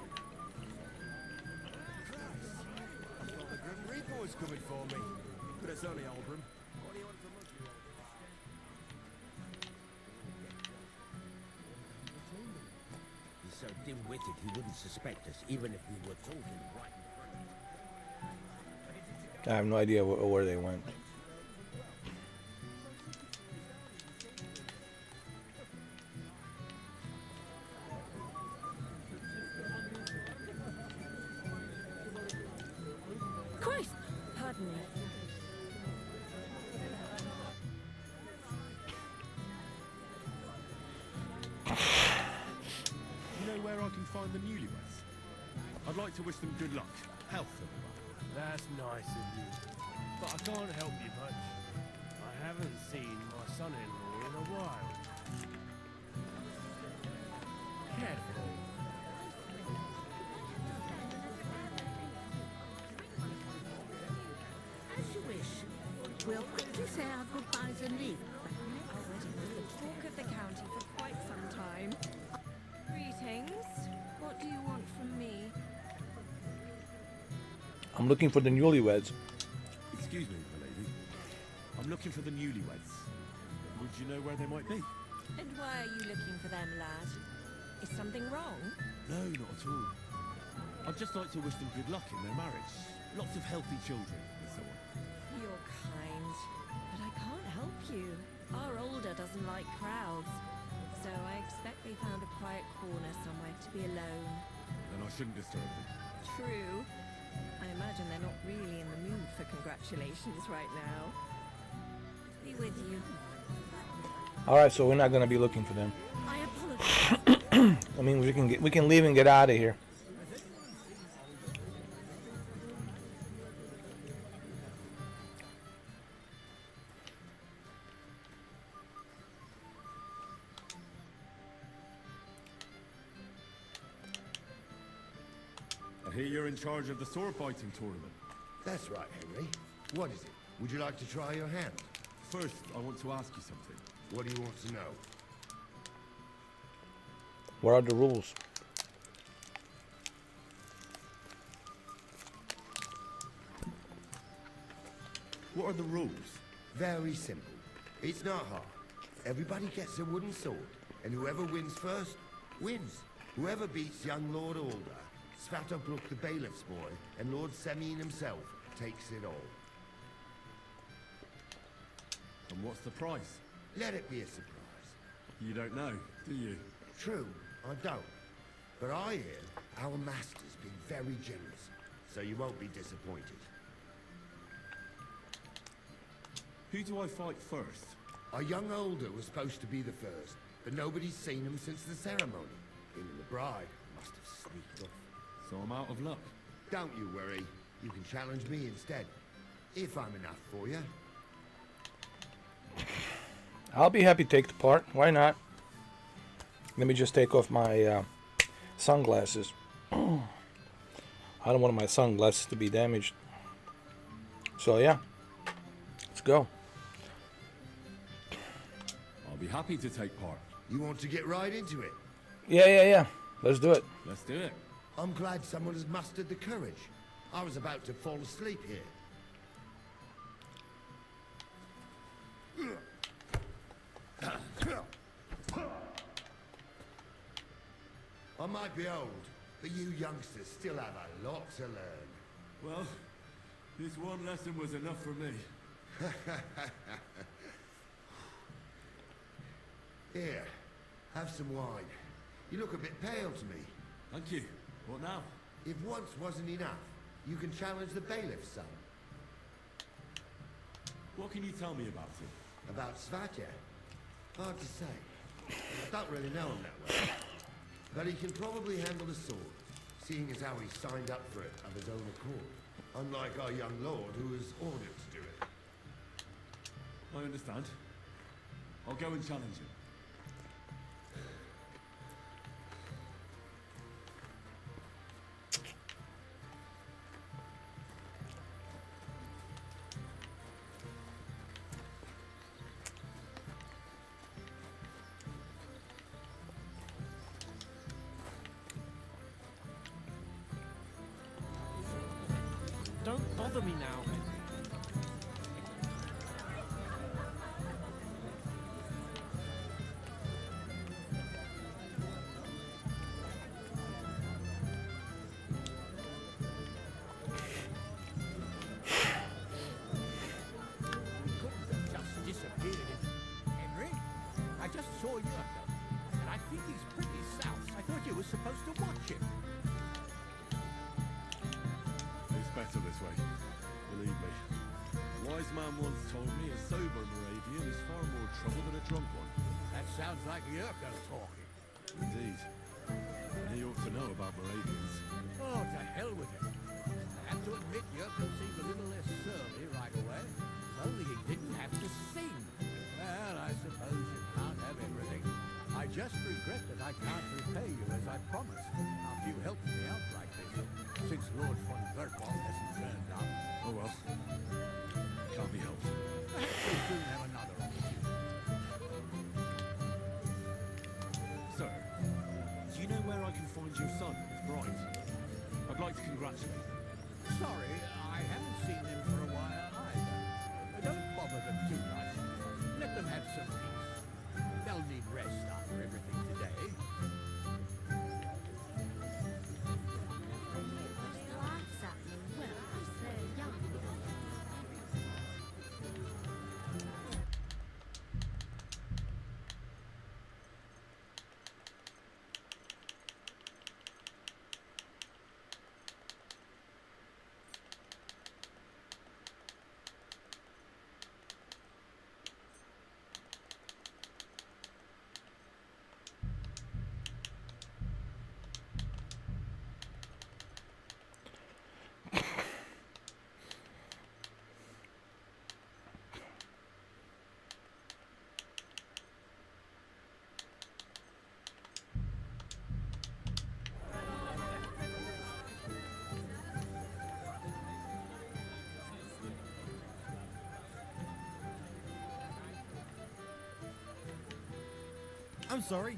I thought the Grim Reaper was coming for me. But it's only Albram. What do you want from us? He's so dim-witted he wouldn't suspect us, even if we were talking right in front of him. I have no idea where they went. Christ! Pardon me. You know where I can find the newlyweds? I'd like to wish them good luck, health and That's nice of you, but I can't help you much. I haven't seen my son-in-law in a while. Careful. As you wish. We'll quickly say our goodbyes and leave. Already was the talk of the county for quite some time. Greetings. What do you want from me? I'm looking for the newlyweds. Excuse me, my lady. I'm looking for the newlyweds. Would you know where they might be? And why are you looking for them, lad? Is something wrong? No, not at all. I'd just like to wish them good luck in their marriage. Lots of healthy children and so on. You're kind, but I can't help you. Our older doesn't like crowds, so I expect they found a quiet corner somewhere to be alone. Then I shouldn't disturb them. True. I imagine they're not really in the mood for congratulations right now. Be with you. All right, so we're not gonna be looking for them. I apologize. I mean, we can leave and get out of here. I hear you're in charge of the sword fighting tournament. That's right, Henry. What is it? Would you like to try your hand? First, I want to ask you something. What do you want to know? What are the rules? What are the rules? Very simple. It's not hard. Everybody gets a wooden sword, and whoever wins first, wins. Whoever beats young Lord Alder, Svatopluk the bailiff's boy, and Lord Semyon himself, takes it all. And what's the price? Let it be a surprise. You don't know, do you? True, I don't. But I hear our master's been very generous, so you won't be disappointed. Who do I fight first? Our young Alder was supposed to be the first, but nobody's seen him since the ceremony. Him and the bride must have sneaked off. So I'm out of luck. Don't you worry. You can challenge me instead, if I'm enough for you. I'll be happy to take the part. Why not? Let me just take off my sunglasses. I don't want my sunglasses to be damaged. So yeah, let's go. I'll be happy to take part. You want to get right into it? Yeah. Let's do it. Let's do it. I'm glad someone has mustered the courage. I was about to fall asleep here. I might be old, but you youngsters still have a lot to learn. Well, this one lesson was enough for me. Here, have some wine. You look a bit pale to me. Thank you. What now? If once wasn't enough, you can challenge the bailiff's son. What can you tell me about him? About Svatya? Hard to say. I don't really know him that well. But he can probably handle the sword, seeing as how he signed up for it of his own accord. Unlike our young lord, who was ordered to do it. I understand. I'll go and challenge him. Don't bother me now, Henry. Just disappeared, Henry. I just saw Yurko, and I think he's pretty south. I thought you were supposed to watch him. It's better this way. Believe me. A wise man once told me a sober Moravian is far more trouble than a drunk one. That sounds like Yurko talking. Indeed. And he ought to know about Moravians. Oh, to hell with him. I have to admit Yurko seemed a little less surly right away. Only he didn't have to sing. Well, I suppose you can't have everything. I just regret that I can't repay you as I promised after you helped me out like this. Since Lord von Verkov hasn't turned up. Oh well. Can't be helped. Perhaps we'll soon have another opportunity. Sir, do you know where I can find your son and his bride? I'd like to congratulate them. Sorry, I haven't seen them for a while either. Don't bother them too much. Let them have some peace. They'll need rest after everything today. Laughs at me. Well, they're young. I'm sorry.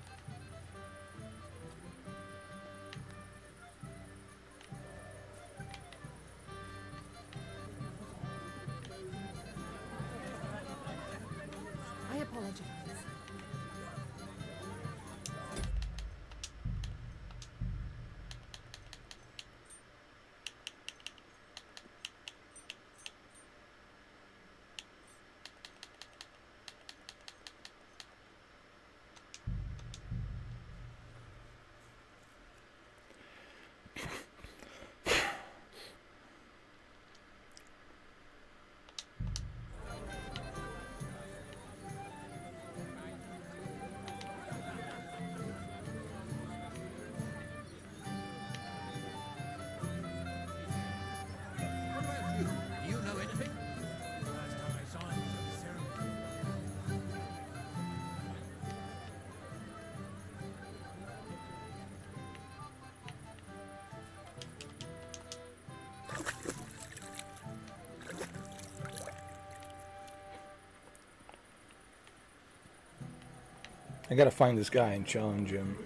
I gotta find this guy and challenge him.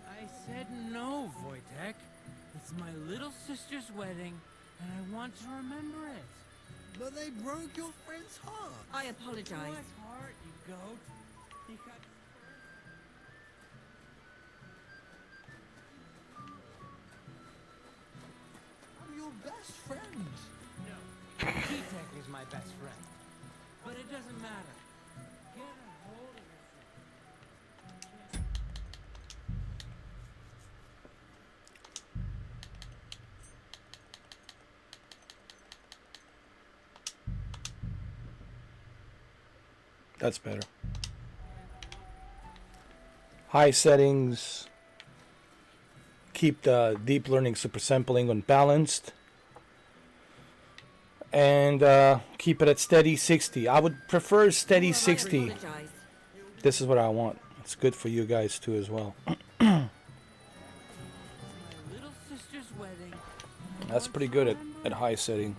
I said no, Wojtek. It's my little sister's wedding, and I want to remember it. But they broke your friend's heart. I apologize. What heart, you goat? He got... I'm your best friend. No, T-Tech is my best friend. But it doesn't matter. Get a hold of yourself. That's better. High settings. Keep the deep learning super sampling unbalanced. And keep it at steady 60. I would prefer steady 60. This is what I want. It's good for you guys too as well. That's pretty good at high settings.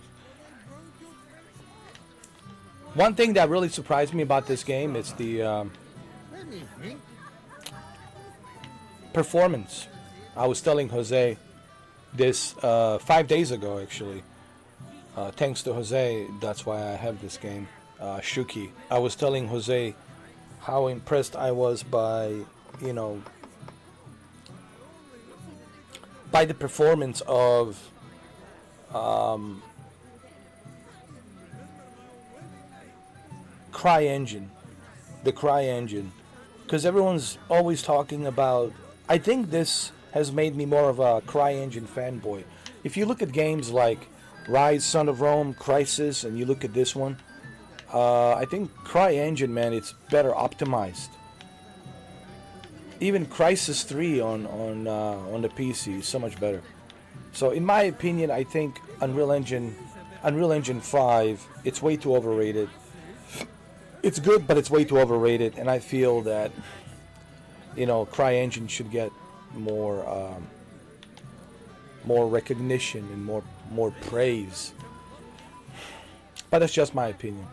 One thing that really surprised me about this game is the performance. I was telling Jose this 5 days ago, actually. Thanks to Jose, that's why I have this game, Shuki. I was telling Jose how impressed I was by, you know, by the performance of CryEngine, the CryEngine, because everyone's always talking about. I think this has made me more of a CryEngine fanboy. If you look at games like Rise, Son of Rome, Crisis, and you look at this one, I think CryEngine, man, it's better optimized. Even Crisis 3 on the PC is so much better. So in my opinion, I think Unreal Engine 5, it's way too overrated. It's good, but it's way too overrated, and I feel that, you know, CryEngine should get more recognition and more praise. But that's just my opinion.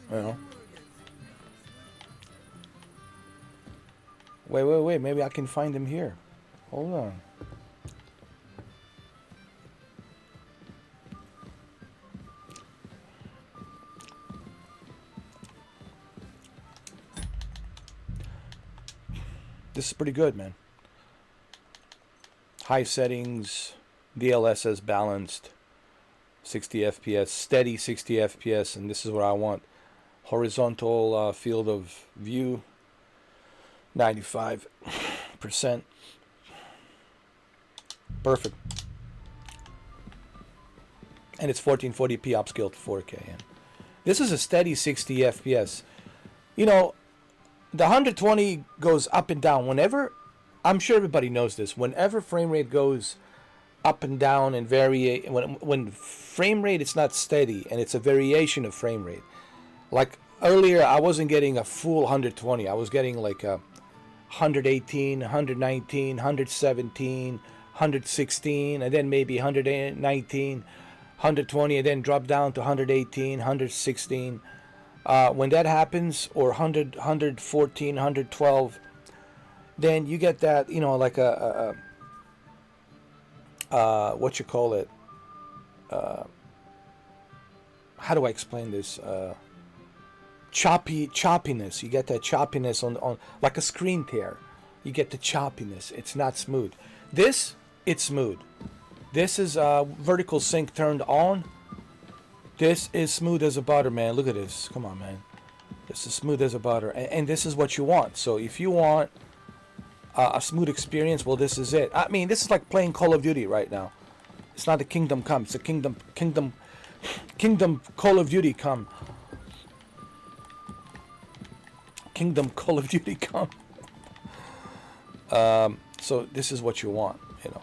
You know. Wait. Maybe I can find him here. Hold on. This is pretty good, man. High settings, DLSS balanced, 60 FPS, steady 60 FPS, and this is what I want. Horizontal field of view, 95%. Perfect. And it's 1440p upscaled to 4K. And this is a steady 60 FPS. You know, the 120 goes up and down whenever. I'm sure everybody knows this. Whenever frame rate goes up and down and vary, when frame rate it's not steady and it's a variation of frame rate. Like earlier, I wasn't getting a full 120. I was getting like a 118, 119, 117, 116, and then maybe 119, 120, and then drop down to 118, 116. When that happens, or 100, 114, 112, then you get that, you know, like what you call it? How do I explain this? Choppiness. You get that choppiness on like a screen tear. You get the choppiness. It's not smooth. This, it's smooth. This is vertical sync turned on. This is smooth as a butter, man. Look at this. Come on, man. This is smooth as a butter. And this is what you want. So if you want a smooth experience, well, this is it. I mean, this is like playing Call of Duty right now. It's not a Kingdom Come. It's a Kingdom Call of Duty Come. Kingdom Call of Duty Come. So this is what you want, you know.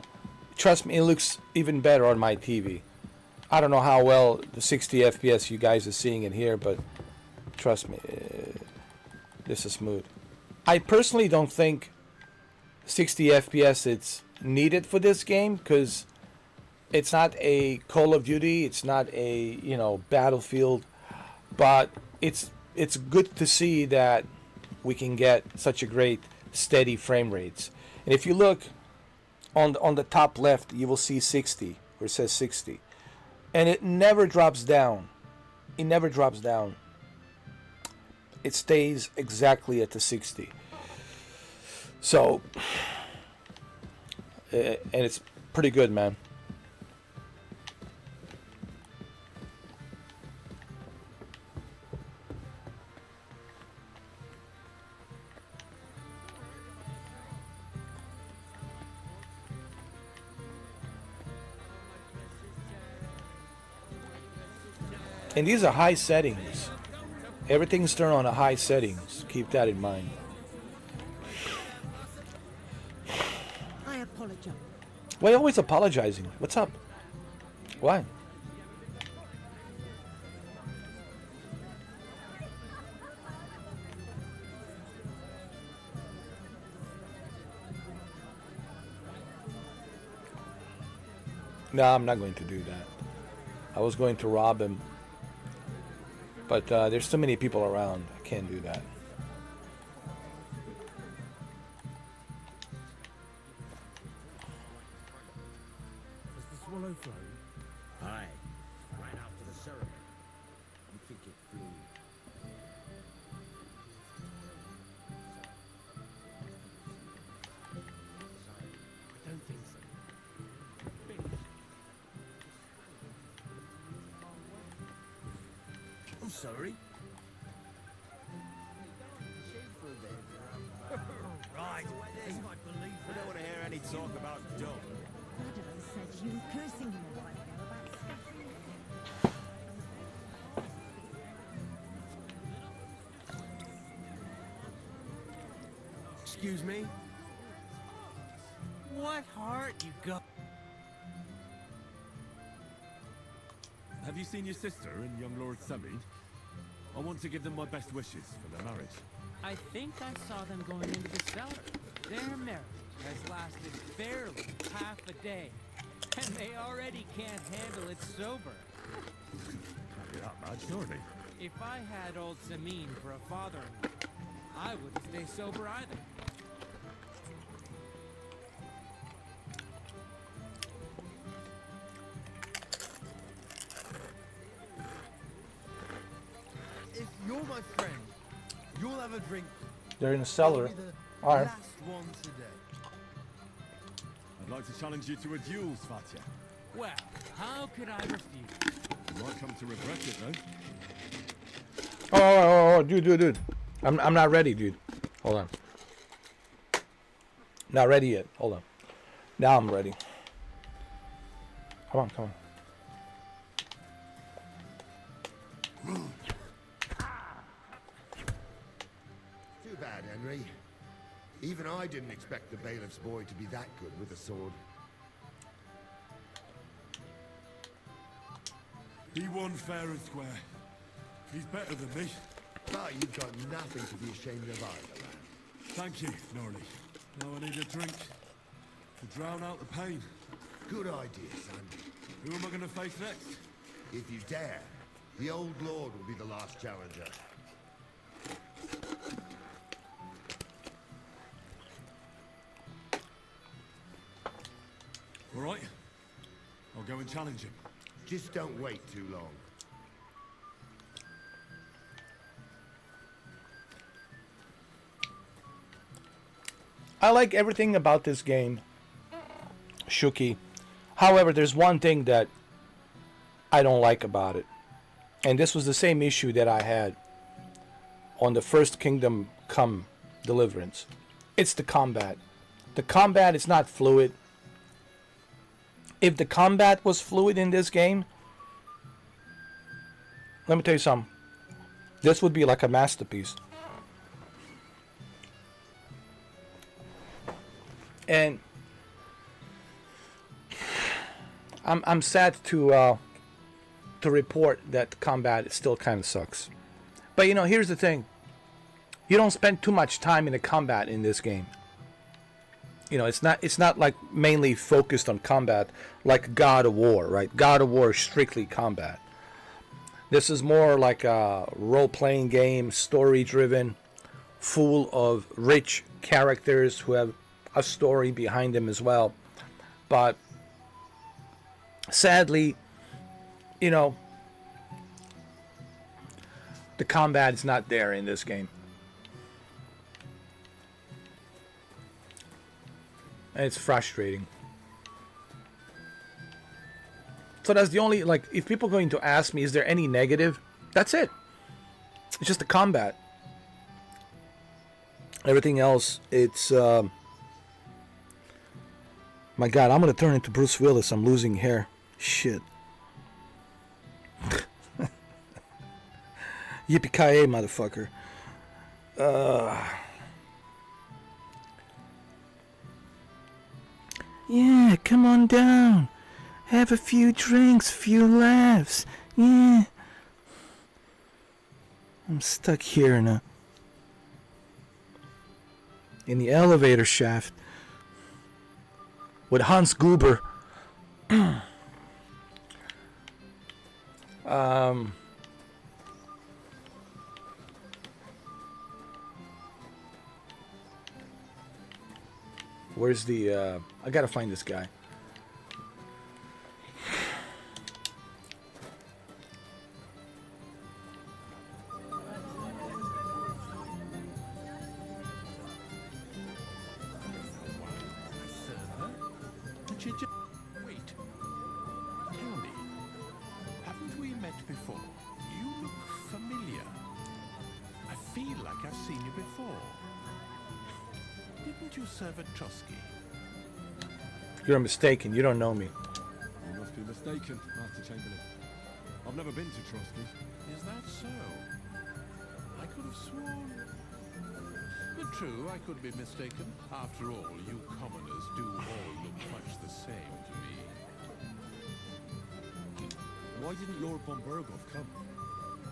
Trust me, it looks even better on my TV. I don't know how well the 60 FPS you guys are seeing it here, but trust me, this is smooth. I personally don't think 60 FPS it's needed for this game because it's not a Call of Duty, it's not a Battlefield, but it's good to see that we can get such a great steady frame rates. And if you look on the top left, you will see 60, where it says 60, and it never drops down. It never drops down. It stays exactly at the 60. So, and it's pretty good, man. And these are high settings. Everything's turned on a high settings. Keep that in mind. I apologize. Why are you always apologizing? What's up? Why? No, I'm not going to do that. I was going to rob him. But there's too many people around. I can't do that. Has the swallow flown? Aye. Right after the ceremony. You think it flew? I don't think so. I'm sorry. Right. As I believe We don't want to hear any talk about dumb. Radovin said you were cursing him a while ago about Excuse me? What heart you got? Have you seen your sister and young Lord Samine? I want to give them my best wishes for their marriage. I think I saw them going into the cellar. Their marriage has lasted barely half a day, and they already can't handle it sober. Can't be that bad, surely. If I had old Samine for a father-in-law, I wouldn't stay sober either. If you're my friend, you'll have a drink. They're in the cellar. It'll be the All right. last one today. I'd like to challenge you to a duel, Svatya. Well, how could I refuse? You might come to regret it, though. Oh, dude. I'm not ready, dude. Hold on. Not ready yet. Hold on. Now I'm ready. Come on. Too bad, Henry. Even I didn't expect the bailiff's boy to be that good with a sword. He won fair and square. He's better than me. But you've got nothing to be ashamed of either, lad. Thank you, Norley. Now I need a drink to drown out the pain. Good idea, son. Who am I going to face next? If you dare, the old lord will be the last challenger. All right. I'll go and challenge him. Just don't wait too long. I like everything about this game, Shuki. However, there's one thing that I don't like about it. And this was the same issue that I had on the first Kingdom Come Deliverance. It's the combat. The combat is not fluid. If the combat was fluid in this game, let me tell you something. This would be like a masterpiece. And I'm sad to report that combat still kind of sucks. But here's the thing. you don't spend too much time in the combat in this game. You know, it's not like mainly focused on combat like God of War, right? God of War is strictly combat. This is more like a role-playing game, story-driven, full of rich characters who have a story behind them as well. But sadly, you know, the combat is not there in this game. And it's frustrating. So that's the only, like, if people are going to ask me, is there any negative? That's it. It's just the combat. Everything else, it's, my God, I'm going to turn into Bruce Willis. I'm losing hair. Shit. Yippee-ki-yay, motherfucker. Yeah, come on down. Have a few drinks, few laughs. Yeah. I'm stuck here in the elevator shaft with Hans Gruber. Where's the I gotta find this guy. Wait. Tell me, haven't we met before? You look familiar. I feel like I've seen you before. Didn't you serve at Trotsky? You're mistaken. You don't know me. You must be mistaken, Master Chamberlain. I've never been to Trotsky. Is that so? I could have sworn. But true, I could be mistaken. After all, you commoners do all look much the same to me. Why didn't Lord von Burgov come?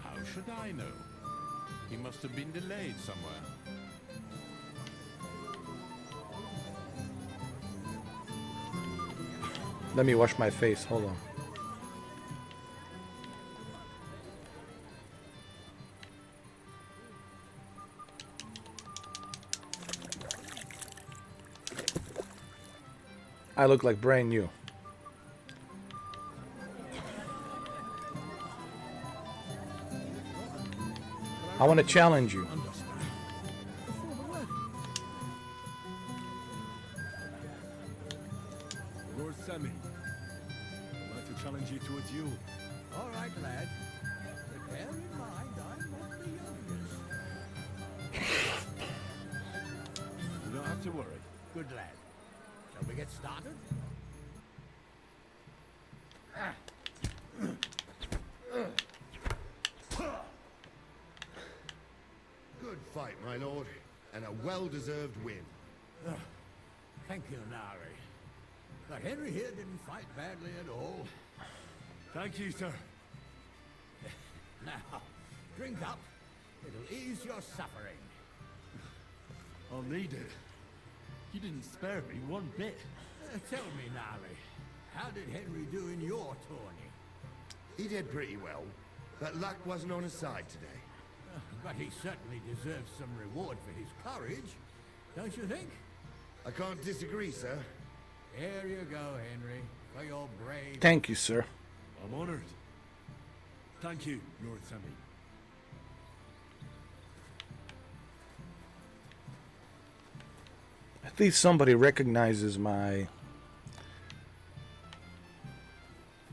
How should I know? He must have been delayed somewhere. Let me wash my face. Hold on. I look like brand new. I want to challenge you. Lord Semi, I'd like to challenge you to a duel. All right, lad. But bear in mind, I'm not the youngest. You don't have to worry. Good lad. Shall we get started? Good fight, my lord, and a well-deserved win. Thank you, Nari. But Henry here didn't fight badly at all. Thank you, sir. Now, drink up. It'll ease your suffering. I'll need it. You didn't spare me one bit. Tell me, Nari, how did Henry do in your tourney? He did pretty well, but luck wasn't on his side today. But he certainly deserves some reward for his courage, don't you think? I can't disagree, sir. Here you go, Henry, for your brave... Thank you, sir. I'm honored. Thank you, Lord Semi. At least somebody recognizes my,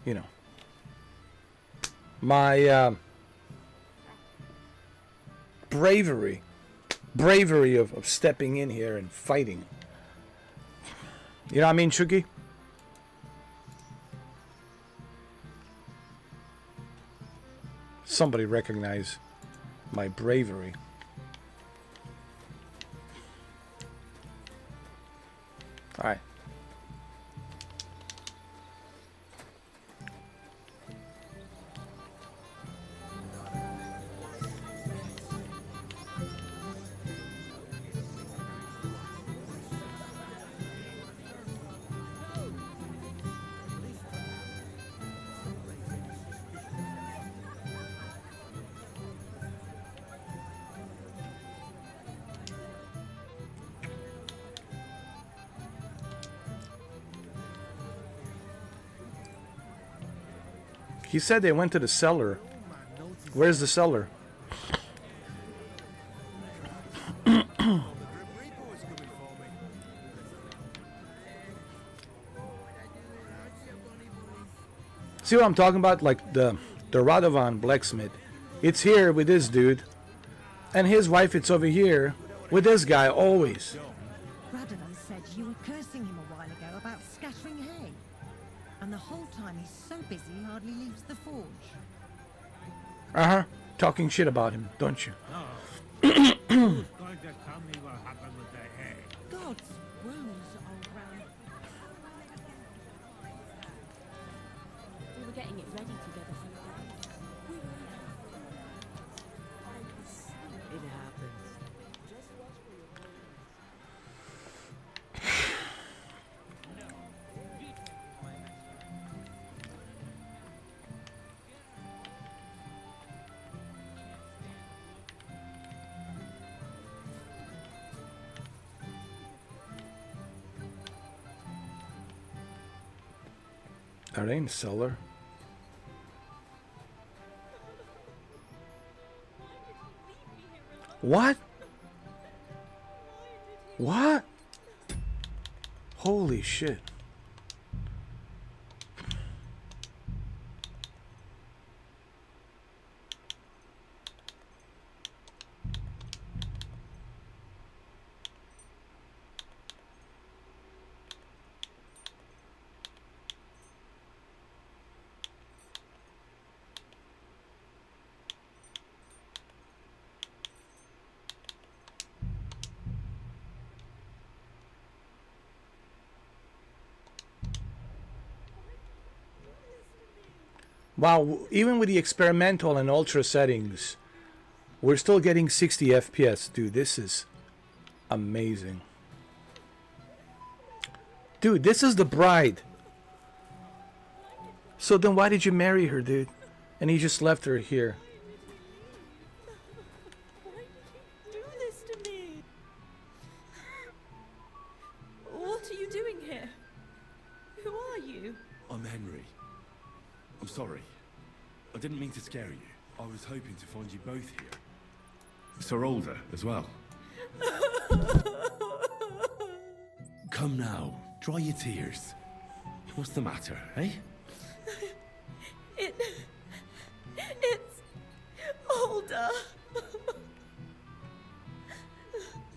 you know, my bravery of stepping in here and fighting. You know what I mean, Shuki? Somebody recognize my bravery. All right. He said they went to the cellar. Where's the cellar? See what I'm talking about? Like the Radovan blacksmith. It's here with this dude. And his wife, it's over here with this guy always. Radovan said you were cursing him a while ago about scattering hay. And the whole time he's so busy he hardly leaves the forge. Uh-huh. Talking shit about him, don't you? Who's going to tell me what happened with that hay? God's wounds, old Ram. We were getting it ready together for the day. It happens. Are they in the cellar? What? What? Holy shit. Wow, even with the experimental and ultra settings, we're still getting 60 FPS. Dude, this is amazing. Dude, this is the bride. So then why did you marry her, dude? And he just left her here. Do this to me. What are you doing here? Who are you? I'm Henry. I'm sorry. I didn't mean to scare you. I was hoping to find you both here. Sir Alder as well. Come now, dry your tears. What's the matter, eh? It's Alder.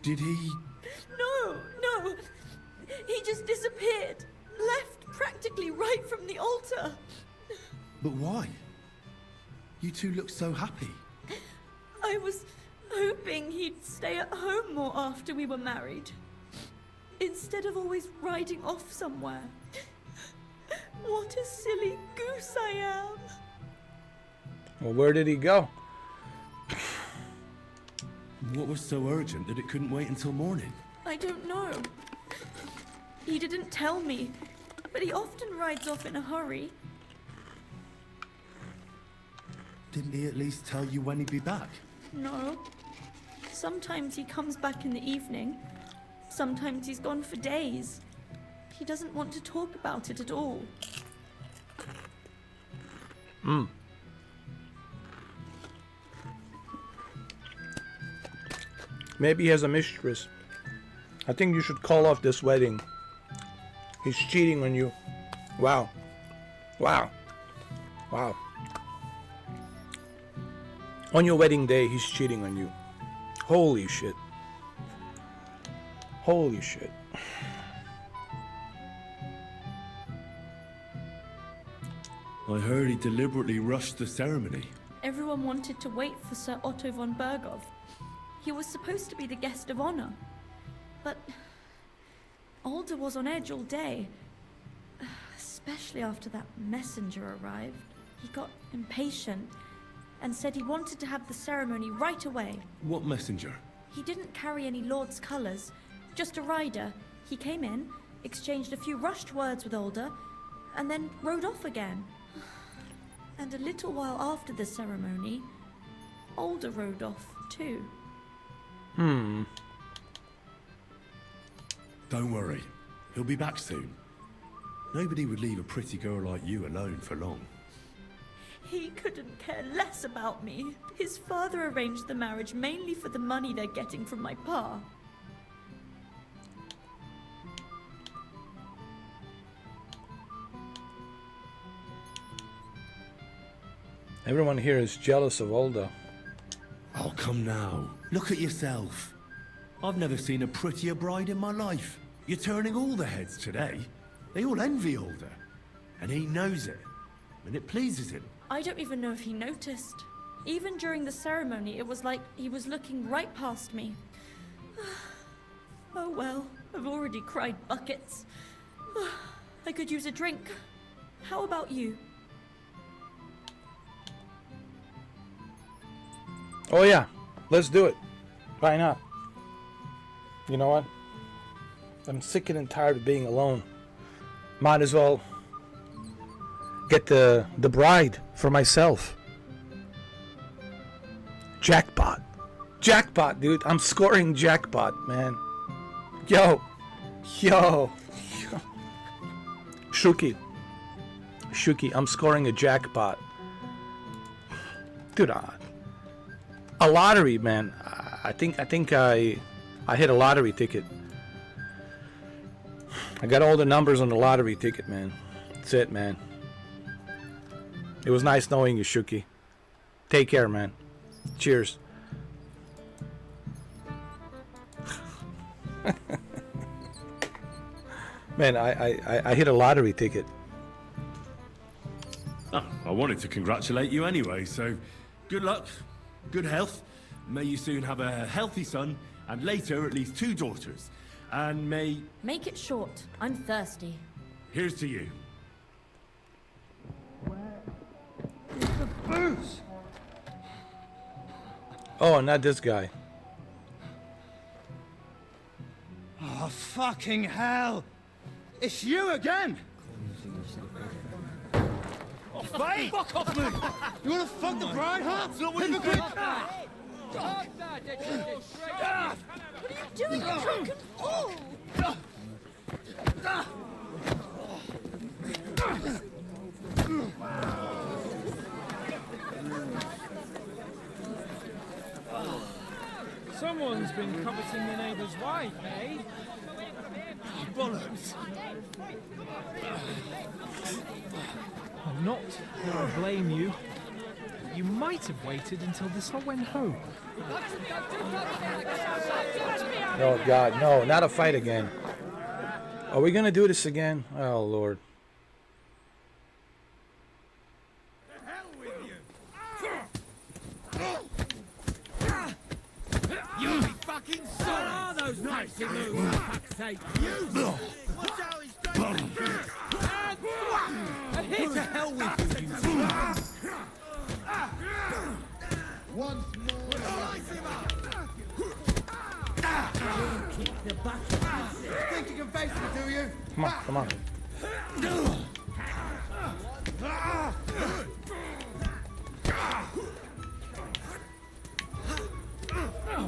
Did he? No. He just disappeared. Left practically right from the altar. But why? You two look so happy. I was hoping he'd stay at home more after we were married. Instead of always riding off somewhere. What a silly goose I am. Well, where did he go? What was so urgent that it couldn't wait until morning? I don't know. He didn't tell me, but he often rides off in a hurry. Didn't he at least tell you when he'd be back? No. Sometimes he comes back in the evening. Sometimes he's gone for days. He doesn't want to talk about it at all. Maybe he has a mistress. I think you should call off this wedding. He's cheating on you. Wow. Wow. Wow. On your wedding day, he's cheating on you. Holy shit. Holy shit. I heard he deliberately rushed the ceremony. Everyone wanted to wait for Sir Otto von Berghoff. He was supposed to be the guest of honor. But Alder was on edge all day. Especially after that messenger arrived. He got impatient and said he wanted to have the ceremony right away. What messenger? He didn't carry any lord's colours, just a rider. He came in, exchanged a few rushed words with Alder, and then rode off again. And a little while after the ceremony, Alder rode off too. Don't worry. He'll be back soon. Nobody would leave a pretty girl like you alone for long. He couldn't care less about me. His father arranged the marriage mainly for the money they're getting from my pa. Everyone here is jealous of Olda. Oh, come now. Look at yourself. I've never seen a prettier bride in my life. You're turning all the heads today. They all envy Olda. And he knows it. And it pleases him. I don't even know if he noticed. Even during the ceremony, it was like he was looking right past me. Oh well, I've already cried buckets. I could use a drink. How about you? Oh yeah, let's do it. Why not? You know what? I'm sick and tired of being alone. Might as well get the bride for myself. Jackpot. Jackpot, dude. I'm scoring jackpot, man. Yo. Shuki, I'm scoring a jackpot. Dude, a lottery, man. I think I hit a lottery ticket. I got all the numbers on the lottery ticket, man. That's it, man. It was nice knowing you, Shuki. Take care, man. Cheers. Man, I hit a lottery ticket. Oh, I wanted to congratulate you anyway, so good luck, good health. May you soon have a healthy son, and later at least 2 daughters. And may... Make it short. I'm thirsty. Here's to you. Booze! Oh, not this guy. Oh, fucking hell! It's you again! Oh, Faye! Fuck off me! You wanna fuck the bride, huh? Hypocrite! What are you doing, you drunken fool? Someone's been coveting the neighbour's wife, eh? Bollocks! I'm not gonna blame you. You might have waited until this all went home. Oh God, no, not a fight again. Are we gonna do this again? Oh Lord. You fucking son! What are those nasty moves, for fuck's sake? Use them! Watch out, he's going to... Who the hell with you, once more... Slice him up! Kick the bucket. Think you can face me, do you? Come on, come on.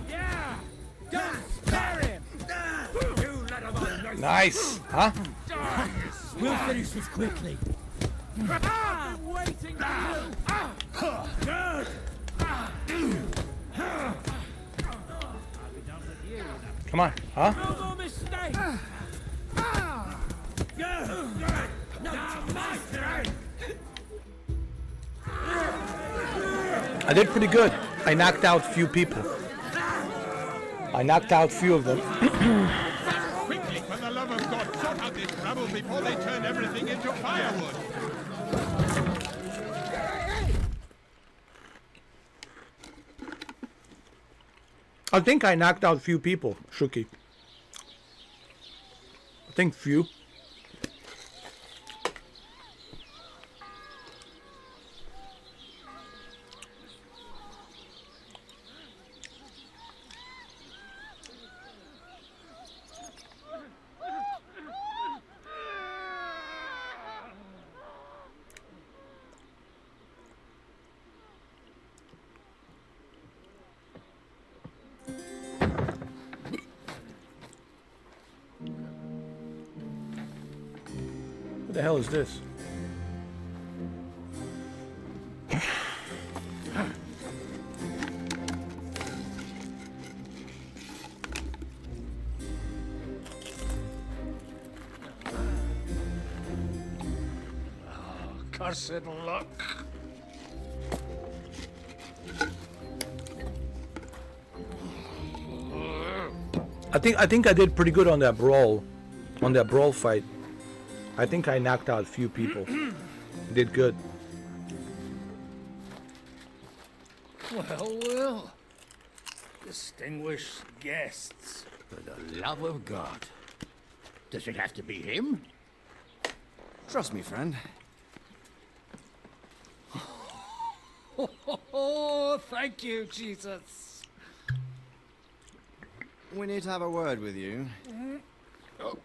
Yeah! Don't spare him! You let him on! Nice, huh? We'll finish this quickly. I've been waiting for you! Come on, huh? No more mistakes! I did pretty good. I knocked out few people. I knocked out few of them. Quickly, for the love of God, sort out this rubble before they turn everything into firewood. I think I knocked out few people, Shuki. I think few. What the hell is this? cursed luck. I think I did pretty good on that brawl fight. I think I knocked out a few people. Did good. Well, well. Distinguished guests. For the love of God. Does it have to be him? Trust me, friend. Oh, thank you, Jesus. We need to have a word with you. Oh.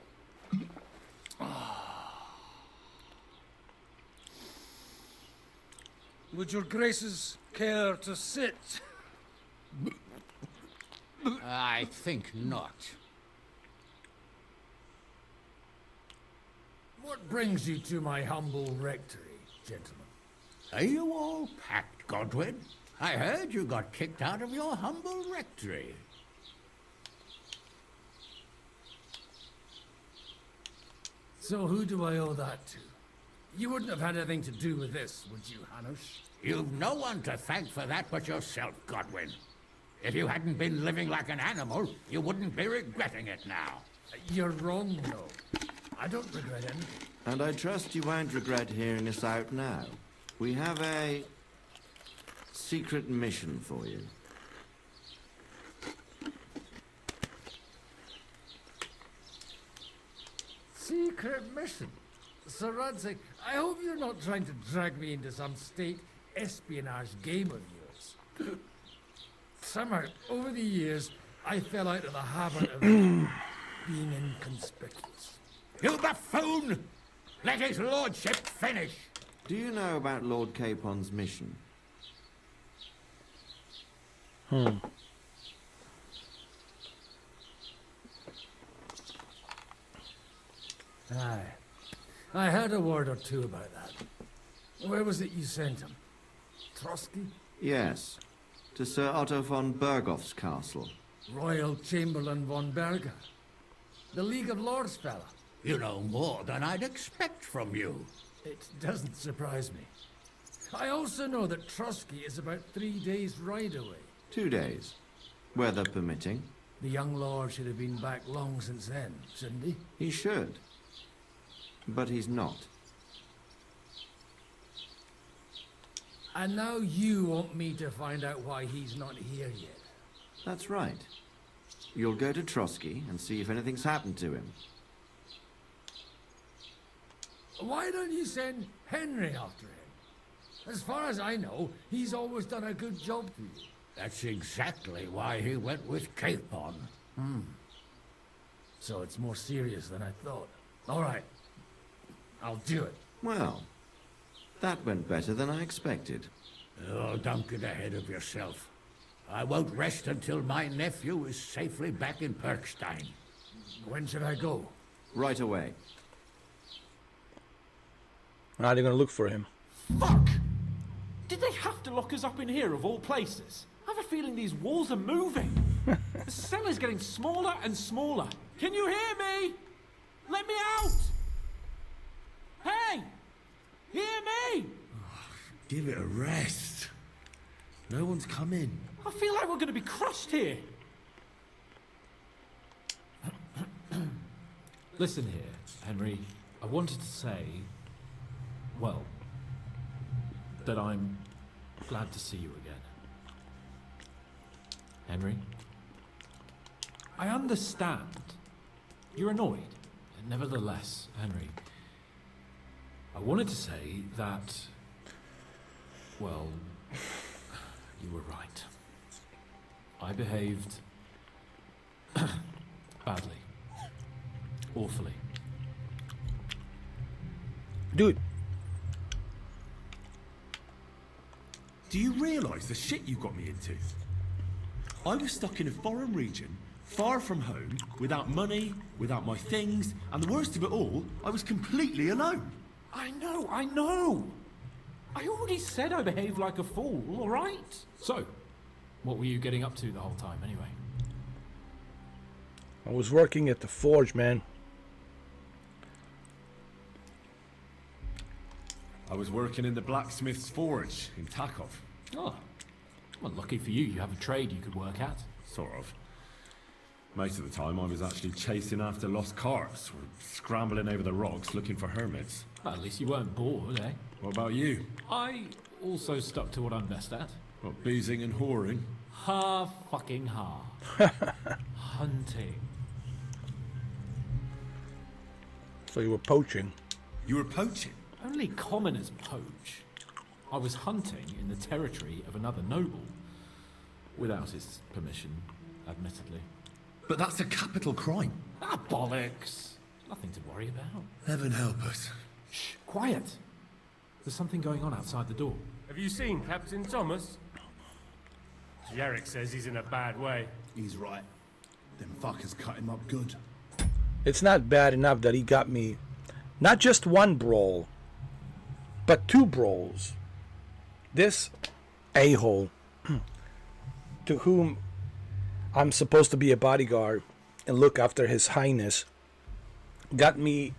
Would your graces care to sit? I think not. What brings you to my humble rectory, gentlemen? Are you all packed, Godwin? I heard you got kicked out of your humble rectory. So who do I owe that to? You wouldn't have had anything to do with this, would you, Hanush? You've no one to thank for that but yourself, Godwin. If you hadn't been living like an animal, you wouldn't be regretting it now. You're wrong, though. I don't regret anything. And I trust you won't regret hearing us out now. We have a secret mission for you. Secret mission? Sir Radzig, I hope you're not trying to drag me into some state espionage game of yours. Somehow, over the years, I fell out of the habit of being inconspicuous. You buffoon! Let his lordship finish! Do you know about Lord Capon's mission? Aye. I heard a word or two about that. Where was it you sent him? Trotsky? Yes. To Sir Otto von Bergoff's castle. Royal Chamberlain von Berger. The League of Lords fella. You know more than I'd expect from you. It doesn't surprise me. I also know that Trotsky is about 3 days' ride away. 2 days. Weather permitting. The young lord should have been back long since then, shouldn't he? He should. But he's not. And now you want me to find out why he's not here yet. That's right. You'll go to Trotsky and see if anything's happened to him. Why don't you send Henry after him? As far as I know, he's always done a good job for you. That's exactly why he went with Capon. So it's more serious than I thought. All right. I'll do it. Well, that went better than I expected. Oh, don't get ahead of yourself. I won't rest until my nephew is safely back in Perkstein. When should I go? Right away. Now they're gonna look for him. Fuck! Did they have to lock us up in here of all places? I have a feeling these walls are moving. The cell is getting smaller and smaller. Can you hear me? Let me out! Hey! Hear me! Give it a rest. No one's come in. I feel like we're going to be crushed here. Listen here, Henry. I wanted to say, well, that I'm glad to see you again. Henry? I understand. You're annoyed. Nevertheless, Henry, I wanted to say that, well, you were right. I behaved badly. Awfully. Dude. Do you realise the shit you got me into? I was stuck in a foreign region, far from home, without money, without my things, and the worst of it all, I was completely alone. I know. I already said I behaved like a fool, all right? So, what were you getting up to the whole time, anyway? I was working at the forge, man. I was working in the blacksmith's forge in Takov. Oh, well, lucky for you, you have a trade you could work at. Sort of. Most of the time I was actually chasing after lost carts, or scrambling over the rocks looking for hermits. Well, at least you weren't bored, eh? What about you? I also stuck to what I'm best at. What, boozing and whoring? Ha fucking ha. Hunting. So you were poaching. You were poaching? Only commoners poach. I was hunting in the territory of another noble. Without his permission, admittedly. But that's a capital crime. Ah, bollocks. Nothing to worry about. Heaven help us. Shh, quiet. There's something going on outside the door. Have you seen Captain Thomas? Jarek says he's in a bad way. He's right. Them fuckers cut him up good. It's not bad enough that he got me not just one brawl, but 2 brawls. This a-hole, to whom I'm supposed to be a bodyguard and look after His Highness, got me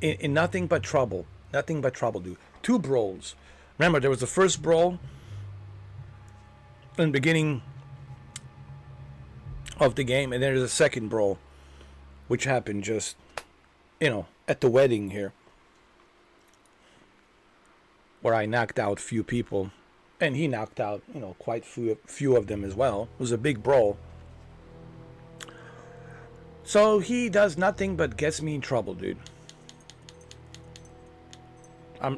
in nothing but trouble. Nothing but trouble, dude. 2 brawls. Remember, there was the first brawl in the beginning of the game, and there's a second brawl, which happened just, at the wedding here, where I knocked out few people, and he knocked out, quite few of them as well. It was a big brawl. So he does nothing but gets me in trouble, dude.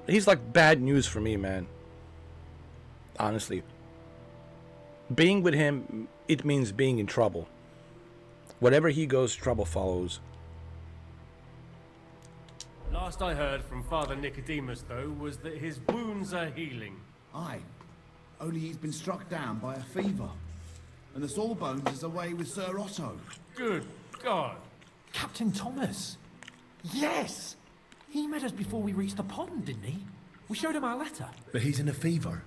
He's like bad news for me, man. Honestly. Being with him, it means being in trouble. Wherever he goes, trouble follows. Last I heard from Father Nicodemus, though, was that his wounds are healing. Aye. Only he's been struck down by a fever. And the Sawbones is away with Sir Otto. Good God. Captain Thomas. Yes! He met us before we reached the pond, didn't he? We showed him our letter. But he's in a fever.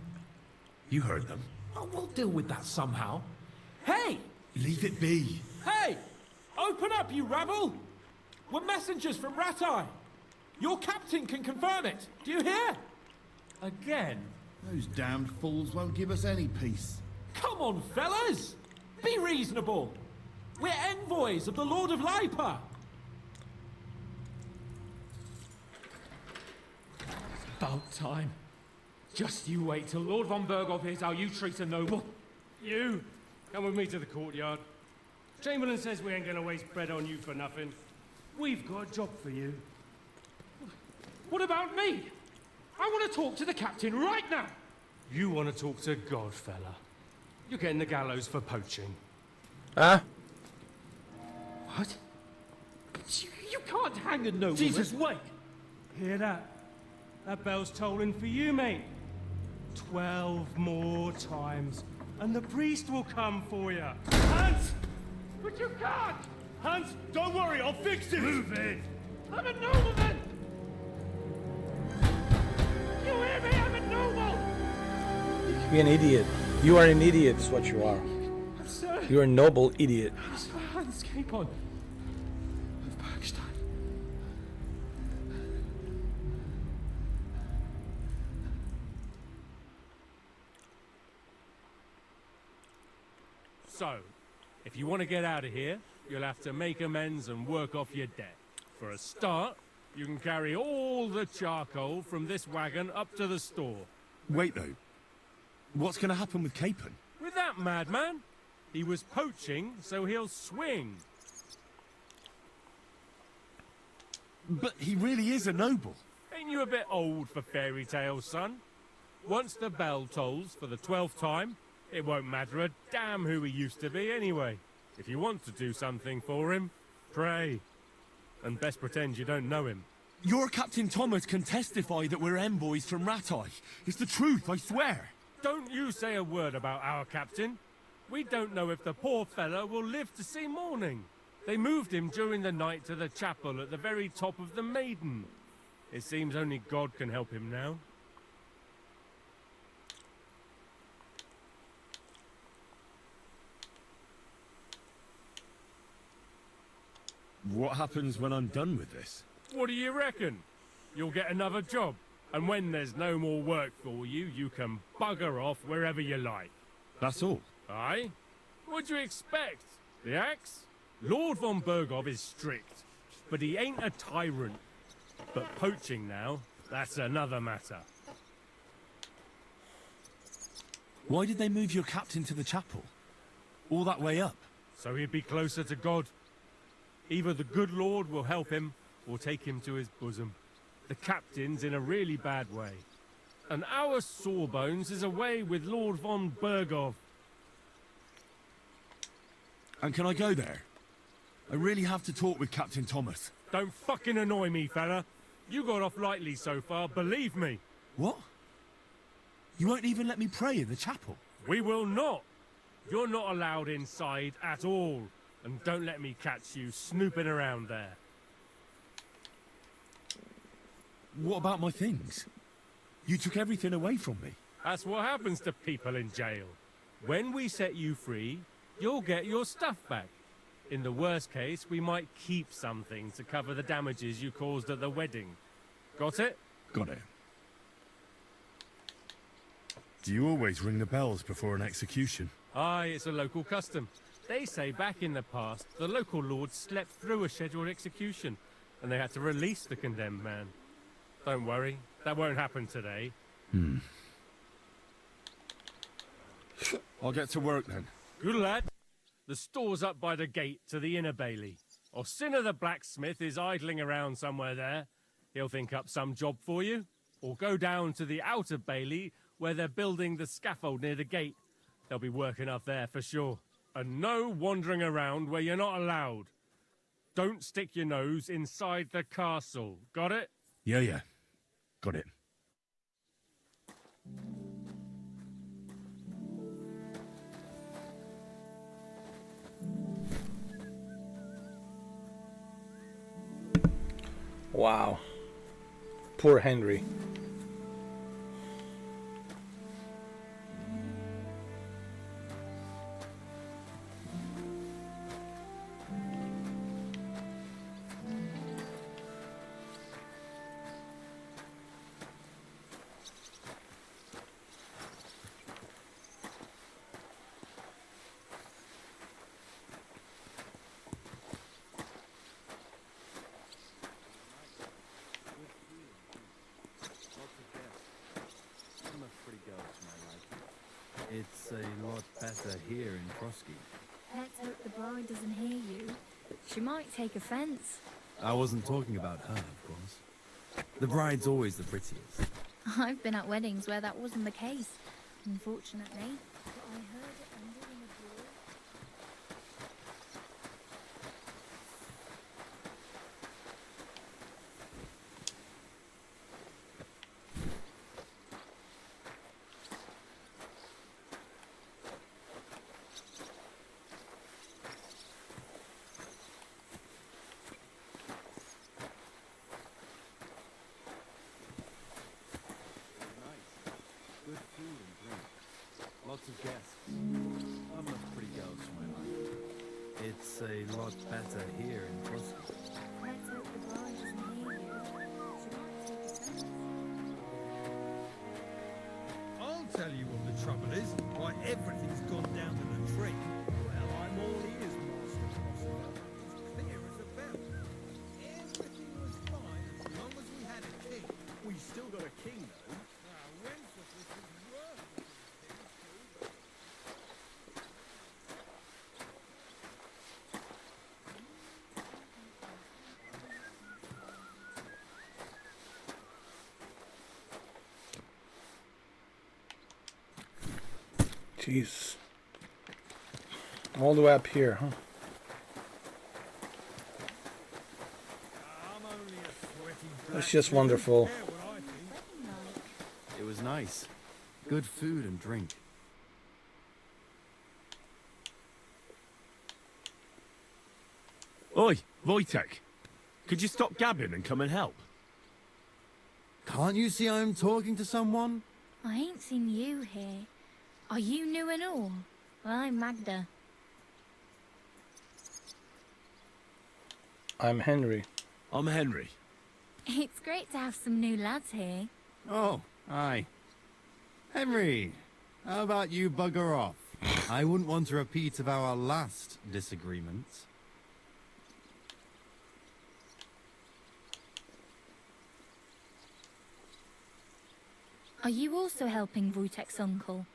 You heard them. Oh, we'll deal with that somehow. Hey! Leave it be. Hey! Open up, you rabble! We're messengers from Ratai. Your captain can confirm it. Do you hear? Again? Those damned fools won't give us any peace. Come on, fellas! Be reasonable. We're envoys of the Lord of Lipa. About time. Just you wait till Lord von Berghoff hears how you treat a noble. You, come with me to the courtyard. Chamberlain says we ain't gonna waste bread on you for nothing. We've got a job for you. What about me? I want to talk to the captain right now. You want to talk to God, fella. You're getting the gallows for poaching. Huh? What? You can't hang a nobleman. Jesus, wait! Hear that? That bell's tolling for you, mate. 12 more times, and the priest will come for you. Hans! But you can't! Hans, don't worry, I'll fix it! Move it! I'm a nobleman! You hear me? I'm a noble! You're an idiot. You are an idiot, is what you are. Sir. You're a noble idiot. Hans, keep on. Of Bergstein. So, if you want to get out of here, you'll have to make amends and work off your debt. For a start, you can carry all the charcoal from this wagon up to the store. Wait, though. What's going to happen with Capon? With that madman? He was poaching, so he'll swing. But he really is a noble. Ain't you a bit old for fairy tales, son? Once the bell tolls for the 12th time, it won't matter a damn who he used to be anyway. If you want to do something for him, pray. And best pretend you don't know him. Your Captain Thomas can testify that we're envoys from Ratai. It's the truth, I swear. Don't you say a word about our captain. We don't know if the poor fella will live to see morning. They moved him during the night to the chapel at the very top of the Maiden. It seems only God can help him now. What happens when I'm done with this? What do you reckon? You'll get another job. And when there's no more work for you, you can bugger off wherever you like. That's all. Aye? What do you expect? The axe? Lord von Bergov is strict, but he ain't a tyrant. But poaching now, that's another matter. Why did they move your captain to the chapel? All that way up? So he'd be closer to God. Either the good Lord will help him, or take him to his bosom. The captain's in a really bad way. And our Sawbones is away with Lord von Bergov. And can I go there? I really have to talk with Captain Thomas. Don't fucking annoy me, fella. You got off lightly so far, believe me. What? You won't even let me pray in the chapel? We will not. You're not allowed inside at all. And don't let me catch you snooping around there. What about my things? You took everything away from me. That's what happens to people in jail. When we set you free, you'll get your stuff back. In the worst case, we might keep something to cover the damages you caused at the wedding. Got it? Got it. Do you always ring the bells before an execution? Aye, it's a local custom. They say back in the past, the local lord slept through a scheduled execution, and they had to release the condemned man. Don't worry, that won't happen today. I'll get to work then. Good lad. The store's up by the gate to the inner bailey. Orsina the blacksmith is idling around somewhere there. He'll think up some job for you. Or go down to the outer bailey where they're building the scaffold near the gate. They'll be working up there for sure. And no wandering around where you're not allowed. Don't stick your nose inside the castle. Got it? Yeah. Got it. Wow. Poor Henry. It's a lot better here in Trotsky. Let's hope the bride doesn't hear you. She might take offense. I wasn't talking about her, of course. The bride's always the prettiest. I've been at weddings where that wasn't the case, unfortunately. But I heard it ended in a brawl. Good food and drink. Lots of guests. I'm a pretty girl for my life. It's a lot better here in Trotsky. Let's hope the bride doesn't hear you. She might take offense. I'll tell you what the trouble is. Why everything's gone down to the tree. Well, I'm all ears, Master Philosopher. As clear as a bell. Everything was fine as long as we had a king. We still got a king, though. Wenceslas was worse than a king, too. Jeez. All the way up here, huh? That's just wonderful. It was nice. Good food and drink. Oi, Wojtek. Could you stop gabbing and come and help? Can't you see I'm talking to someone? I ain't seen you here. Are you new and all? Well, I'm Magda. I'm Henry. I'm Henry. It's great to have some new lads here. Oh, aye. Henry, how about you bugger off? I wouldn't want to repeat of our last disagreement. Are you also helping Wojtek's uncle?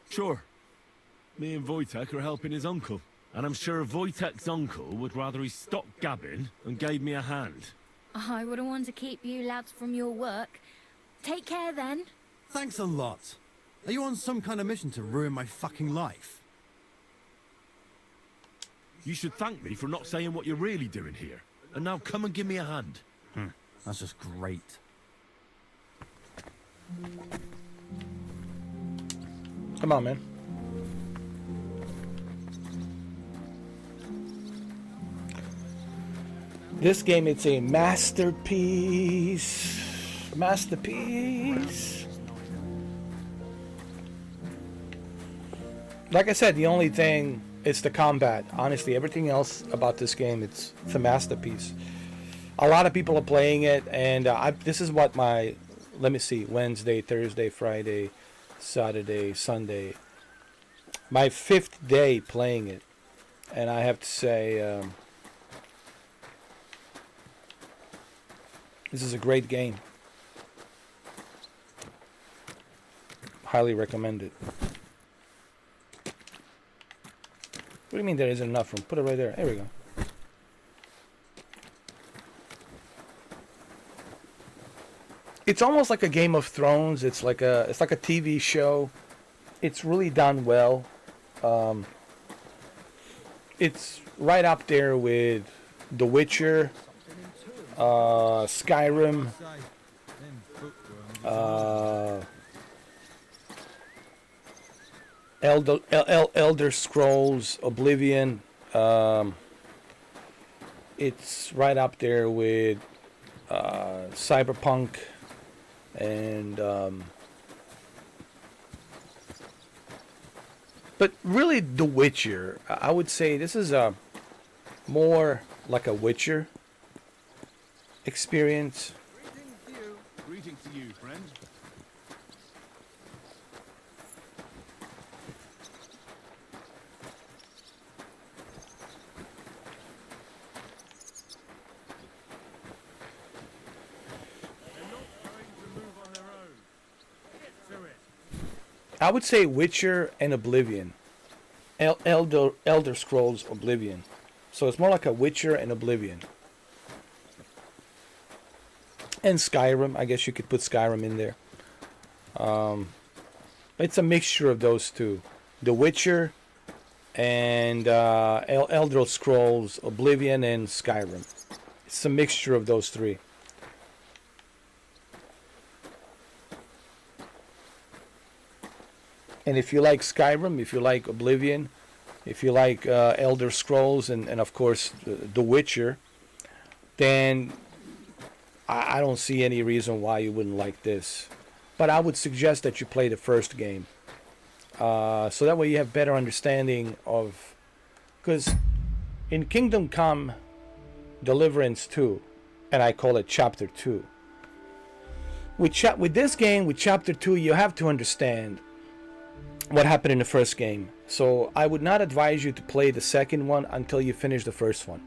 Sure. Me and Wojtek are helping his uncle. And I'm sure Wojtek's uncle would rather he stopped gabbing and gave me a hand. I wouldn't want to keep you lads from your work. Take care then. Thanks a lot. Are you on some kind of mission to ruin my fucking life? You should thank me for not saying what you're really doing here. And now come and give me a hand. That's just great. Come on, man. This game, it's a masterpiece. Masterpiece. Like I said, the only thing is the combat. Honestly, everything else about this game, it's a masterpiece. A lot of people are playing it, and this is what my, let me see, Wednesday, Thursday, Friday, Saturday, Sunday. My 5th day playing it, and I have to say, this is a great game. Highly recommend it. What do you mean there isn't enough room? Put it right there. There we go. It's almost like a Game of Thrones. It's like a TV show. It's really done well. It's right up there with The Witcher, Skyrim, Elder Scrolls, Oblivion. It's right up there with Cyberpunk and but really The Witcher. I would say this is a more like a Witcher experience. Greetings to you, friend. I would say Witcher and Oblivion. Elder Scrolls Oblivion. So it's more like a Witcher and Oblivion. And Skyrim. I guess you could put Skyrim in there. It's a mixture of those two. The Witcher and Elder Scrolls Oblivion and Skyrim. It's a mixture of those three. And if you like Skyrim, if you like Oblivion, if you like Elder Scrolls, and of course The Witcher, then I don't see any reason why you wouldn't like this. But I would suggest that you play the first game. So that way you have better understanding of... Because in Kingdom Come Deliverance 2, and I call it Chapter 2. With this game, with Chapter 2, you have to understand what happened in the first game. So I would not advise you to play the second one until you finish the first one.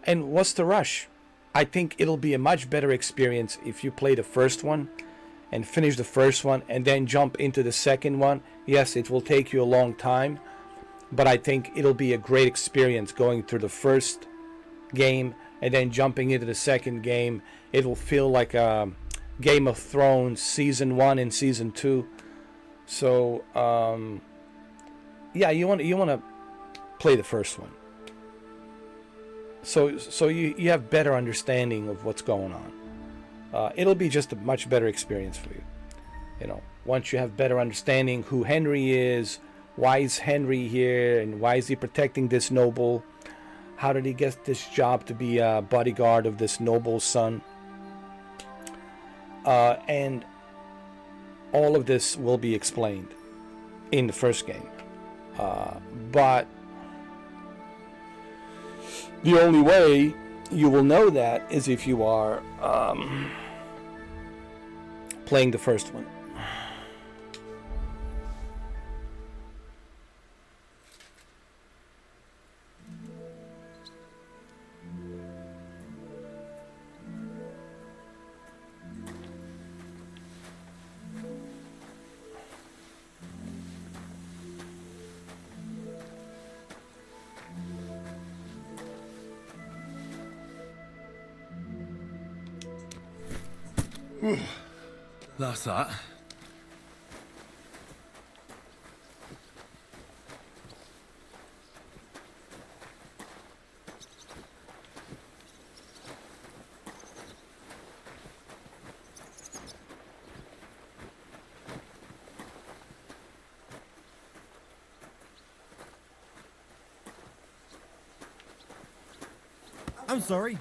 And what's the rush? I think it'll be a much better experience if you play the first one and finish the first one and then jump into the second one. Yes, it will take you a long time, but I think it'll be a great experience going through the first game and then jumping into the second game. It will feel like a Game of Thrones Season 1 and Season 2. So, yeah, you want to play the first one. So you have better understanding of what's going on. It'll be just a much better experience for you. You know, once you have better understanding who Henry is, why is Henry here, and why is he protecting this noble? How did he get this job to be a bodyguard of this noble's son? And all of this will be explained in the first game. But The only way you will know that is if you are playing the first one. That's that. I'm sorry.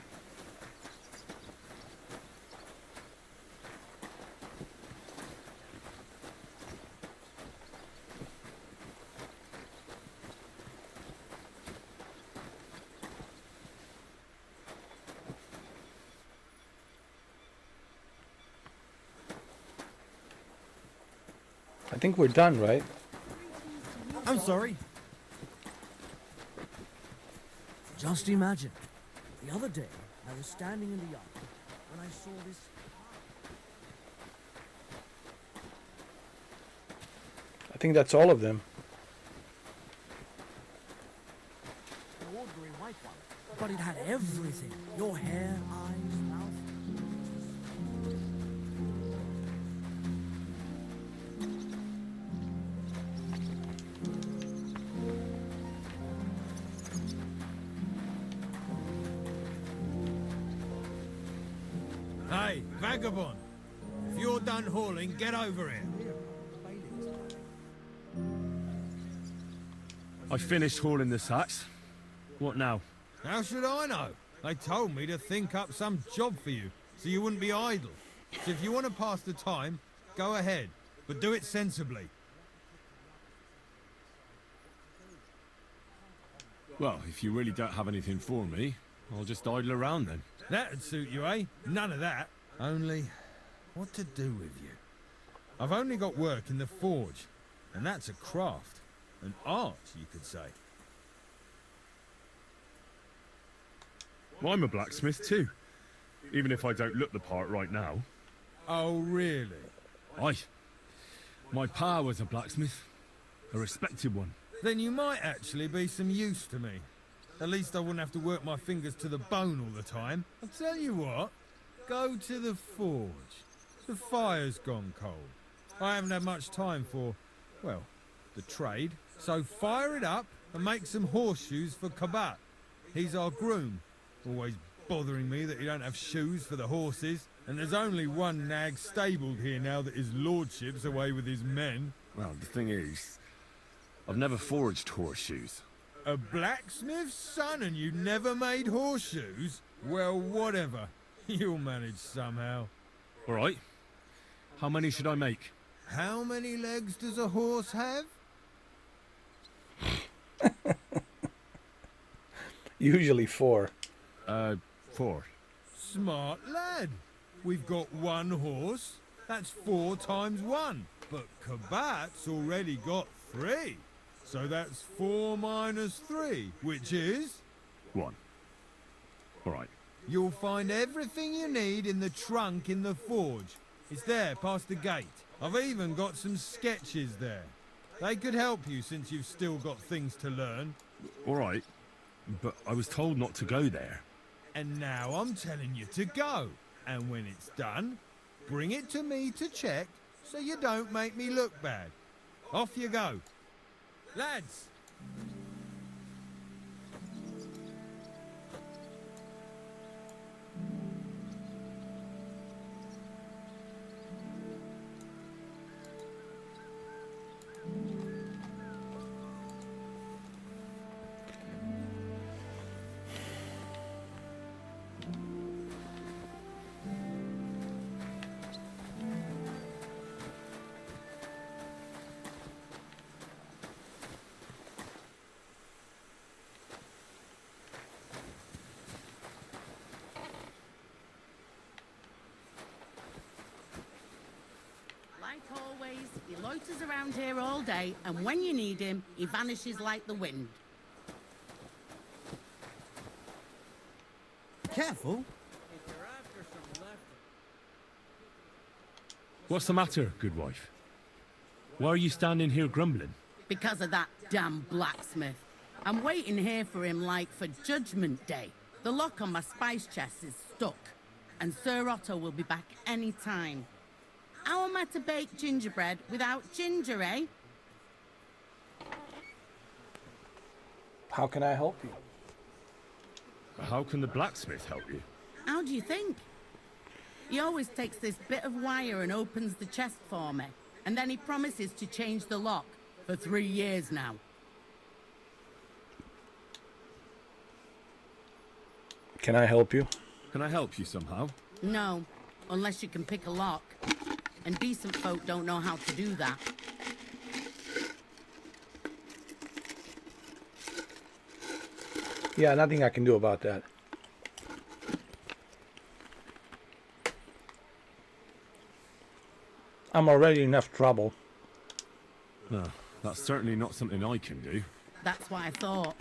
I think we're done, right? I'm sorry. Just imagine. The other day, I was standing in the yard when I saw this I think that's all of them. ordinary white one, but it had everything. Your hair, eyes, mouth. Hey, vagabond. If you're done hauling, get over here. I finished hauling the sacks. What now? How should I know? They told me to think up some job for you, so you wouldn't be idle. So if you want to pass the time, go ahead, but do it sensibly. Well, if you really don't have anything for me, I'll just idle around then. That'd suit you, eh? None of that. Only, what to do with you? I've only got work in the forge, and that's a craft. An art, you could say. Well, I'm a blacksmith too, even if I don't look the part right now. Oh, really? Aye. My pa was a blacksmith, a respected one. Then you might actually be some use to me. At least I wouldn't have to work my fingers to the bone all the time. I'll tell you what, go to the forge. The fire's gone cold. I haven't had much time for, well, the trade. So fire it up and make some horseshoes for Kabat. He's our groom. Always bothering me that he don't have shoes for the horses. And there's only one nag stabled here now that his lordship's away with his men. Well, the thing is, I've never forged horseshoes. A blacksmith's son and you never made horseshoes? Well, whatever. You'll manage somehow. All right. How many should I make? How many legs does a horse have? Usually 4. 4. Smart lad. We've got one horse. That's 4 times 1. But Kabat's already got 3. So that's 4 minus 3, which is... 1. All right. You'll find everything you need in the trunk in the forge. It's there, past the gate. I've even got some sketches there. They could help you since you've still got things to learn. All right. But I was told not to go there. And now I'm telling you to go. And when it's done, bring it to me to check so you don't make me look bad. Off you go. Lads! loiters around here all day, and when you need him, he vanishes like the wind. Careful. What's the matter, good wife? Why are you standing here grumbling? Because of that damn blacksmith. I'm waiting here for him like for Judgment Day. The lock on my spice chest is stuck, and Sir Otto will be back any time. How am I to bake gingerbread without ginger, eh? How can I help you? How can the blacksmith help you? How do you think? He always takes this bit of wire and opens the chest for me, and then he promises to change the lock for 3 years now. Can I help you? Can I help you somehow? No, unless you can pick a lock. And decent folk don't know how to do that. Yeah, nothing I can do about that. I'm already in enough trouble. No, that's certainly not something I can do. That's what I thought.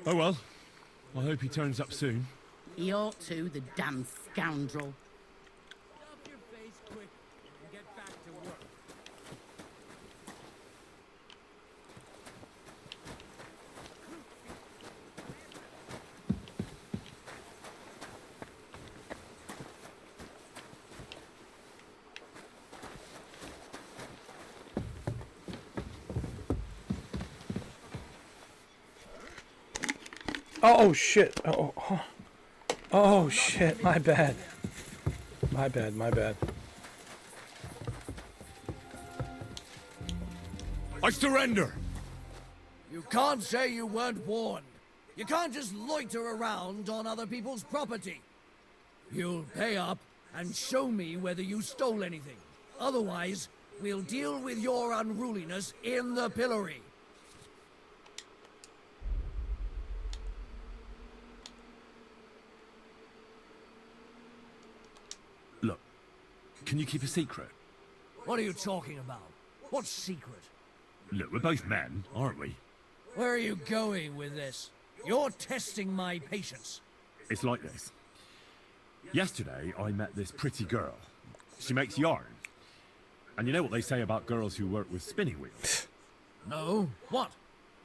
Oh well, I hope he turns up soon. He ought to, the damn scoundrel. Stop your face quick and get back to work. Oh shit! Oh shit! My bad. My bad. My bad. I surrender! You can't say you weren't warned. You can't just loiter around on other people's property. You'll pay up and show me whether you stole anything. Otherwise, we'll deal with your unruliness in the pillory. Look, can you keep a secret? What are you talking about? What secret? Look, we're both men, aren't we? Where are you going with this? You're testing my patience. It's like this. Yesterday, I met this pretty girl. She makes yarn. And you know what they say about girls who work with spinning wheels? No? What?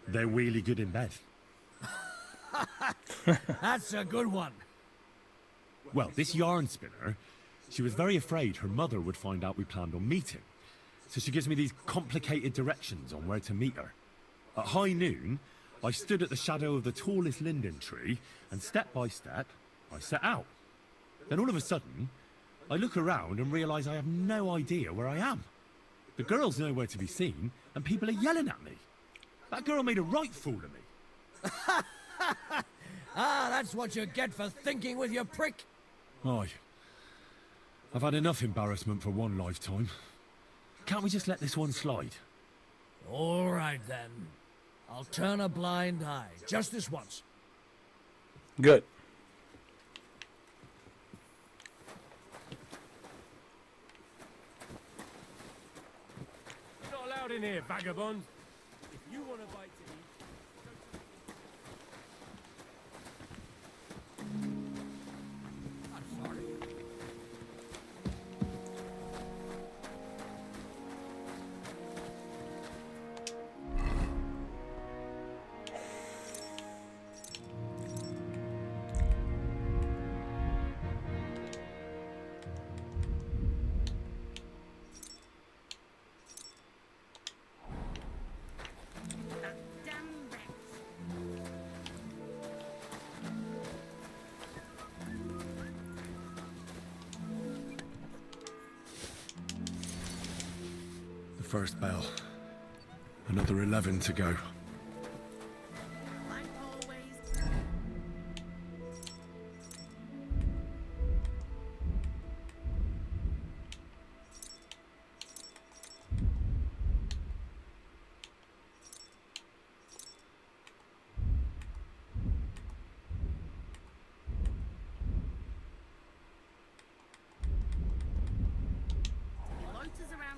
They're really good in bed. That's a good one. Well, this yarn spinner, she was very afraid her mother would find out we planned on meeting. So she gives me these complicated directions on where to meet her. At high noon, I stood at the shadow of the tallest linden tree, and step by step, I set out. Then all of a sudden, I look around and realise I have no idea where I am. The girl's nowhere to be seen, and people are yelling at me. That girl made a right fool of me. Ah, that's what you get for thinking with your prick. Aye. I've had enough embarrassment for one lifetime. Can't we just let this one slide? All right, then. I'll turn a blind eye, just this once. Good. Not allowed in here, vagabond. If you want a bite to eat, I'm sorry. The first bell. Another 11 to go.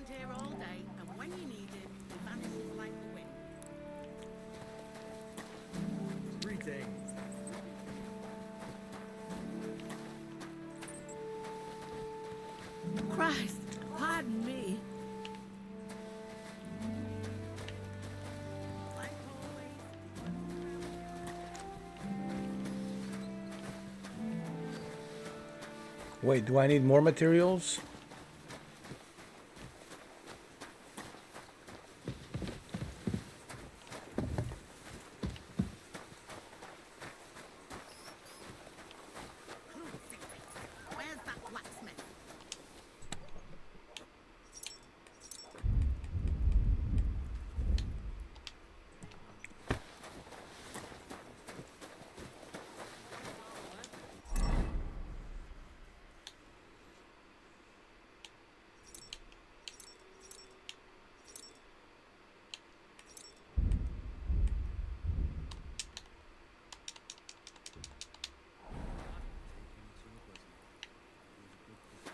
around here all day, and when you need him, he vanishes like the wind. Greetings. Christ, pardon me. Wait, do I need more materials? Where's that blacksmith?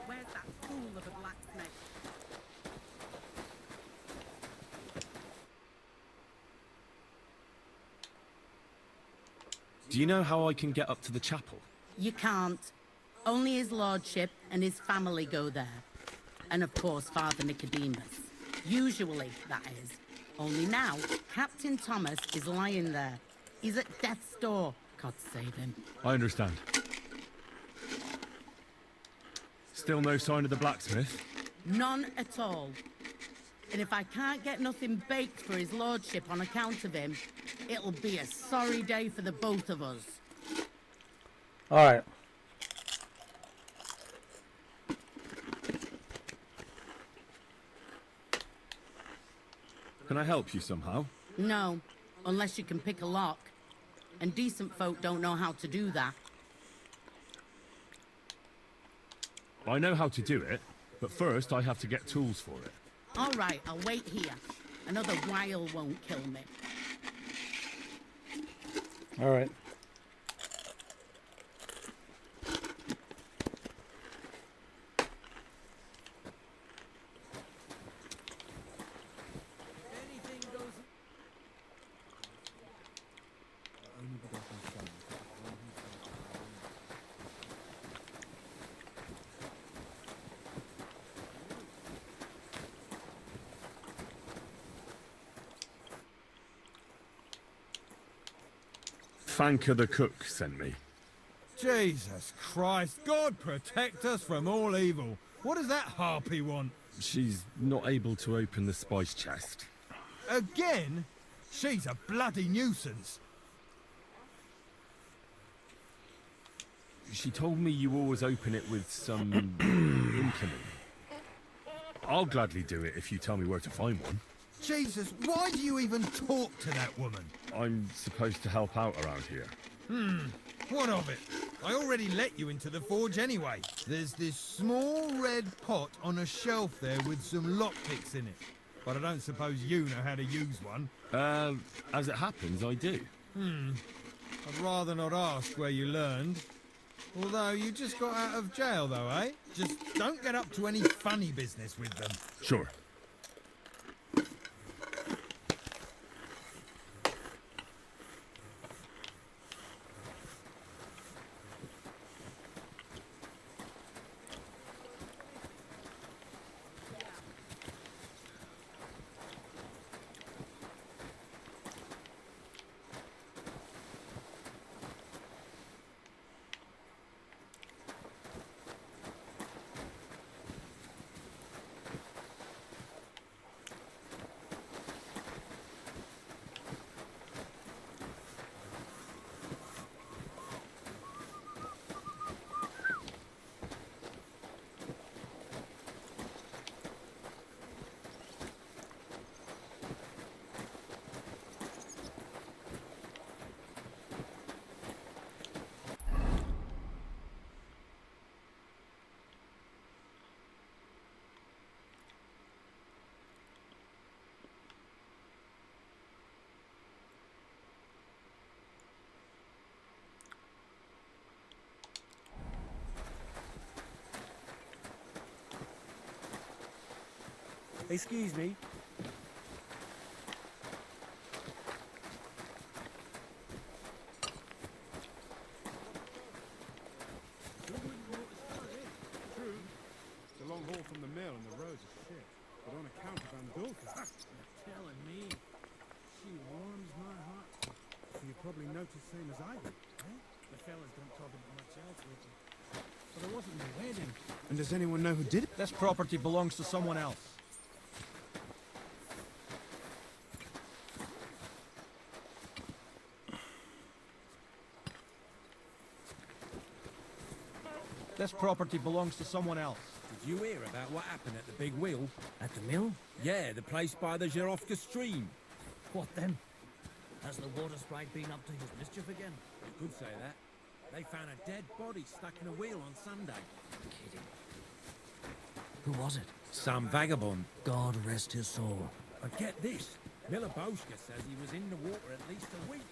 Where's that fool of a blacksmith? Do you know how I can get up to the chapel? You can't. Only his lordship and his family go there. And of course, Father Nicodemus. Usually, that is. Only now, Captain Thomas is lying there. He's at death's door. God save him. I understand. Still no sign of the blacksmith? None at all. And if I can't get nothing baked for his lordship on account of him, it'll be a sorry day for the both of us. All right. Can I help you somehow? No, unless you can pick a lock. And decent folk don't know how to do that. I know how to do it, but first I have to get tools for it. All right, I'll wait here. Another while won't kill me. All right. Fanker the cook sent me. Jesus Christ, God protect us from all evil. What does that harpy want? She's not able to open the spice chest. Again? She's a bloody nuisance. She told me you always open it with some implement. I'll gladly do it if you tell me where to find one. Jesus, why do you even talk to that woman? I'm supposed to help out around here. What of it? I already let you into the forge anyway. There's this small red pot on a shelf there with some lockpicks in it. But I don't suppose you know how to use one. As it happens, I do. I'd rather not ask where you learned. Although you just got out of jail though, eh? Just don't get up to any funny business with them. Sure. Excuse me. True. It's a long haul from the mill and the roads are shit. But on account of Andulka, you're telling me. She warms my heart. So you probably noticed same as I did, eh? The fellas don't talk about much else with me. But there wasn't no wedding. And does anyone know who did it? This property belongs to someone else. This property belongs to someone else. Did you hear about what happened at the big wheel? At the mill? Yeah, the place by the Zherovka stream. What then? Has the water sprite been up to his mischief again? You could say that. They found a dead body stuck in a wheel on Sunday. Kidding. Who was it? Some vagabond. God rest his soul. But get this. Miloboshka says he was in the water at least a week.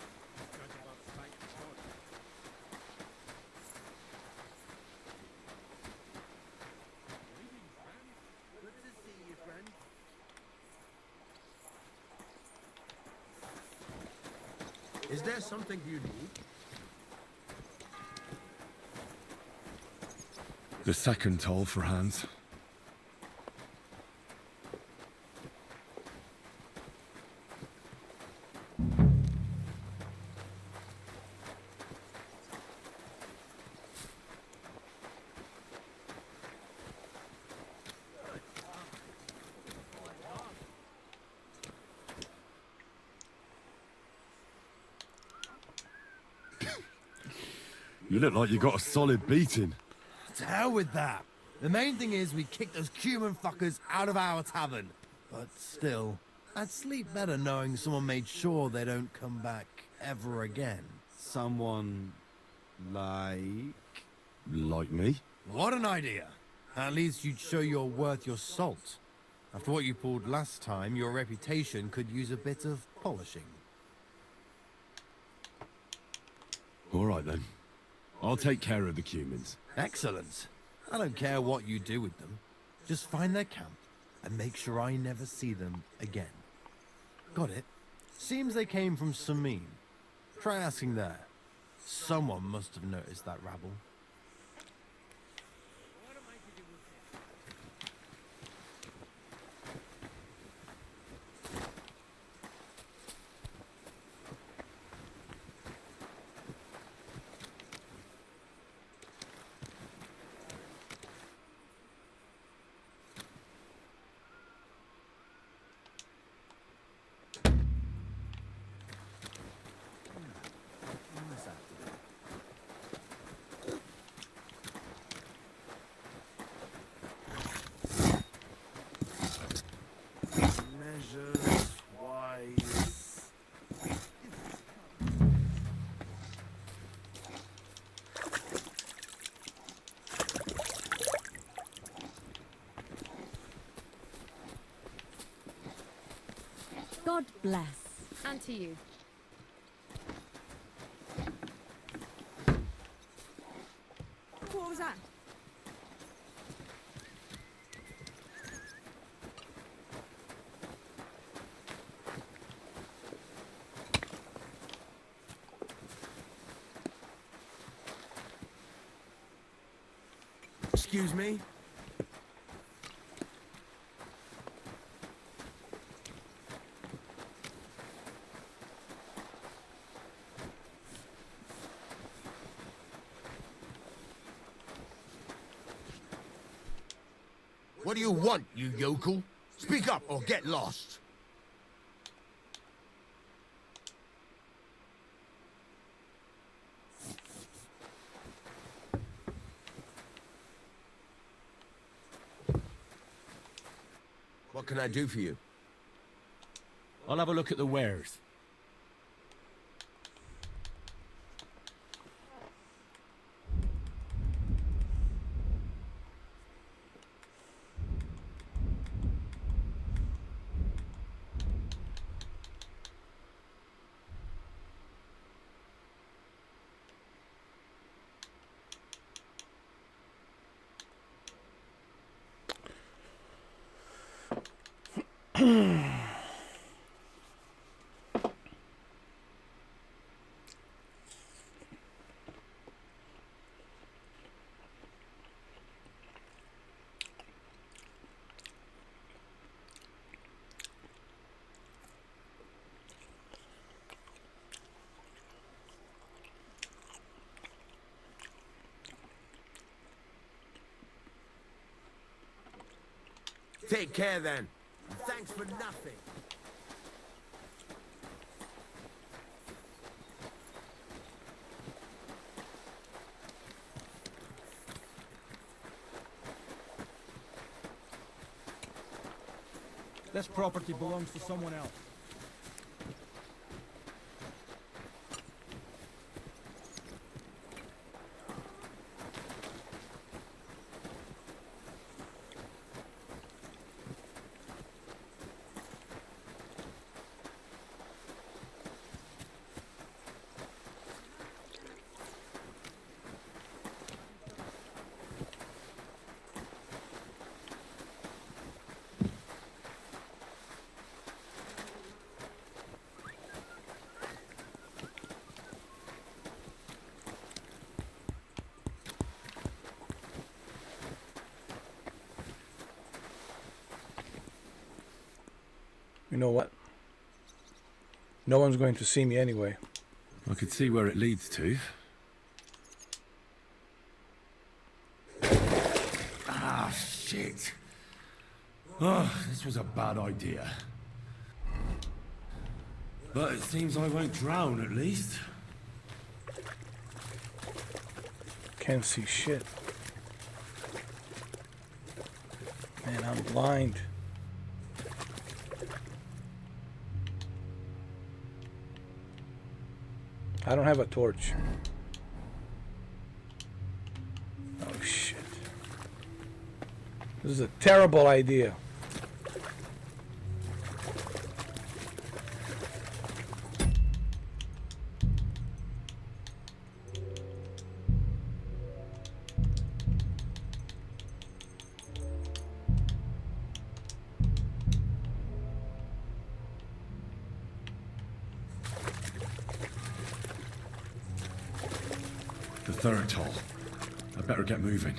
Judging by the state of the body. Good to see you, friend. Is there something you need? The second toll for Hans. You look like you got a solid beating. To hell with that. The main thing is we kicked those Cuban fuckers out of our tavern. But still, I'd sleep better knowing someone made sure they don't come back ever again. Someone like... Like me? What an idea. At least you'd show you're worth your salt. After what you pulled last time, your reputation could use a bit of polishing. All right then. I'll take care of the Cumans. Excellent. I don't care what you do with them. Just find their camp and make sure I never see them again. Got it? Seems they came from Samin. Try asking there. Someone must have noticed that rabble. Measures wise. God bless. And to you. What was that? Excuse me? What do you want, you yokel? Speak up or get lost. What can I do for you? I'll have a look at the wares. Take care then. Thanks for nothing. This property belongs to someone else. You know what? No one's going to see me anyway. I could see where it leads to. Ah, shit. Oh, this was a bad idea. But it seems I won't drown, at least. Can't see shit. Man, I'm blind. I don't have a torch. Oh shit. This is a terrible idea. The third toll. I better get moving.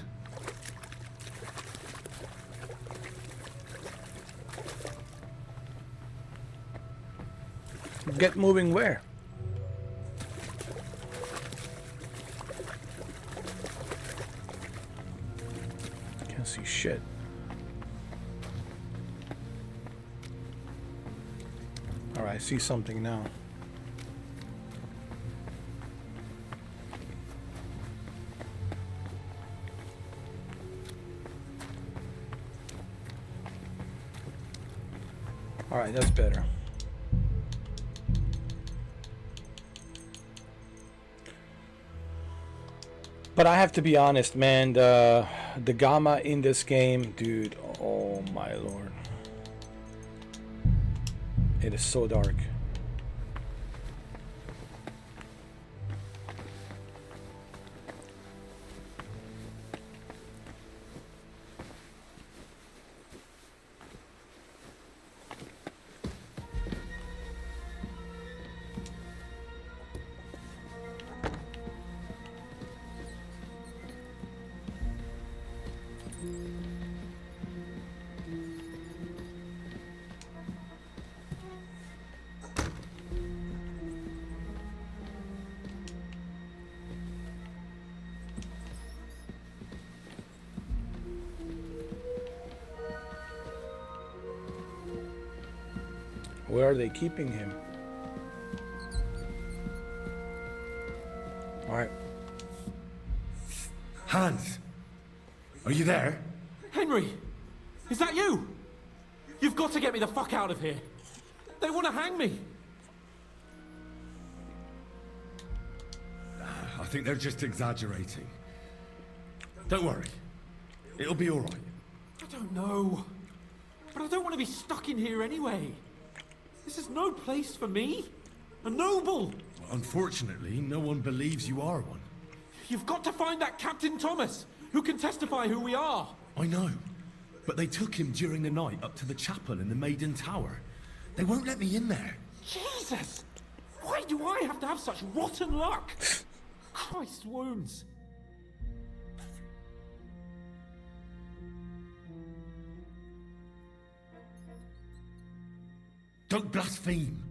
Get moving where? Can't see shit. Alright, I see something now. Alright, that's better. But I have to be honest, man, the gamma in this game, dude, oh my lord. It is so dark. Where are they keeping him? All right. Hans! Are you there? Henry! Is that you? You've got to get me the fuck out of here. They want to hang me. I think they're just exaggerating. Don't worry. It'll be all right. I don't know. But I don't want to be stuck in here anyway. This is no place for me. A noble. Unfortunately, no one believes you are one. You've got to find that Captain Thomas, who can testify who we are. I know. But they took him during the night up to the chapel in the Maiden Tower. They won't let me in there. Jesus! Why do I have to have such rotten luck? Christ wounds. Don't blaspheme.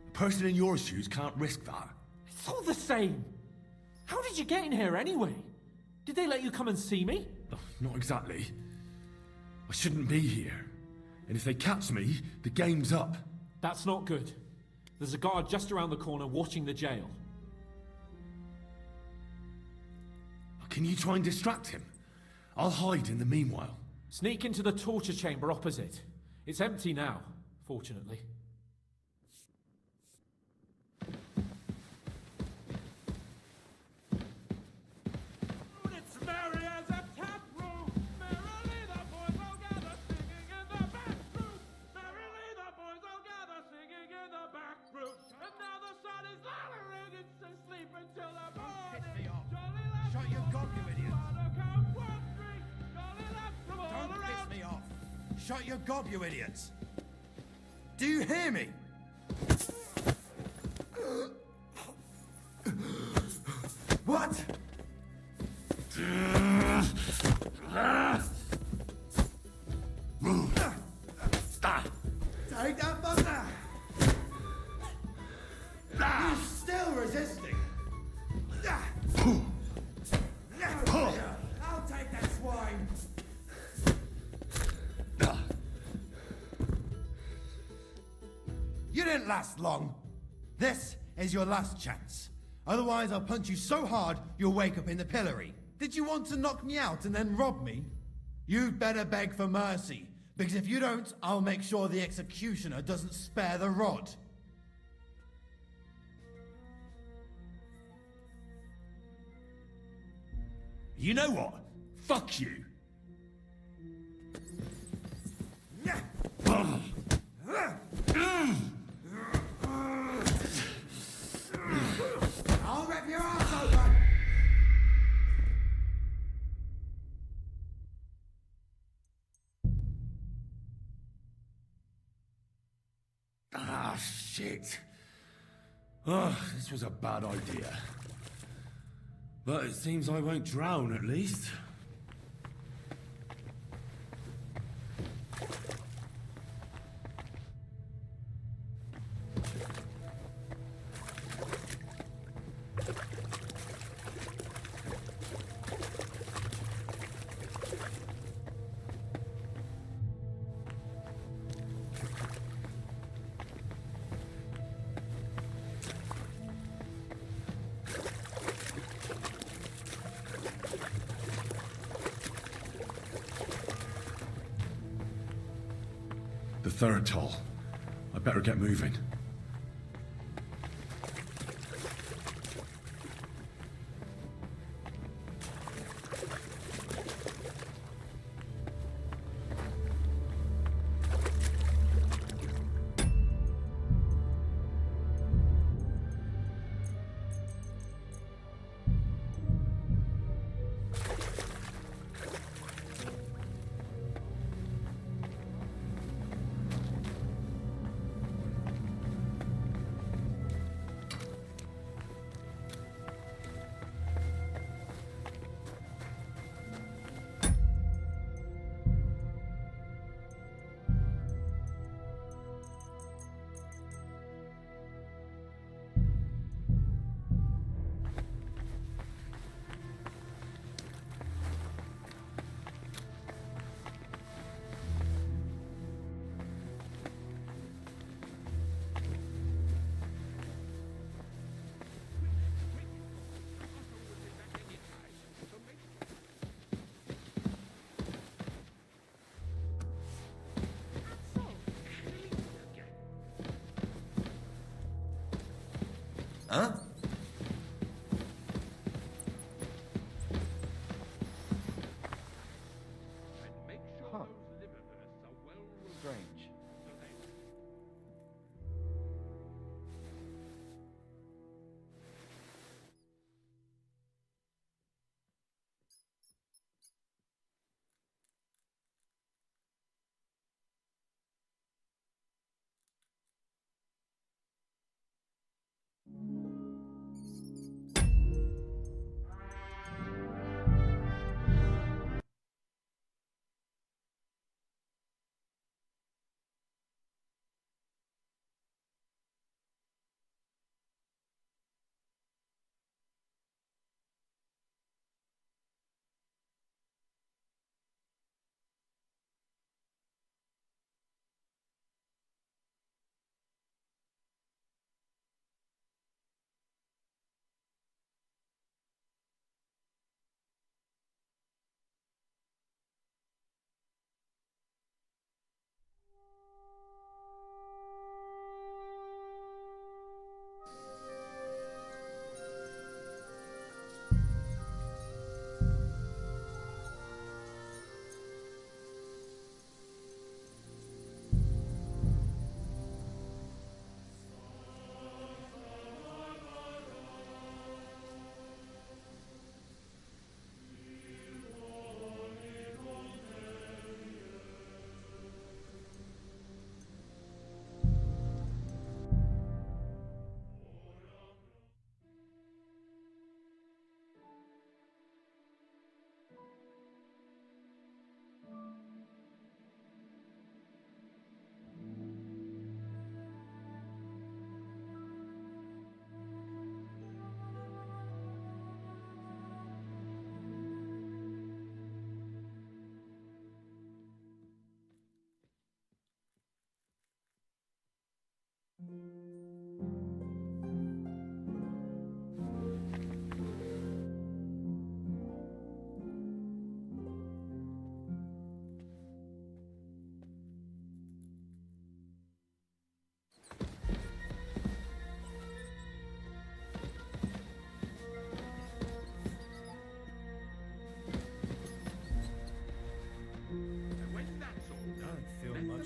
A person in your shoes can't risk that. It's all the same. How did you get in here anyway? Did they let you come and see me? Oh, not exactly. I shouldn't be here. And if they catch me, the game's up. That's not good. There's a guard just around the corner watching the jail. Can you try and distract him? I'll hide in the meanwhile. Sneak into the torture chamber opposite. It's empty now, fortunately. It's merry as a tap room. Merrily the boys all gather singing in the back room. Merrily the boys all gather singing in the back room. And now the sun is lowering, it's asleep until the morning. Piss me off. Jolly lads Shut your from gob, you all idiots. around, come wandering. Jolly lads from all Don't around. piss me off. Shut your gob, you idiots. Do you hear me? What? Take that bugger! You're still resisting! I'll take that swine! You didn't last long. This is your last chance. Otherwise, I'll punch you so hard you'll wake up in the pillory. Did you want to knock me out and then rob me? You'd better beg for mercy, because if you don't, I'll make sure the executioner doesn't spare the rod. You know what? Fuck you. I'll rip your ass open! Ah, shit. Oh, this was a bad idea. But it seems I won't drown, at least. The third toll. I better get moving. Huh? Huh. Strange.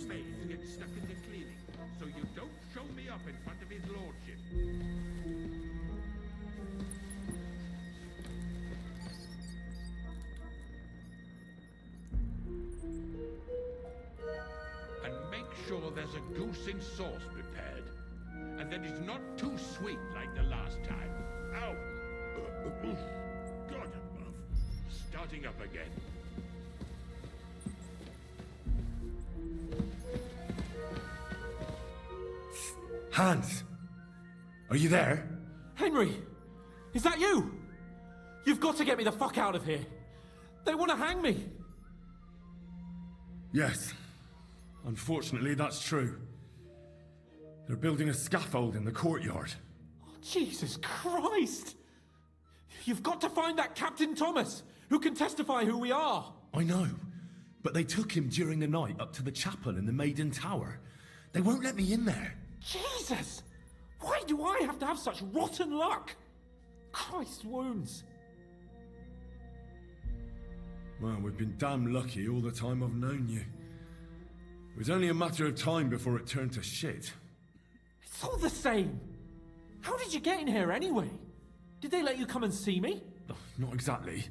maids get stuck in the cleaning, so you don't show me up in front of his lordship. And make sure there's a goose in sauce prepared. And that it's not too sweet like the last time. Ow! God above. Starting up again. Hans! Are you there? Henry! Is that you? You've got to get me the fuck out of here. They want to hang me. Yes. Unfortunately, that's true. They're building a scaffold in the courtyard. Oh, Jesus Christ! You've got to find that Captain Thomas, who can testify who we are. I know, but they took him during the night up to the chapel in the Maiden Tower. They won't let me in there. Jesus! Why do I have to have such rotten luck? Christ wounds. Well, we've been damn lucky all the time I've known you. It was only a matter of time before it turned to shit. It's all the same. How did you get in here anyway? Did they let you come and see me? Oh, not exactly.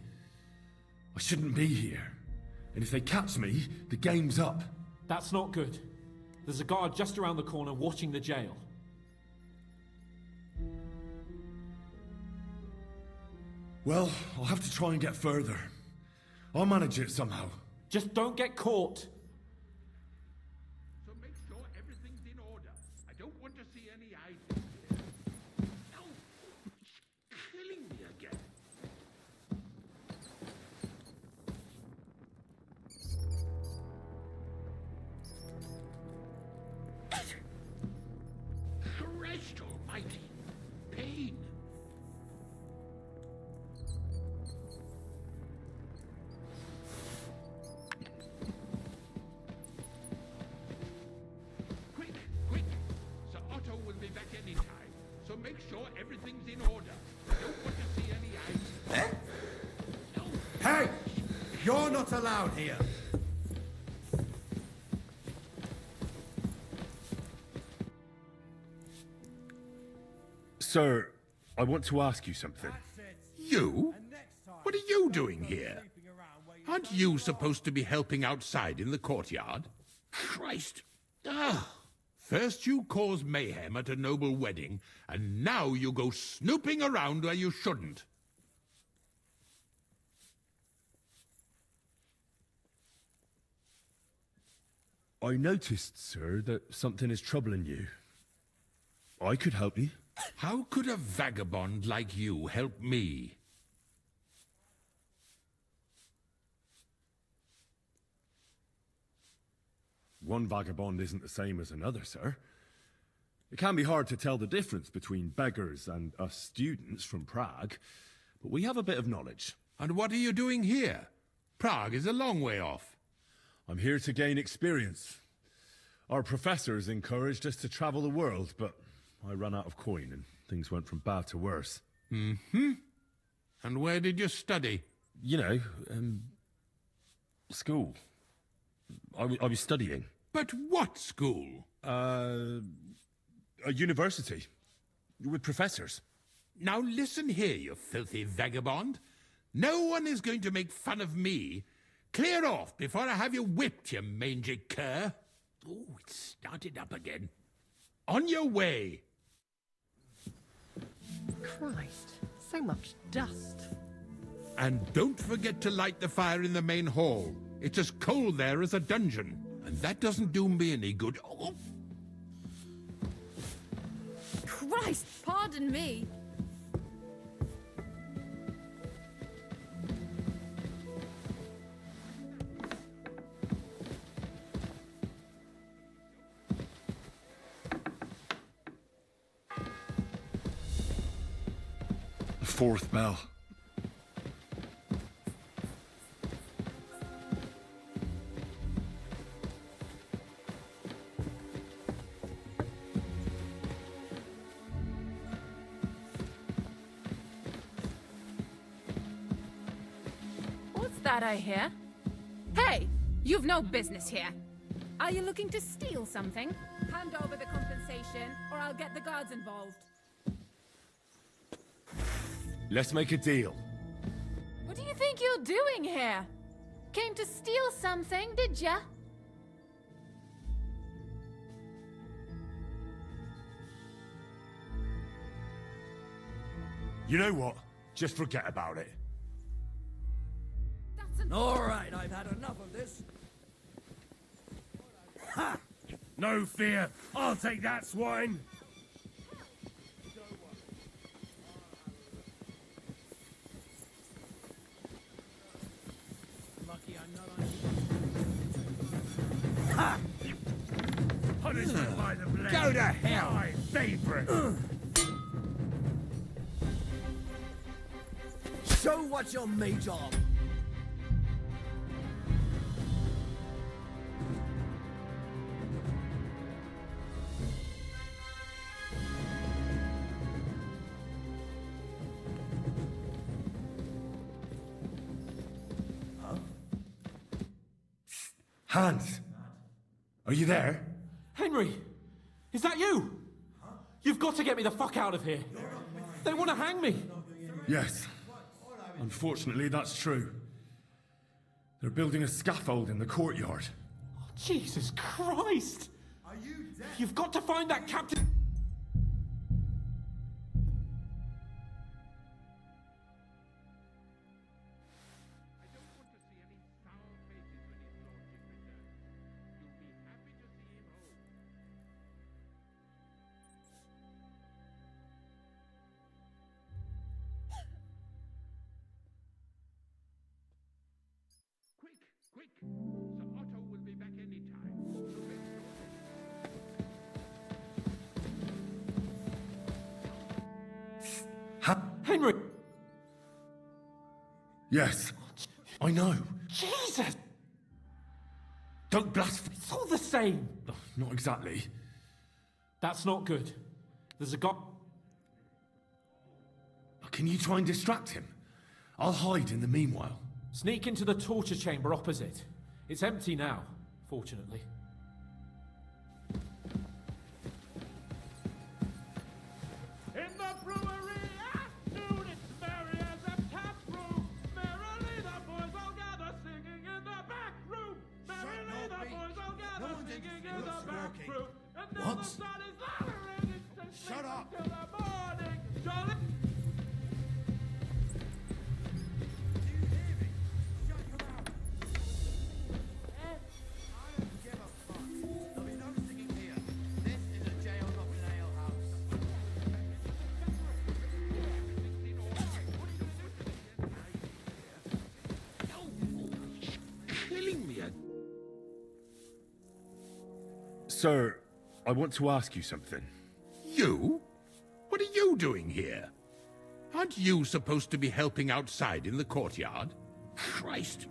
I shouldn't be here. And if they catch me, the game's up. That's not good. There's a guard just around the corner watching the jail. Well, I'll have to try and get further. I'll manage it somehow. Just don't get caught. So make sure everything's in order. I don't want to see any items here. No! It's killing me again. Christ almighty! Pain! Quick! Sir Otto will be back any time, so make sure everything's in order. I don't want to see any items. Hey! You're not allowed here. Sir, I want to ask you something. You? What are you doing here? Aren't you supposed to be helping outside in the courtyard? Christ! Ah! First you cause mayhem at a noble wedding, and now you go snooping around where you shouldn't. I noticed, sir, that something is troubling you. I could help you. How could a vagabond like you help me? One vagabond isn't the same as another, sir. It can be hard to tell the difference between beggars and us students from Prague, but we have a bit of knowledge. And what are you doing here? Prague is a long way off. I'm here to gain experience. Our professors encouraged us to travel the world, but I ran out of coin and things went from bad to worse. Mm-hmm. And where did you study? You know, school. I was studying. But what school? A university. With professors. Now listen here, you filthy vagabond. No one is going to make fun of me. Clear off before I have you whipped, you mangy cur. Oh, it started up again. On your way. Christ, so much dust. And don't forget to light the fire in the main hall. It's as cold there as a dungeon. And that doesn't do me any good. Oh. Christ, pardon me. The fourth bell. What's that I hear? Hey, you've no business here. Are you looking to steal something? Hand over the compensation, or I'll get the guards involved. Let's make a deal. What do you think you're doing here? Came to steal something, did ya? You know what? Just forget about it. All right, I've had enough of this. Ha! No fear. I'll take that swine. Lucky I'm not on. Ha! Punishment by the blade. Go to hell. My favorite. Show what you're made of. Hans! Are you there? Henry! Is that you? You've got to get me the fuck out of here. They want to hang me. Yes. Unfortunately, that's true. They're building a scaffold in the courtyard. Oh, Jesus Christ! Are you dead? You've got to find that captain. Quick! Sir Otto will be back any time. Henry! Yes. I know. Jesus! Don't blaspheme. It's all the same. Not exactly. That's not good. There's a guy. Can you try and distract him? I'll hide in the meanwhile. Sneak into the torture chamber opposite. It's empty now, fortunately. In the brewery afternoon, it's merry as a tap room. Merrily the boys all gather singing in the back room. Merrily the boys all gather singing in the back room. And now the sun is lowering, it's Shut up! till the morning. Jolly. Sir, I want to ask you something. You? What are you doing here? Aren't you supposed to be helping outside in the courtyard? Christ.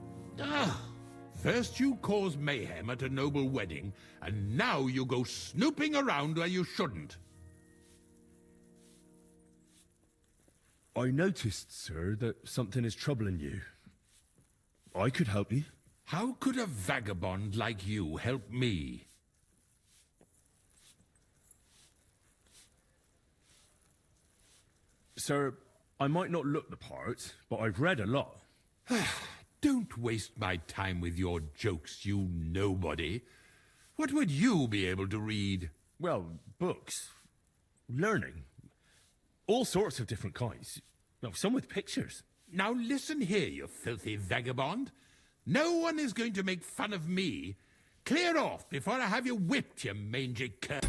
First you cause mayhem at a noble wedding, and now you go snooping around where you shouldn't. I noticed, sir, that something is troubling you. I could help you. How could a vagabond like you help me? Sir, I might not look the part, but I've read a lot. Don't waste my time with your jokes, you nobody. What would you be able to read? Well, books. Learning. All sorts of different kinds. Well, some with pictures. Now listen here, you filthy vagabond. No one is going to make fun of me. Clear off before I have you whipped, you mangy cur.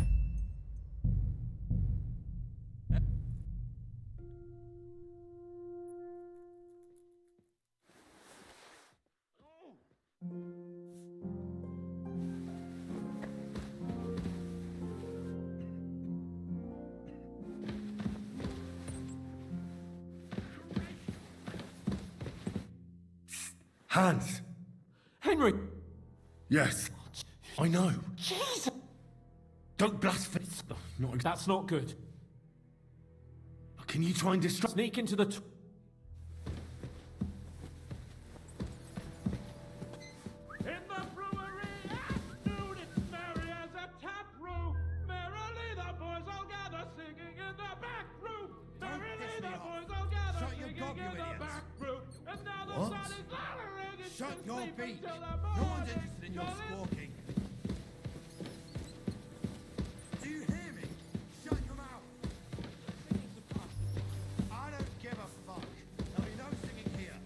Hans! Henry! Yes, I know. Jesus! Don't blaspheme. Not That's not good. Can you try and distract? Sneak into the... In the brewery afternoon, it's Shut your beak! No one's interested in your squawking. Do you hear me? Shut your mouth! I don't give a fuck. There'll be no singing here.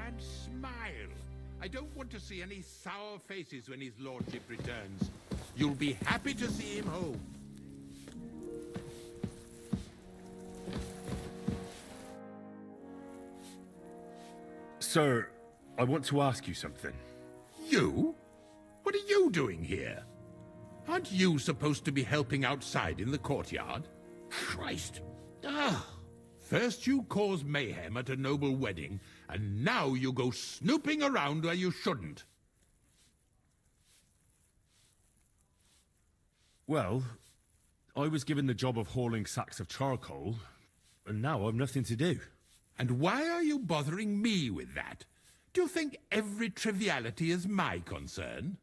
And smile. I don't want to see any sour faces when his lordship returns. You'll be happy to see him home. Sir, I want to ask you something. You? What are you doing here? Aren't you supposed to be helping outside in the courtyard? Christ. Ah. First you cause mayhem at a noble wedding, and now you go snooping around where you shouldn't. Well, I was given the job of hauling sacks of charcoal, and now I've nothing to do. And why are you bothering me with that? Do you think every triviality is my concern?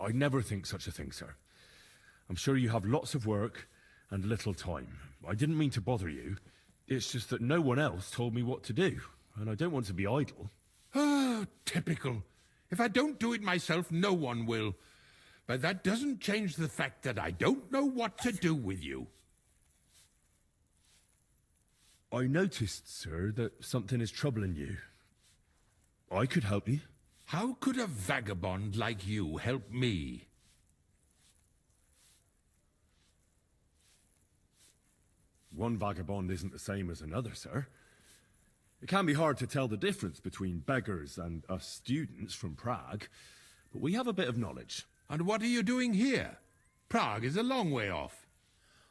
I never think such a thing, sir. I'm sure you have lots of work and little time. I didn't mean to bother you. It's just that no one else told me what to do, and I don't want to be idle. Oh, typical. If I don't do it myself, no one will. But that doesn't change the fact that I don't know what to do with you. I noticed, sir, that something is troubling you. I could help you. How could a vagabond like you help me? One vagabond isn't the same as another, sir. It can be hard to tell the difference between beggars and us students from Prague, but we have a bit of knowledge. And what are you doing here? Prague is a long way off.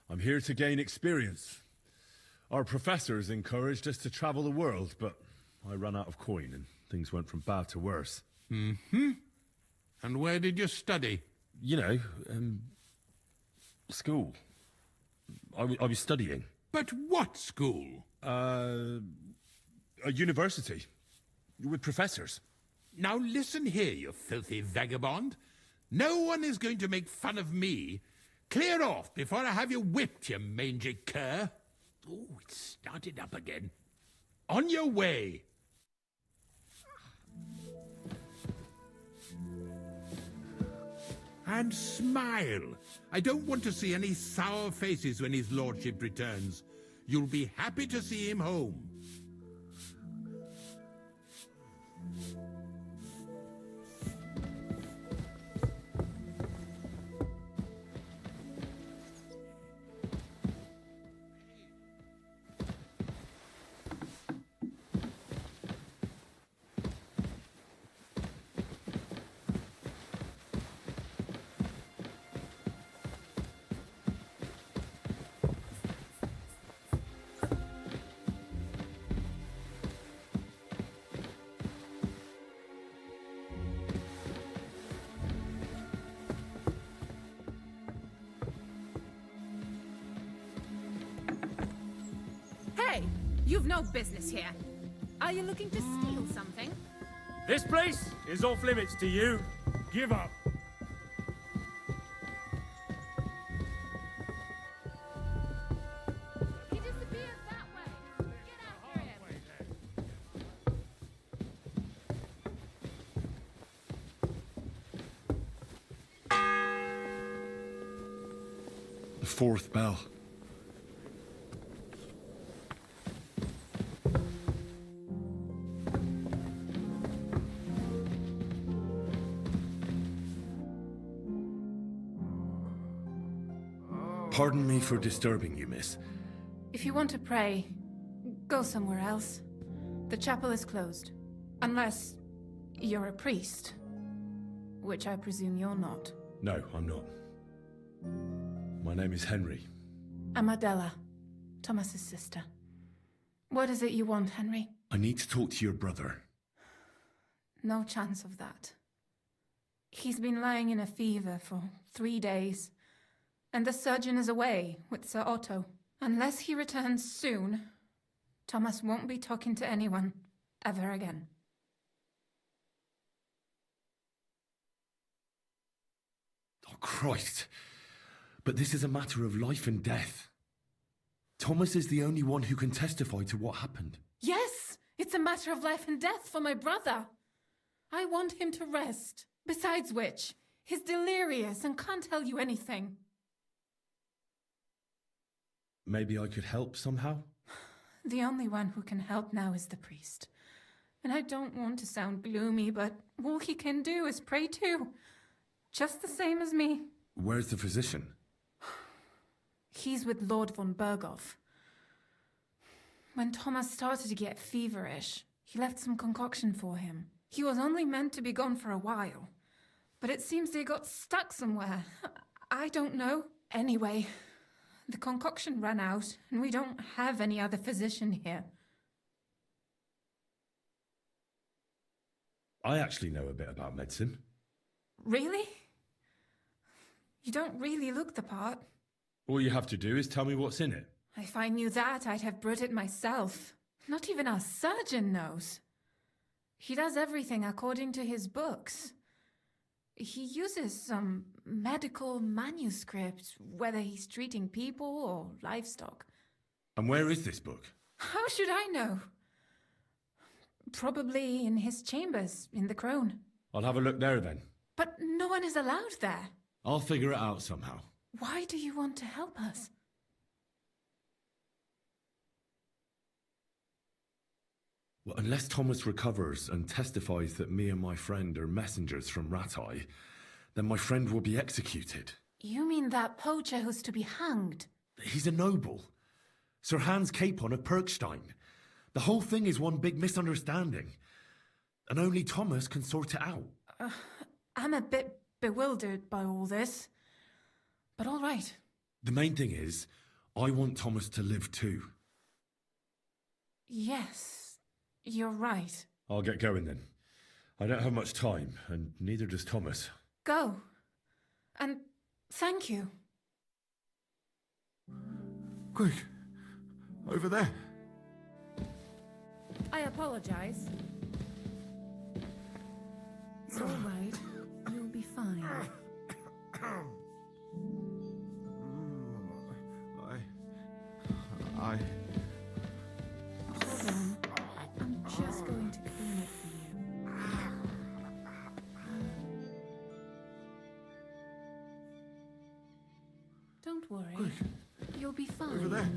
I'm here to gain experience. Our professors encouraged us to travel the world, but I ran out of coin and things went from bad to worse. Mm-hmm. And where did you study? You know, school. I was studying. But what school? A university. With professors. Now listen here, you filthy vagabond. No one is going to make fun of me. Clear off before I have you whipped, you mangy cur. Oh, it started up again. On your way. And smile. I don't want to see any sour faces when his lordship returns. You'll be happy to see him home. Hey, you've no business here. Are you looking to steal something? This place is off limits to you. Give up. He disappeared that way. Get after him. 4th bell. Pardon me for disturbing you, miss. If you want to pray, go somewhere else. The chapel is closed. Unless you're a priest. Which I presume you're not. No, I'm not. My name is Henry. I'm Adela, Thomas's sister. What is it you want, Henry? I need to talk to your brother. No chance of that. He's been lying in a fever for 3 days. And the surgeon is away with Sir Otto. Unless he returns soon, Thomas won't be talking to anyone ever again. Oh, Christ. But this is a matter of life and death. Thomas is the only one who can testify to what happened. Yes, it's a matter of life and death for my brother. I want him to rest. Besides which, he's delirious and can't tell you anything. Maybe I could help somehow? The only one who can help now is the priest. And I don't want to sound gloomy, but all he can do is pray too. Just the same as me. Where's the physician? He's with Lord von Berghoff. When Thomas started to get feverish, he left some concoction for him. He was only meant to be gone for a while. But it seems they got stuck somewhere. I don't know. Anyway, the concoction ran out, and we don't have any other physician here. I actually know a bit about medicine. Really? You don't really look the part. All you have to do is tell me what's in it. If I knew that, I'd have brought it myself. Not even our surgeon knows. He does everything according to his books. He uses some medical manuscript, whether he's treating people or livestock. And where is this book? How should I know? Probably in his chambers, in the Crone. I'll have a look there then. But no one is allowed there. I'll figure it out somehow. Why do you want to help us? Well, unless Thomas recovers and testifies that me and my friend are messengers from Rattay, then my friend will be executed. You mean that poacher who's to be hanged? He's a noble. Sir Hans Capon of Perkstein. The whole thing is one big misunderstanding. And only Thomas can sort it out. I'm a bit bewildered by all this. But all right. The main thing is, I want Thomas to live too. Yes, you're right. I'll get going then. I don't have much time, and neither does Thomas. Go. And thank you. Quick! Over there! I apologize. It's all right. You'll be fine. I... Hold on. I'm just going to clean it for you. Don't worry. Quick. You'll be fine. Over there!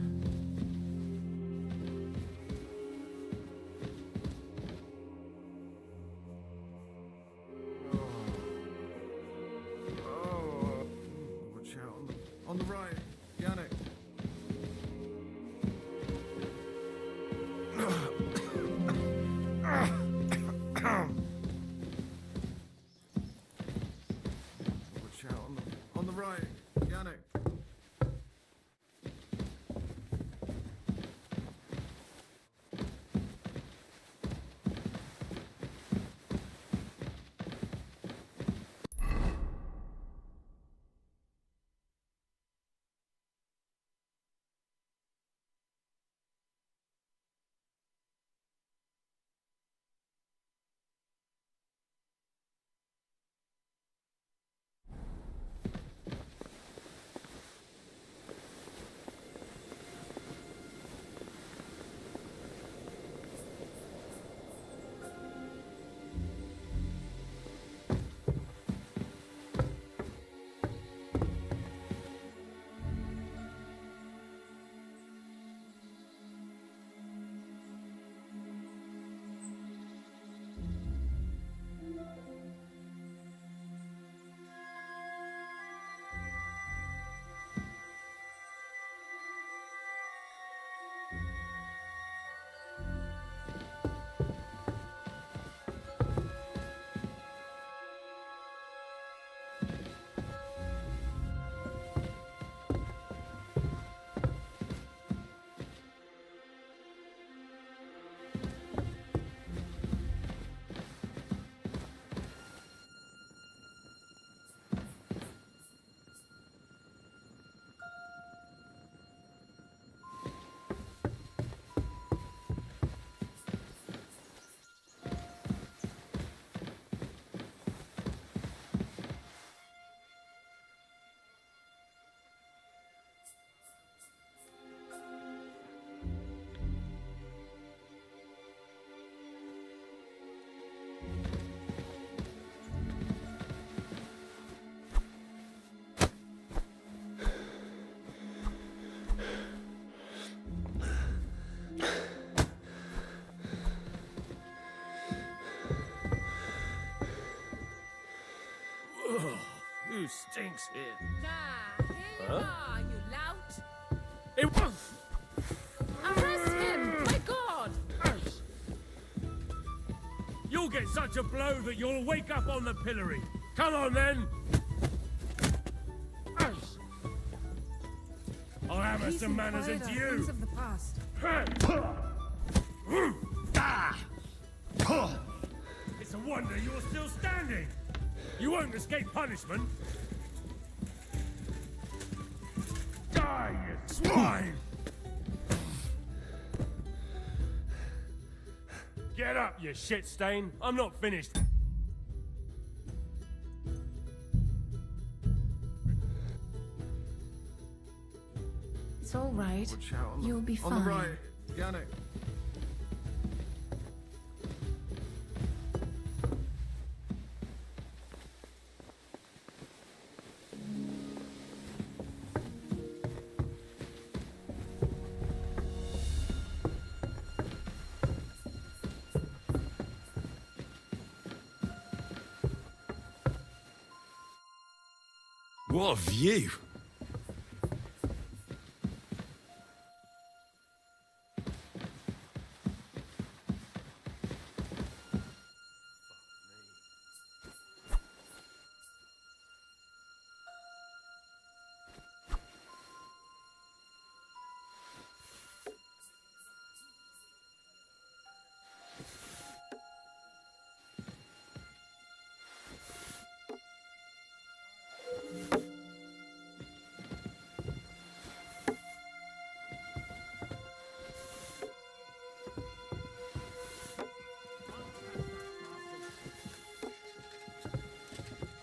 Watch out. On the right. Yannick. Watch out. On the right. Yannick. stinks here. Nah, here you are, you lout. It was. Arrest him! My God! You'll get such a blow that you'll wake up on the pillory. Come on, then. I'll hammer Peace some and manners quiet into are you. things of the past. It's a wonder you're still standing. You won't escape punishment. Die, you swine! Get up, you shit stain. I'm not finished. It's all right. You'll be fine. On the right, Yannick. What a view!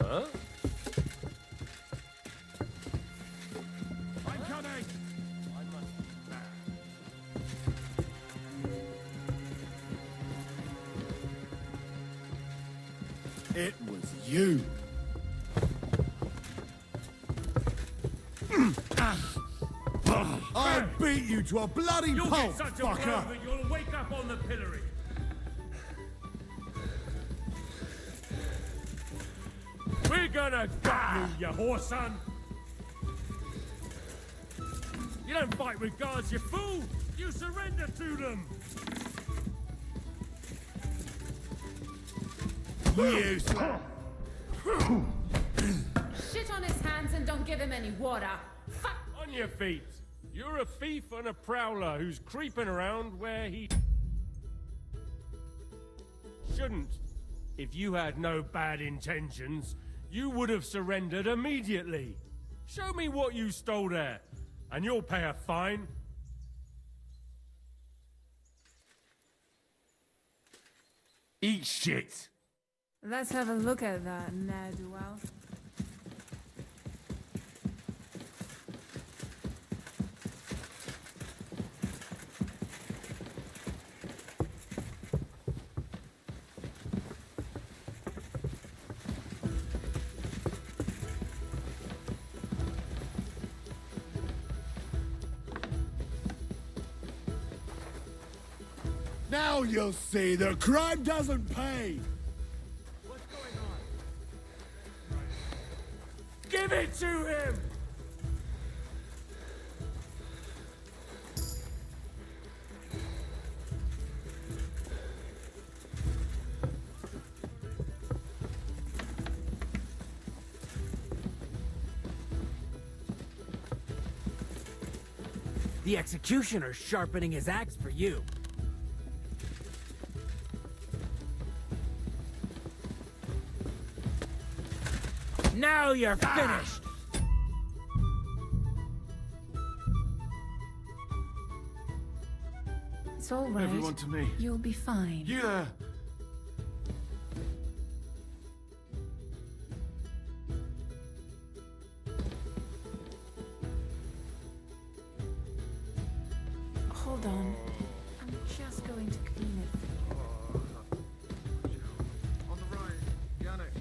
Huh? I'm coming! I must be mad. It was you. I beat you to a bloody You'll pulp, get such a blow fucker! that you'll wake up on the pillory. We're gonna gut you, you whoreson! You don't fight with guards, you fool! You surrender to them! You Shit on his hands and don't give him any water. Fuck! On your feet! You're a thief and a prowler who's creeping around where he shouldn't. If you had no bad intentions, you would have surrendered immediately. Show me what you stole there, and you'll pay a fine. Eat shit! Let's have a look at that, ne'er-do-well. Now you'll see that crime doesn't pay! What's going on? Give it to him! The executioner's sharpening his axe for you. Now you're finished! It's all right. Everyone to me. You'll be fine. You there? Hold on. I'm just going to clean it. On the right, Yannick.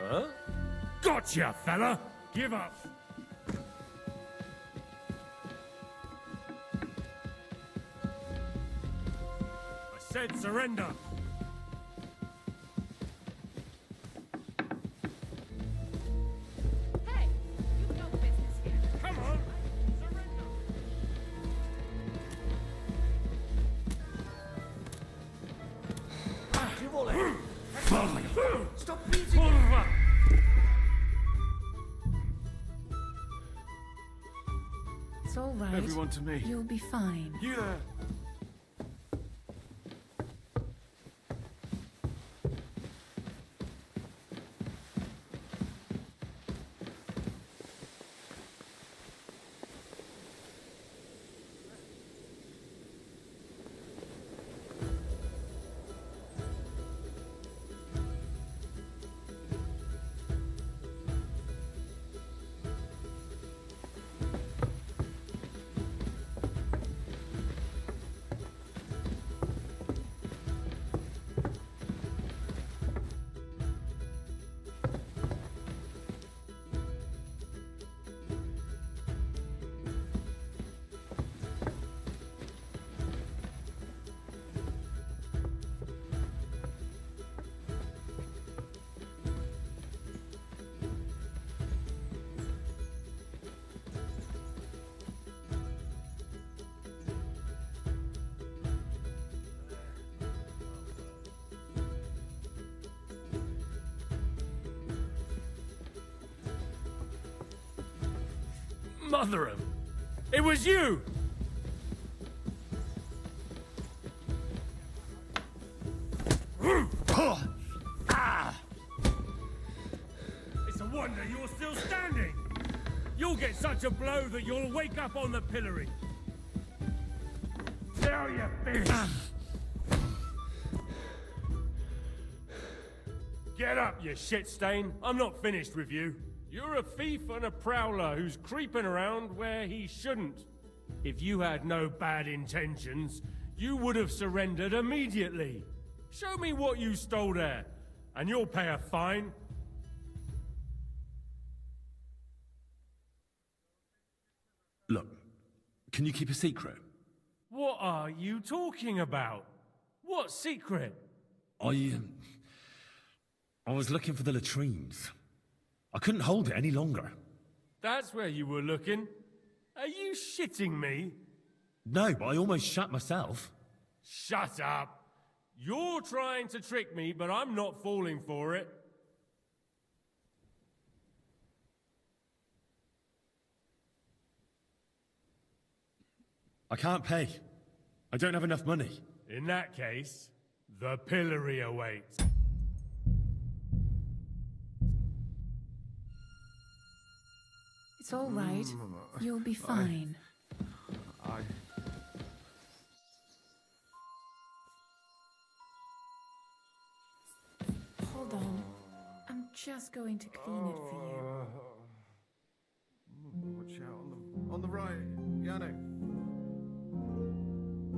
Huh? Gotcha, fella! Give up! I said surrender! Hey, you've no business here. Come on! Stop beating him! It's all right. Everyone to me. You'll be fine. You there? Mother of... It was you! It's a wonder you're still standing! You'll get such a blow that you'll wake up on the pillory. Now you finished! Get up, you shit stain. I'm not finished with you. You're a thief and a prowler who's creeping around where he shouldn't. If you had no bad intentions, you would have surrendered immediately. Show me what you stole there, and you'll pay a fine. Look, can you keep a secret? What are you talking about? What secret? I was looking for the latrines. I couldn't hold it any longer. That's where you were looking. Are you shitting me? No, but I almost shot myself. Shut up. You're trying to trick me, but I'm not falling for it. I can't pay. I don't have enough money. In that case, the pillory awaits. It's all right. You'll be fine. Hold on. I'm just going to clean it for you. Watch out on the right, Yannick.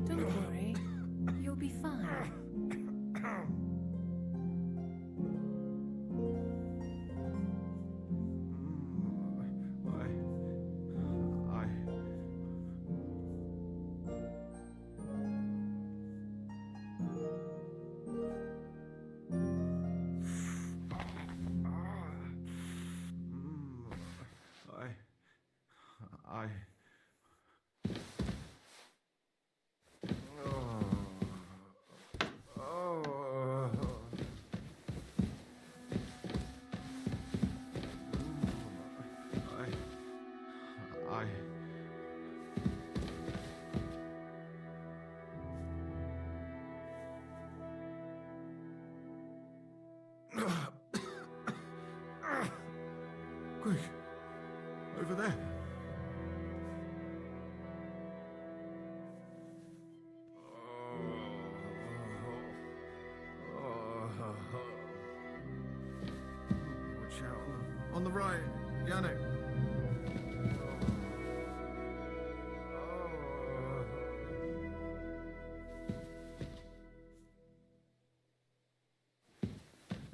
Don't worry. You'll be fine. Quick, over there. Watch out on the right, Yannick.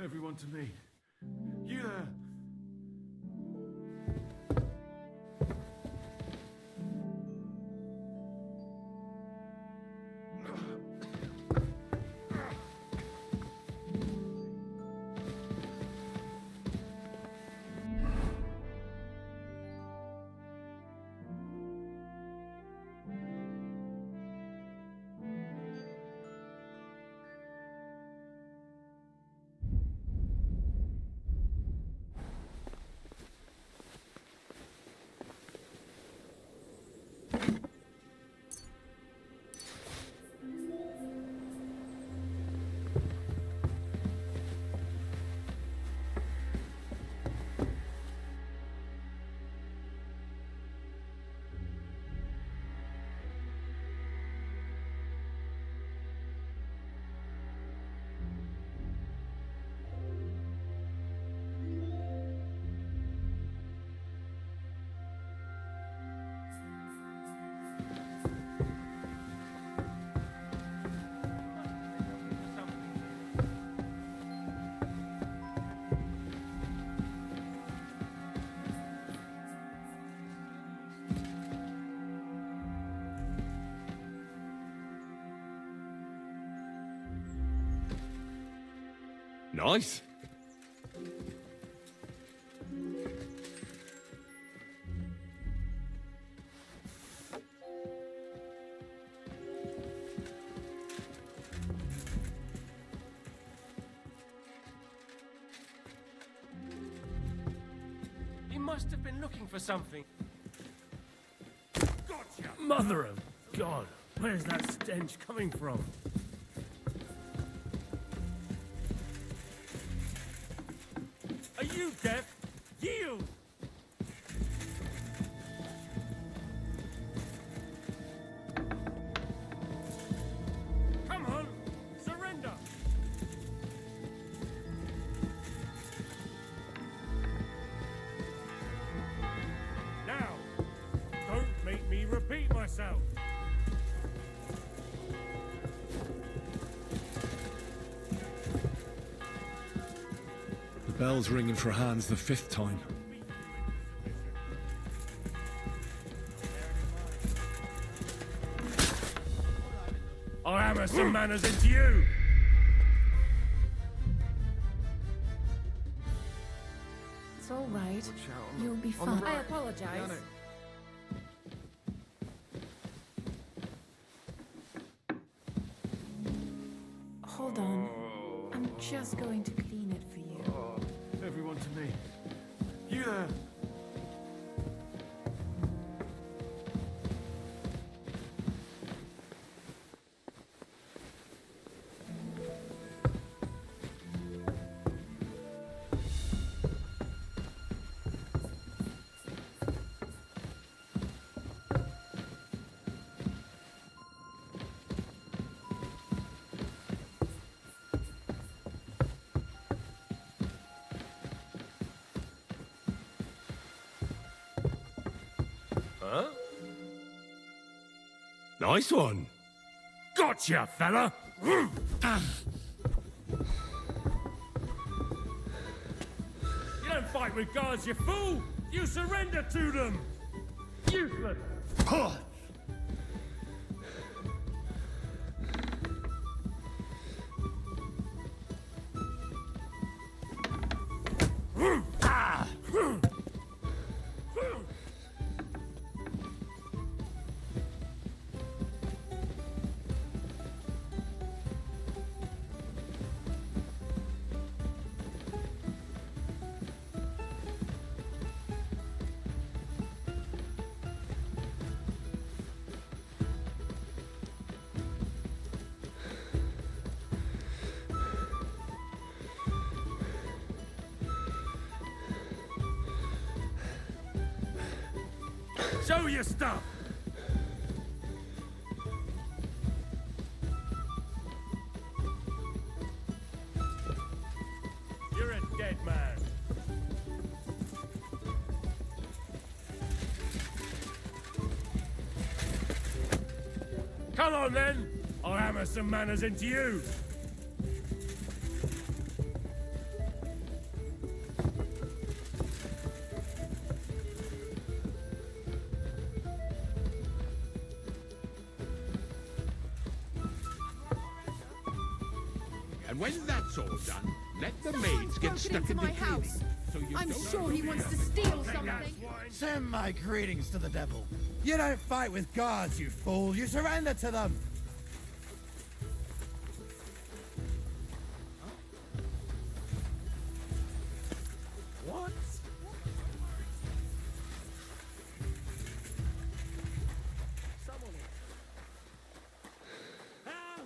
Everyone to me. You You there? Nice. You must have been looking for something. Gotcha! Mother of God, where's that stench coming from? Are you deaf? Yield! Come on! Surrender! Now, don't make me repeat myself! The bell's ringing for hands the 5th time. I'll hammer some manners into you! It's all right. You'll be fine. I apologize. Hold on. I'm just going to clean it for you. Everyone to me. You there? Huh? Nice one. Gotcha, fella! You don't fight with guards, you fool! You surrender to them! Useless! Show your stuff! You're a dead man. Come on then! I'll hammer some manners into you! And when that's all done, let the maids get stuck into cleaning. So you I'm don't sure he wants to steal something. Send my greetings to the devil. You don't fight with guards, you fool. You surrender to them. What?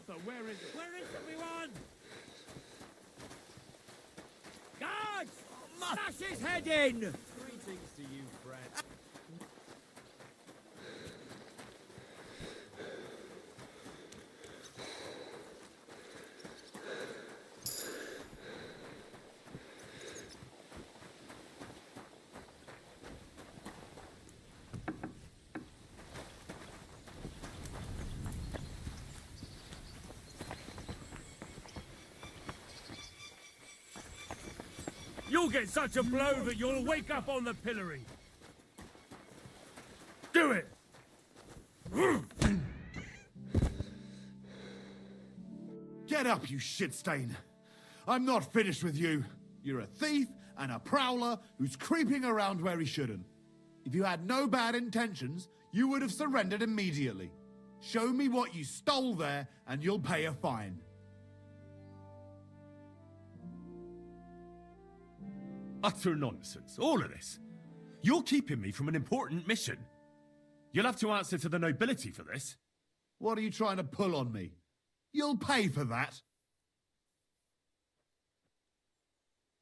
But where is it? Where is everyone? Guards! Smash his head in! Greetings to you, friend. You'll get such a blow that you'll wake up on the pillory. Do it! Get up, you shit stain. I'm not finished with you. You're a thief and a prowler who's creeping around where he shouldn't. If you had no bad intentions, you would have surrendered immediately. Show me what you stole there, and you'll pay a fine. Utter nonsense, all of this. You're keeping me from an important mission. You'll have to answer to the nobility for this. What are you trying to pull on me? You'll pay for that.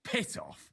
Piss off.